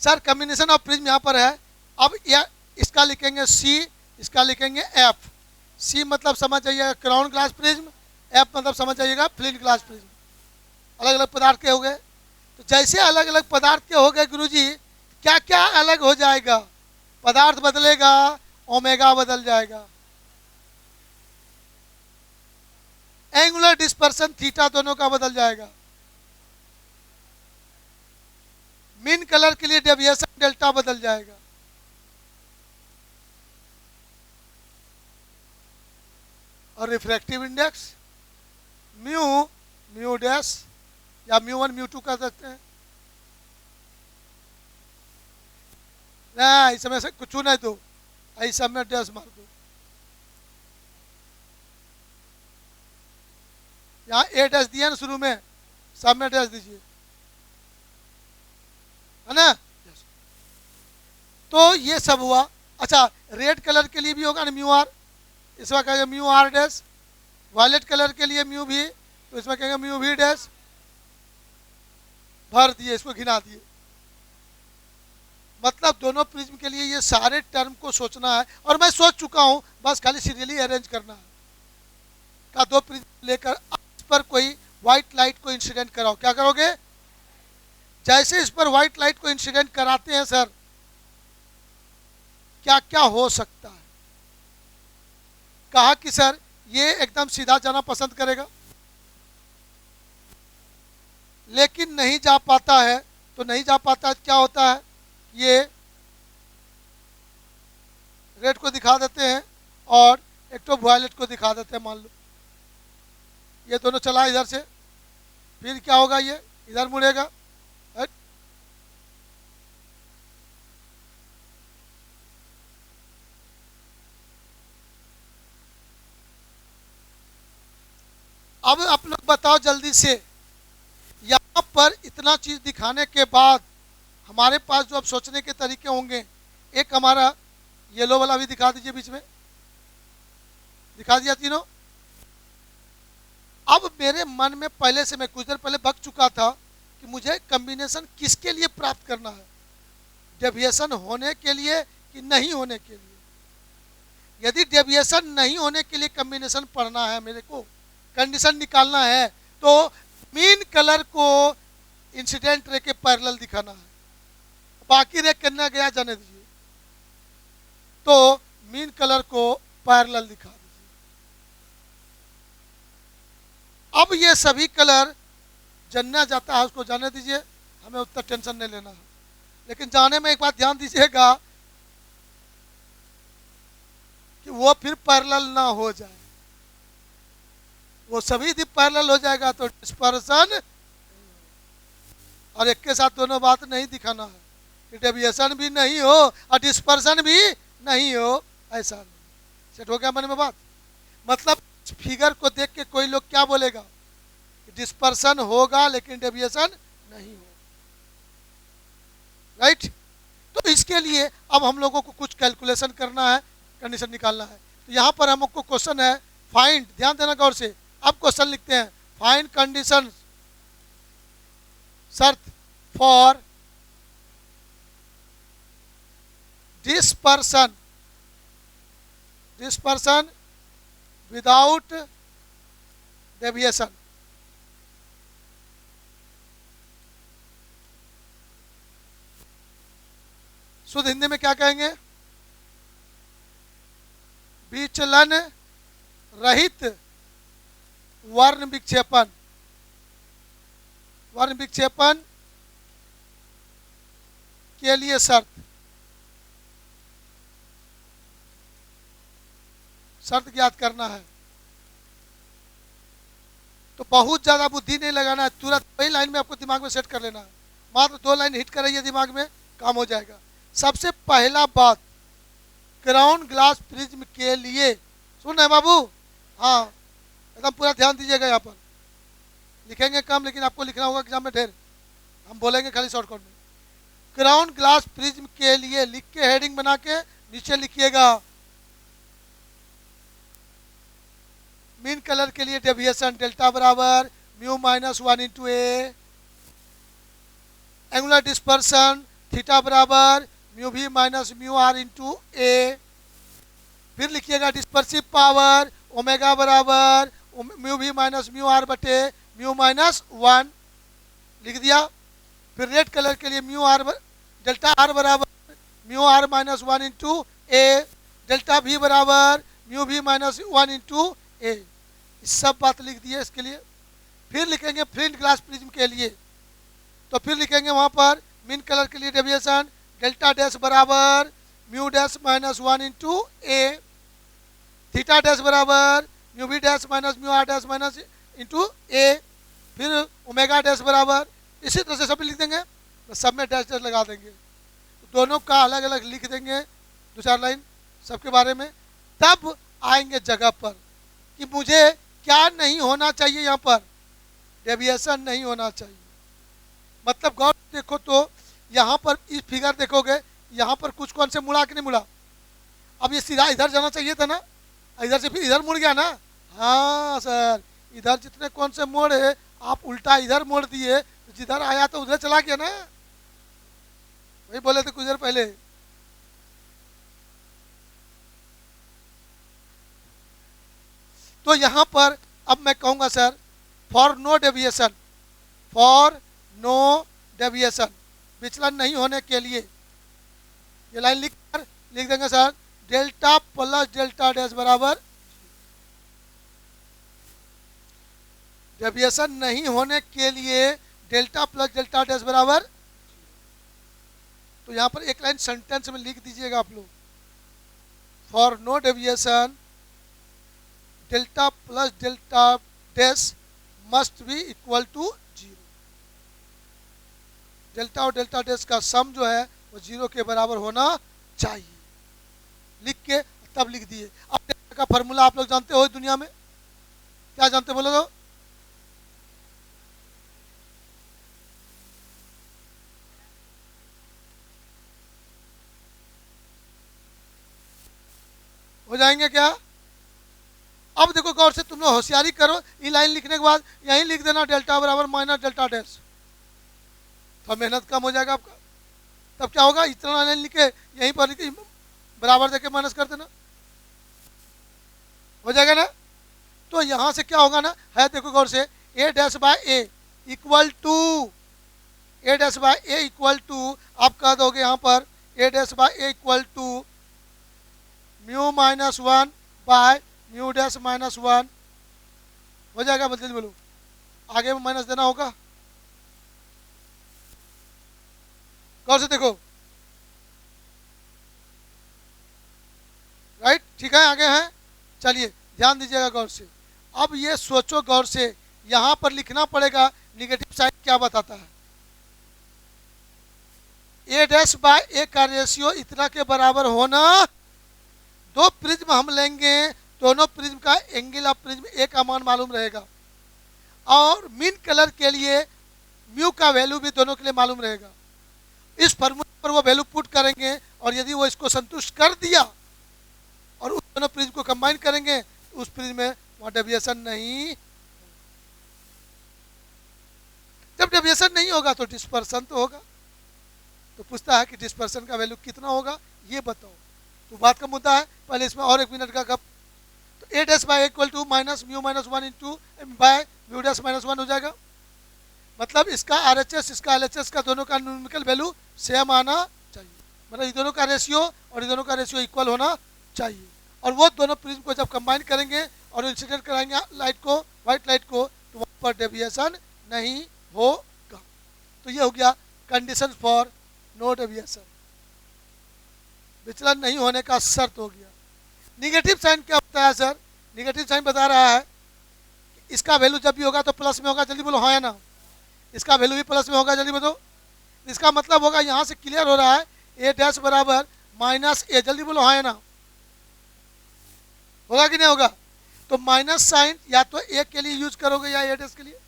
सर कॉम्बिनेशन ऑफ प्रिज्म यहाँ पर है। अब यह इसका लिखेंगे सी, इसका लिखेंगे एफ। सी मतलब समझ जाइएगा क्राउन ग्लास प्रिज्म, एफ मतलब समझ जाइएगा फ्लिंट ग्लास प्रिज्म। अलग अलग पदार्थ के हो गए। तो जैसे अलग अलग पदार्थ के हो गए गुरुजी, क्या क्या अलग हो जाएगा? पदार्थ बदलेगा, ओमेगा बदल जाएगा, एंगुलर डिस्पर्सन थीटा दोनों का बदल जाएगा, मीन कलर के लिए डेविएशन डेल्टा बदल जाएगा, और refractive index mu, mu dash या म्यू 1 म्यू 2 कर सकते हैं ना। इस समय से कुछ नहीं दो, इस समय डैश मार दो। यहाँ ए डैश दिया ना शुरू में, सब में डैश दीजिए, है ना। तो ये सब हुआ। अच्छा रेड कलर के लिए भी होगा ना म्यू आर, इसमें कहेंगे mu are dash. Violet colour के लिए म्यू भी, तो इसमें कहेंगे म्यू भी डैश। भर दिए, इसको घिना दिए। मतलब दोनों प्रिज्म के लिए ये सारे टर्म को सोचना है, और मैं सोच चुका हूं, बस खाली सीरियली अरेंज करना है। का दो प्रिज्म लेकर इस पर कोई व्हाइट लाइट को इंसिडेंट कराओ। क्या करोगे? जैसे इस पर व्हाइट लाइट को इंसिडेंट कराते हैं सर, क्या क्या हो सकता है? कहा कि सर ये एकदम सीधा जाना पसंद करेगा, लेकिन नहीं जा पाता है। तो नहीं जा पाता है, क्या होता है? ये रेड को दिखा देते हैं और एक तो वायलेट को दिखा देते हैं। मान लो ये दोनों चला इधर से, फिर क्या होगा? ये इधर मुड़ेगा, अब आप लोग बताओ जल्दी से, यहाँ पर इतना चीज दिखाने के बाद हमारे पास जो अब सोचने के तरीके होंगे, एक हमारा येलो वाला भी दिखा दीजिए, बीच में दिखा दिया तीनों। अब मेरे मन में पहले से, मैं कुछ देर पहले बक चुका था कि मुझे कॉम्बिनेशन किसके लिए प्राप्त करना है, डेविएशन होने के लिए कि नहीं होने के लिए। यदि डेविएशन नहीं होने के लिए कॉम्बिनेशन पढ़ना है, मेरे को कंडीशन निकालना है, तो मीन कलर को इंसिडेंट रे के पैरेलल दिखाना है। बाकी रे करना गया जाने दीजिए, तो मीन कलर को पैरेलल दिखा दीजिए। अब ये सभी कलर जानना जाता है, उसको जाने दीजिए, हमें उतना टेंशन नहीं लेना है। लेकिन जाने में एक बात ध्यान दीजिएगा कि वो फिर पैरेलल ना हो जाए। वो सभी यदि पैरेलल हो जाएगा तो डिस्पर्सन, और एक के साथ दोनों बात नहीं दिखाना है कि डेविएशन भी नहीं हो और डिस्पर्सन भी नहीं हो, ऐसा नहीं। सेट हो गया मन में बात? मतलब फिगर को देख के कोई लोग क्या बोलेगा, डिस्पर्सन होगा लेकिन डेविएशन नहीं हो, राइट। तो इसके लिए अब हम लोगों को कुछ कैलकुलेशन करना है, कंडीशन निकालना है। तो यहाँ पर हमको क्वेश्चन है फाइंड, ध्यान देना गौर से। अब क्वेश्चन लिखते हैं फाइंड कंडीशन शर्त फॉर dispersion विदाउट डेविएशन। शुद्ध हिंदी में क्या कहेंगे? विचलन रहित वर्ण विक्षेपण, वर्ण विक्षेपण के लिए शर्त, शर्त ज्ञात करना है। तो बहुत ज़्यादा बुद्धि नहीं लगाना है, तुरंत वही लाइन में आपको दिमाग में सेट कर लेना है। मात्र 2 लाइन हिट कराइए दिमाग में, काम हो जाएगा। सबसे पहला बात, क्राउन ग्लास प्रिज्म के लिए, सुन रहे बाबू? हाँ, एकदम पूरा ध्यान दीजिएगा। यहाँ पर लिखेंगे कम लेकिन आपको लिखना होगा एग्जाम में ढेर, हम बोलेंगे खाली शॉर्टकट में। क्राउन ग्लास प्रिज्म के लिए लिख के हेडिंग बना के नीचे लिखिएगा मीन कलर के लिए डेविएशन डेल्टा बराबर mu minus 1 into A, angular dispersion theta बराबर म्यू भी minus mu are into A. फिर लिखिएगा डिस्पर्सिव पावर ओमेगा बराबर म्यू भी माइनस म्यू आर बटे म्यू माइनस 1, लिख दिया। फिर रेड कलर के लिए म्यू आर डेल्टा आर बराबर mu r minus 1 into A, delta v बराबर म्यू भी माइनस 1 इंटू ए। सब बात लिख दिए इसके लिए। फिर लिखेंगे फ्लिंट ग्लास प्रिज्म के लिए, तो फिर लिखेंगे वहाँ पर मीन कलर के लिए डेविएशन डेल्टा डैश बराबर mu dash minus 1 into A, theta dash बराबर mu B dash minus mu are dash minus into A, फिर ओमेगा डैश बराबर, इसी तरह से सब लिख देंगे, सब में डैश डैश लगा देंगे। दोनों का अलग अलग लिख देंगे 2-4 लाइन सबके बारे में। तब आएंगे जगह पर कि मुझे क्या नहीं होना चाहिए, यहाँ पर डेविएशन नहीं होना चाहिए। मतलब गौर देखो तो यहाँ पर इस फिगर देखोगे, यहाँ पर कुछ कौन से मुड़ा कि नहीं मुड़ा? अब ये सीधा इधर जाना चाहिए था ना, इधर से फिर इधर मुड़ गया ना। हाँ सर, इधर जितने कौन से मोड़ है आप उल्टा इधर मोड़ दिए, जिधर आया तो उधर चला गया ना, वही बोले थे कुछ देर पहले। तो यहाँ पर अब मैं कहूँगा sir for no deviation, for no deviation, विचलन नहीं होने के लिए ये लाइन लिख देंगे sir delta plus delta dash बराबर, डेविएशन नहीं होने के लिए डेल्टा प्लस डेल्टा डैश बराबर। तो यहाँ पर एक लाइन सेंटेंस में लिख दीजिएगा आप लोग, for no deviation delta plus delta dash must be equal to 0। Delta और डेल्टा डैश का सम जो है वो 0 के बराबर होना चाहिए, लिख के तब लिख दिए। अब डेल्टा का फॉर्मूला आप लोग जानते हो दुनिया में, क्या जानते बोलो तो? हो जाएंगे क्या? अब देखो गौर से, तुम लोग होशियारी करो, ये लाइन लिखने के बाद यहीं लिख देना डेल्टा बराबर माइनस डेल्टा डैश, तो मेहनत कम हो जाएगा आपका। तब क्या होगा, इतना लाइन लिखे यहीं पर लिखे बराबर देके माइनस कर देना, हो जाएगा ना। तो यहाँ से क्या होगा ना, है देखो गौर से, A dash by A equal to, A dash by A equal to, आप कह दोगे यहाँ पर A dash by A equal to mu minus 1 by mu dash minus 1, हो जाएगा। मतलब बोलो आगे में माइनस देना होगा, गौर से देखो, राइट, ठीक है, आगे है। चलिए ध्यान दीजिएगा गौर से। अब ये सोचो गौर से, यहाँ पर लिखना पड़ेगा निगेटिव साइन क्या बताता है। ए डैश बाय ए का रेशियो इतना के बराबर होना। दो प्रिज्म हम लेंगे, दोनों प्रिज्म का एंगल ऑफ प्रिज्म ए का मान मालूम रहेगा, और मीन कलर के लिए म्यू का वैल्यू भी दोनों के लिए मालूम रहेगा। इस फॉर्मूले पर वो वैल्यू पुट करेंगे, और यदि वो इसको संतुष्ट कर दिया और उस दोनों प्रिज्म को कंबाइन करेंगे तो उस प्रिज्म में वहाँ डेविएशन नहीं। जब डेविएशन नहीं होगा तो डिस्पर्सन तो होगा। तो पूछता है कि डिस्पर्सन का वैल्यू कितना होगा ये बताओ। तो बात का मुद्दा है, पहले इसमें और 1 मिनट का गप। तो A dash by equal to minus mu minus 1 into by mu dash minus 1 हो जाएगा। मतलब इसका आरएचएस इसका एलएचएस का दोनों का न्यूमेरिकल वैल्यू सेम आना चाहिए, मतलब इन दोनों का रेशियो और इन दोनों का रेशियो इक्वल होना चाहिए। और वो दोनों प्रिज्म को जब कंबाइन करेंगे और इंसिडेंट कराएंगे लाइट को, व्हाइट लाइट को, तो वहाँ पर डेविएशन नहीं होगा। तो ये हो गया कंडीशन फॉर नो डेविएशन, विचलन नहीं होने का शर्त हो गया। निगेटिव साइन क्या होता है सर? निगेटिव साइन बता रहा है कि इसका वैल्यू जब भी होगा तो प्लस में होगा, जल्दी बोलो हाँ या ना। इसका वैल्यू भी प्लस में होगा, जल्दी बोलो। इसका मतलब होगा यहाँ से क्लियर हो रहा है ए डैश बराबर माइनस ए, जल्दी बोलो हाँ या ना। होगा कि नहीं होगा? तो माइनस साइन या तो ए के लिए यूज करोगे या ए डैश के लिए।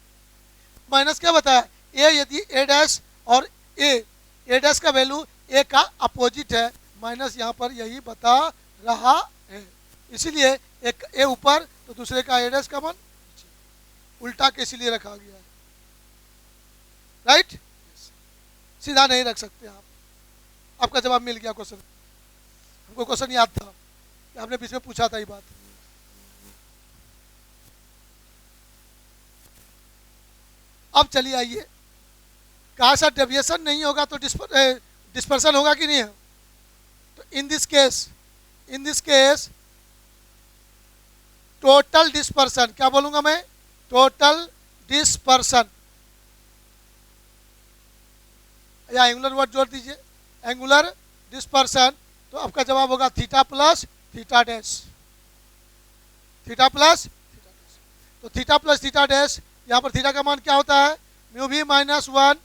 माइनस क्या बताया? ए यदि ए डैश और ए डैश का वैल्यू ए का अपोजिट है, माइनस यहाँ पर यही बता रहा है। इसीलिए एक ए ऊपर तो दूसरे का ए डैश का मान उल्टा के इसीलिए रखा गया है। राइट, सीधा नहीं रख सकते आप। आपका जवाब मिल गया क्वेश्चन। हमको क्वेश्चन याद था कि आपने बीच में पूछा था ये बात। अब चलिए आइए, कहा सर डेविएशन नहीं होगा तो डिस्पर्सन होगा कि नहीं है? तो in this case total dispersion, क्या बोलूंगा मैं? टोटल डिस्पर्सन, या एंगुलर वर्ड जोड़ दीजिए, एंगुलर डिस्पर्सन। तो आपका जवाब होगा theta plus theta dash, theta plus theta dash. तो थीटा प्लस थीटा डैश, यहाँ पर थीटा का मान क्या होता है? म्यू वी माइनस 1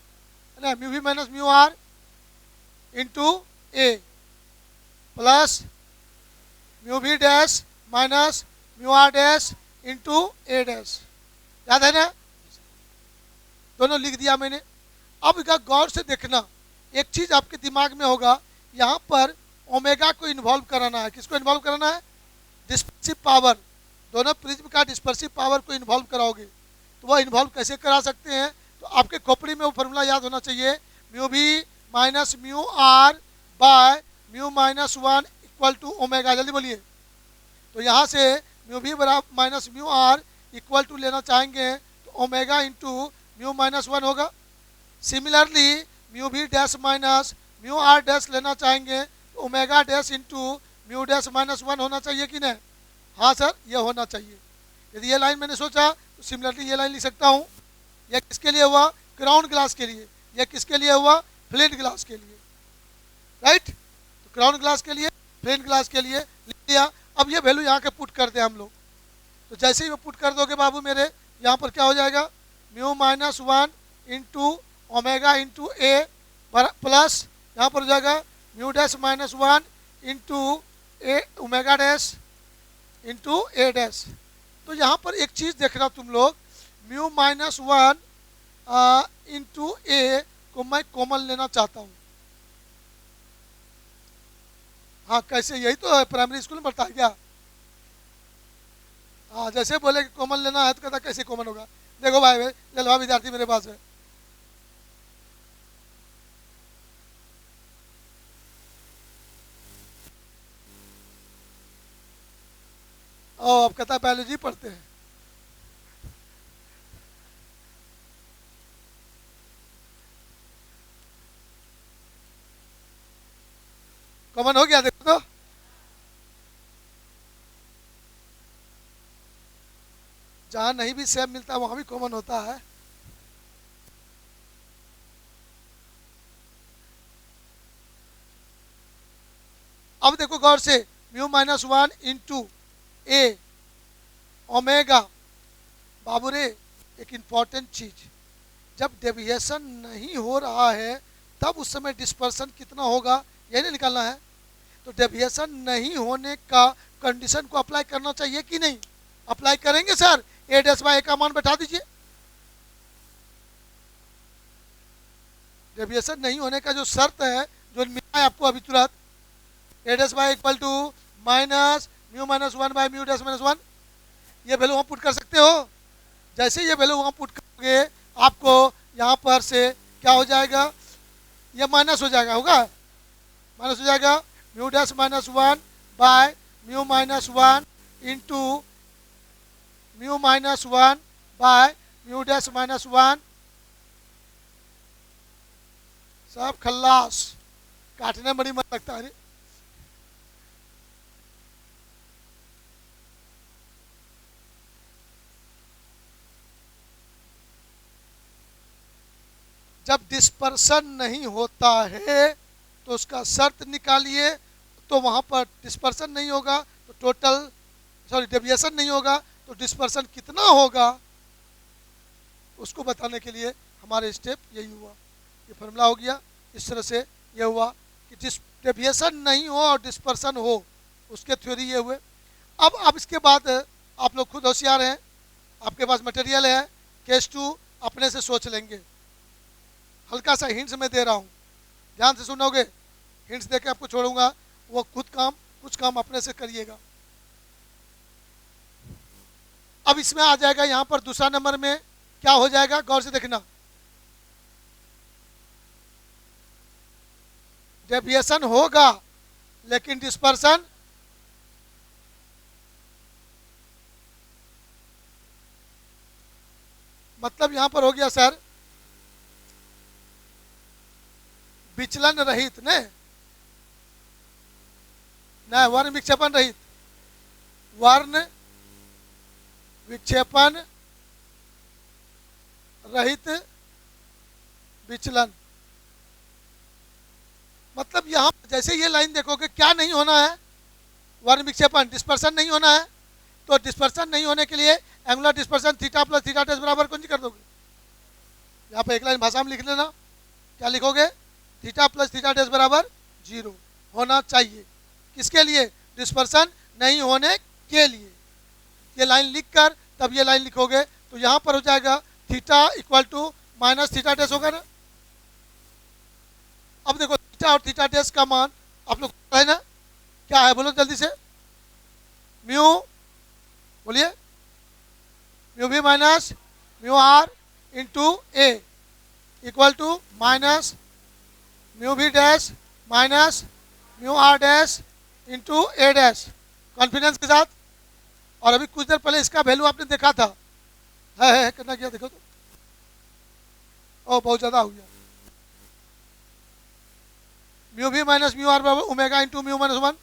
ना, mu v minus mu are into A plus mu v dash minus mu are dash into A dash. याद है ना? दोनों लिख दिया मैंने। अब इसका गौर से देखना, एक चीज आपके दिमाग में होगा, यहाँ पर ओमेगा को इन्वॉल्व कराना है। किसको इन्वॉल्व कराना है? Dispersive power. दोनों प्रिज्म का डिस्पर्सिव पावर को इन्वॉल्व कराओगे तो वह इन्वॉल्व कैसे करा सकते हैं? तो आपके खोपड़ी में वो फॉर्मूला याद होना चाहिए, mu v minus mu r by mu minus 1 equal to omega. जल्दी बोलिए। तो यहाँ से म्यू वी बराबर minus mu r equal to लेना चाहेंगे तो ओमेगा इंटू म्यू माइनस 1 होगा। Similarly mu v dash minus mu are dash लेना चाहेंगे तो omega dash into mu dash minus 1 होना चाहिए कि नहीं? हाँ सर, ये होना चाहिए। यदि ये लाइन मैंने सोचा तो सिमिलरली ये लाइन लिख सकता हूँ। यह किसके लिए हुआ? क्राउन ग्लास के लिए। यह किसके लिए हुआ? फ्लिंट ग्लास के लिए। राइट, तो क्राउन ग्लास के लिए, फ्लिंट ग्लास के लिए लिख लिया। अब ये वैल्यू यहाँ के पुट कर दें हम लोग। तो जैसे ही वो पुट कर दोगे बाबू मेरे, यहाँ पर क्या हो जाएगा? Mu minus 1 into omega into A plus यहाँ पर हो जाएगा mu dash minus 1 into A omega dash into A dash. तो यहाँ पर एक चीज़ देखना तुम लोग, म्यू माइनस 1 इंटू ए को मैं कॉमन लेना चाहता हूँ। हाँ, कैसे? यही तो है, प्राइमरी स्कूल में पढ़ता है क्या? हाँ, जैसे बोले कि कॉमन लेना है तो कहता कैसे कॉमन होगा। देखो भाई, ललवा विद्यार्थी मेरे पास है। ओ, अब कहता बायोलॉजी पढ़ते हैं। कॉमन हो गया, देखो तो। जहां नहीं भी सेम मिलता वहां भी कॉमन होता है। अब देखो गौर से, mu minus 1 into A omega बाबू रे, एक इम्पॉर्टेंट चीज, जब डेविएशन नहीं हो रहा है तब उस समय डिस्पर्सन कितना होगा ये नहीं निकालना है। तो डेविएशन नहीं होने का कंडीशन को अप्लाई करना चाहिए कि नहीं? अप्लाई करेंगे सर। ए डैश बाय ए का मान बैठा दीजिए। डेविएशन नहीं होने का जो शर्त है, जो मिला है आपको अभी तुरंत, A dash by equal to minus mu minus one by mu dash minus one, ये वैल्यू वहाँ पुट कर सकते हो। जैसे ये वैल्यू वहाँ पुट करोगे आपको यहाँ पर से क्या हो जाएगा, ये माइनस हो जाएगा, होगा माइनस हो जाएगा mu dash minus one by mu minus one into mu minus one by mu dash minus one. सब खल्लास, काटने बड़ी मन लगता है। जब डिस्पर्सन नहीं होता है तो उसका शर्त निकालिए, तो वहाँ पर डिस्पर्सन नहीं होगा तो टोटल, सॉरी डेविएशन नहीं होगा तो डिस्पर्सन कितना होगा, उसको बताने के लिए हमारे स्टेप यही हुआ। ये फॉर्मूला हो गया। इस तरह से ये हुआ कि डेविएशन नहीं हो और डिस्पर्सन हो, उसके थ्योरी ये हुए। अब इसके बाद आप लोग खुद होशियार हैं, आपके पास मटेरियल है, केस 2 अपने से सोच लेंगे। हल्का सा हिंट्स मैं दे रहा हूँ, ध्यान से सुनोगे, हिंट्स दे के आपको छोड़ूंगा, वो खुद काम कुछ काम अपने से करिएगा। अब इसमें आ जाएगा यहाँ पर दूसरा नंबर में क्या हो जाएगा, गौर से देखना। डेविएशन होगा लेकिन डिस्पर्सन मतलब यहाँ पर हो गया सर विचलन रहित ने न, वर्ण विक्षेपण रहित, वर्ण विक्षेपण रहित विचलन। मतलब यहाँ जैसे ये लाइन देखोगे क्या नहीं होना है, वर्ण विक्षेपण, डिस्पर्सन नहीं होना है। तो डिस्पर्सन नहीं होने के लिए angular dispersion theta plus theta dash बराबर कौन सी कर दोगे, यहाँ पे एक लाइन भाषा में लिख लेना। क्या लिखोगे, थीटा प्लस थीटा डैश बराबर 0 होना चाहिए। किसके लिए, डिस्पर्सन नहीं होने के लिए। ये लाइन लिखकर तब ये लाइन लिखोगे तो यहाँ पर हो जाएगा theta equal to minus theta dash होगा ना। अब देखो थीटा और थीटा डैश का मान आप लोग है ना, क्या है बोलो जल्दी से, म्यू, बोलिए, म्यू भी minus mu are into A equal to minus mu B dash minus mu are dash into A dash, confidence के साथ। और अभी कुछ देर पहले इसका वैल्यू आपने देखा था, है कितना किया देखो तो, ओ बहुत ज़्यादा हो गया। म्यू भी माइनस म्यू आर बराबर ओमेगा इंटू म्यू माइनस 1,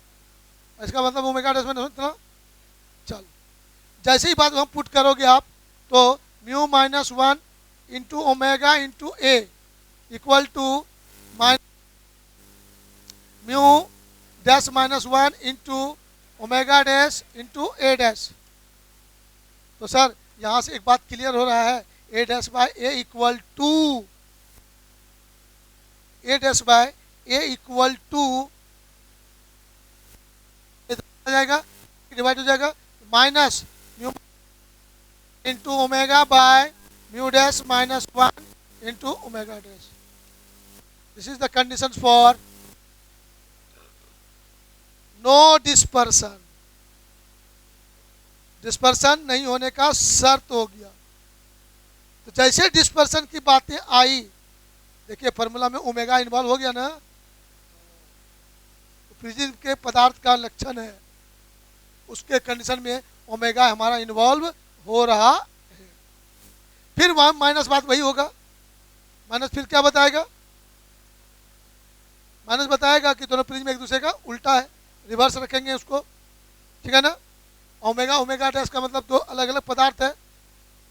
इसका मतलब ओमेगा डैश माइनस 1 इतना। चल जैसे ही बात हम पुट करोगे आप तो mu minus 1 into omega into A equal to mu dash minus 1 into omega dash into A dash. तो सर यहाँ से एक बात क्लियर हो रहा है, A dash by A equal to, A dash by A equal to आ जाएगा, डिवाइड हो जाएगा minus mu into omega by mu dash minus 1 into omega dash. This is the condition for no dispersion, dispersion नहीं होने का शर्त हो गया। तो जैसे डिस्पर्सन की बातें आई, देखिए फॉर्मूला में ओमेगा इन्वॉल्व हो गया ना, तो फ्रिजिंग के पदार्थ का लक्षण है, उसके कंडीशन में ओमेगा हमारा इन्वॉल्व हो रहा है। फिर वहां माइनस बात वही होगा, माइनस फिर क्या बताएगा, माइनस बताएगा कि दोनों प्रिज्म एक दूसरे का उल्टा है, रिवर्स रखेंगे उसको, ठीक है ना। ओमेगा ओमेगा डैश का मतलब दो अलग अलग पदार्थ है,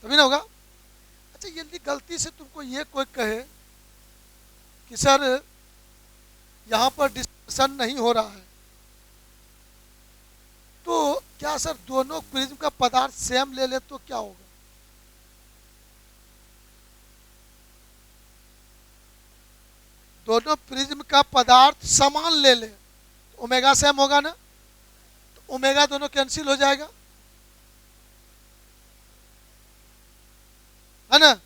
तभी ना होगा। अच्छा यदि गलती से तुमको ये कोई कहे कि सर यहाँ पर डिस्पर्सन नहीं हो रहा है, तो क्या सर दोनों प्रिज्म का पदार्थ सेम ले ले तो क्या होगा, दोनों प्रिज्म का पदार्थ समान ले ले, ओमेगा सेम होगा ना, तो ओमेगा दोनों कैंसिल हो जाएगा, है ना,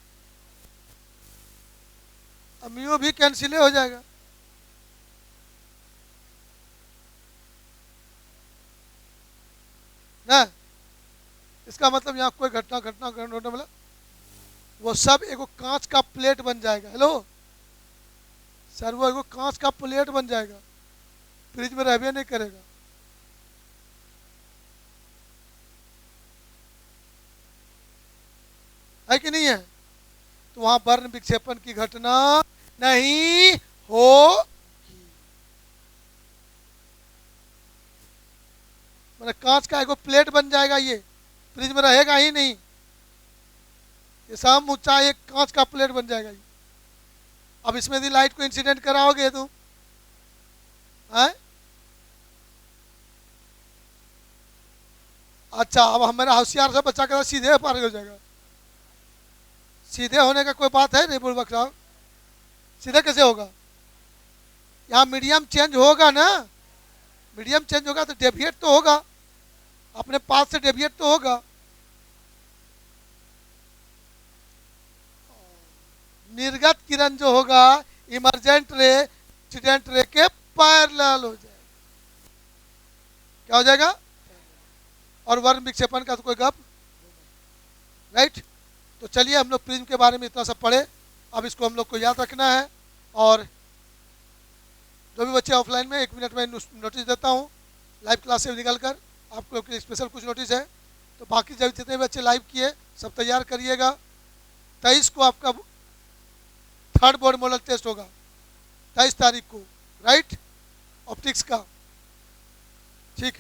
म्यू भी कैंसिल हो जाएगा। ना इसका मतलब यहाँ कोई घटना घटना घटना मतलब वो सब एगो कांच का प्लेट बन जाएगा। हेलो सर, वो एगो कांच का प्लेट बन जाएगा, फ्रिज में रहबे नहीं करेगा। है कि नहीं है? तो वहां वर्ण विक्षेपण की घटना नहीं हो, मतलब कांच का एगो प्लेट बन जाएगा, ये फ्रिज में रहेगा ही नहीं, ये सब ऊंचाई एक कांच का प्लेट बन जाएगा ये। अब इसमें यदि लाइट को इंसिडेंट कराओगे तुम, है? अच्छा, अब हमारा होशियार से बच्चा कहता सीधे पार हो जाएगा। सीधे होने का कोई बात है नहीं बुलबक साहब, सीधे कैसे होगा? यहाँ मीडियम चेंज होगा ना, मीडियम चेंज होगा तो डेविएट तो होगा, अपने पास से डेविएट तो होगा। निर्गत किरण जो होगा इमर्जेंट रे इंसिडेंट रे के पैरेलल हो जाएगा। क्या हो जाएगा? और वर्ण विक्षेपण का तो कोई गप, राइट। तो चलिए हम लोग प्रिज्म के बारे में इतना सब पढ़े, अब इसको हम लोग को याद रखना है। और जो भी बच्चे ऑफलाइन में 1 मिनट में नोटिस देता हूँ लाइव क्लास से निकल कर, आप लोग के स्पेशल कुछ नोटिस है। तो बाकी जब जितने बच्चे लाइव किए सब तैयार करिएगा। 23 को आपका 3rd बोर्ड मॉडल टेस्ट होगा, 23 तारीख को, राइट, ऑप्टिक्स का। ठीक।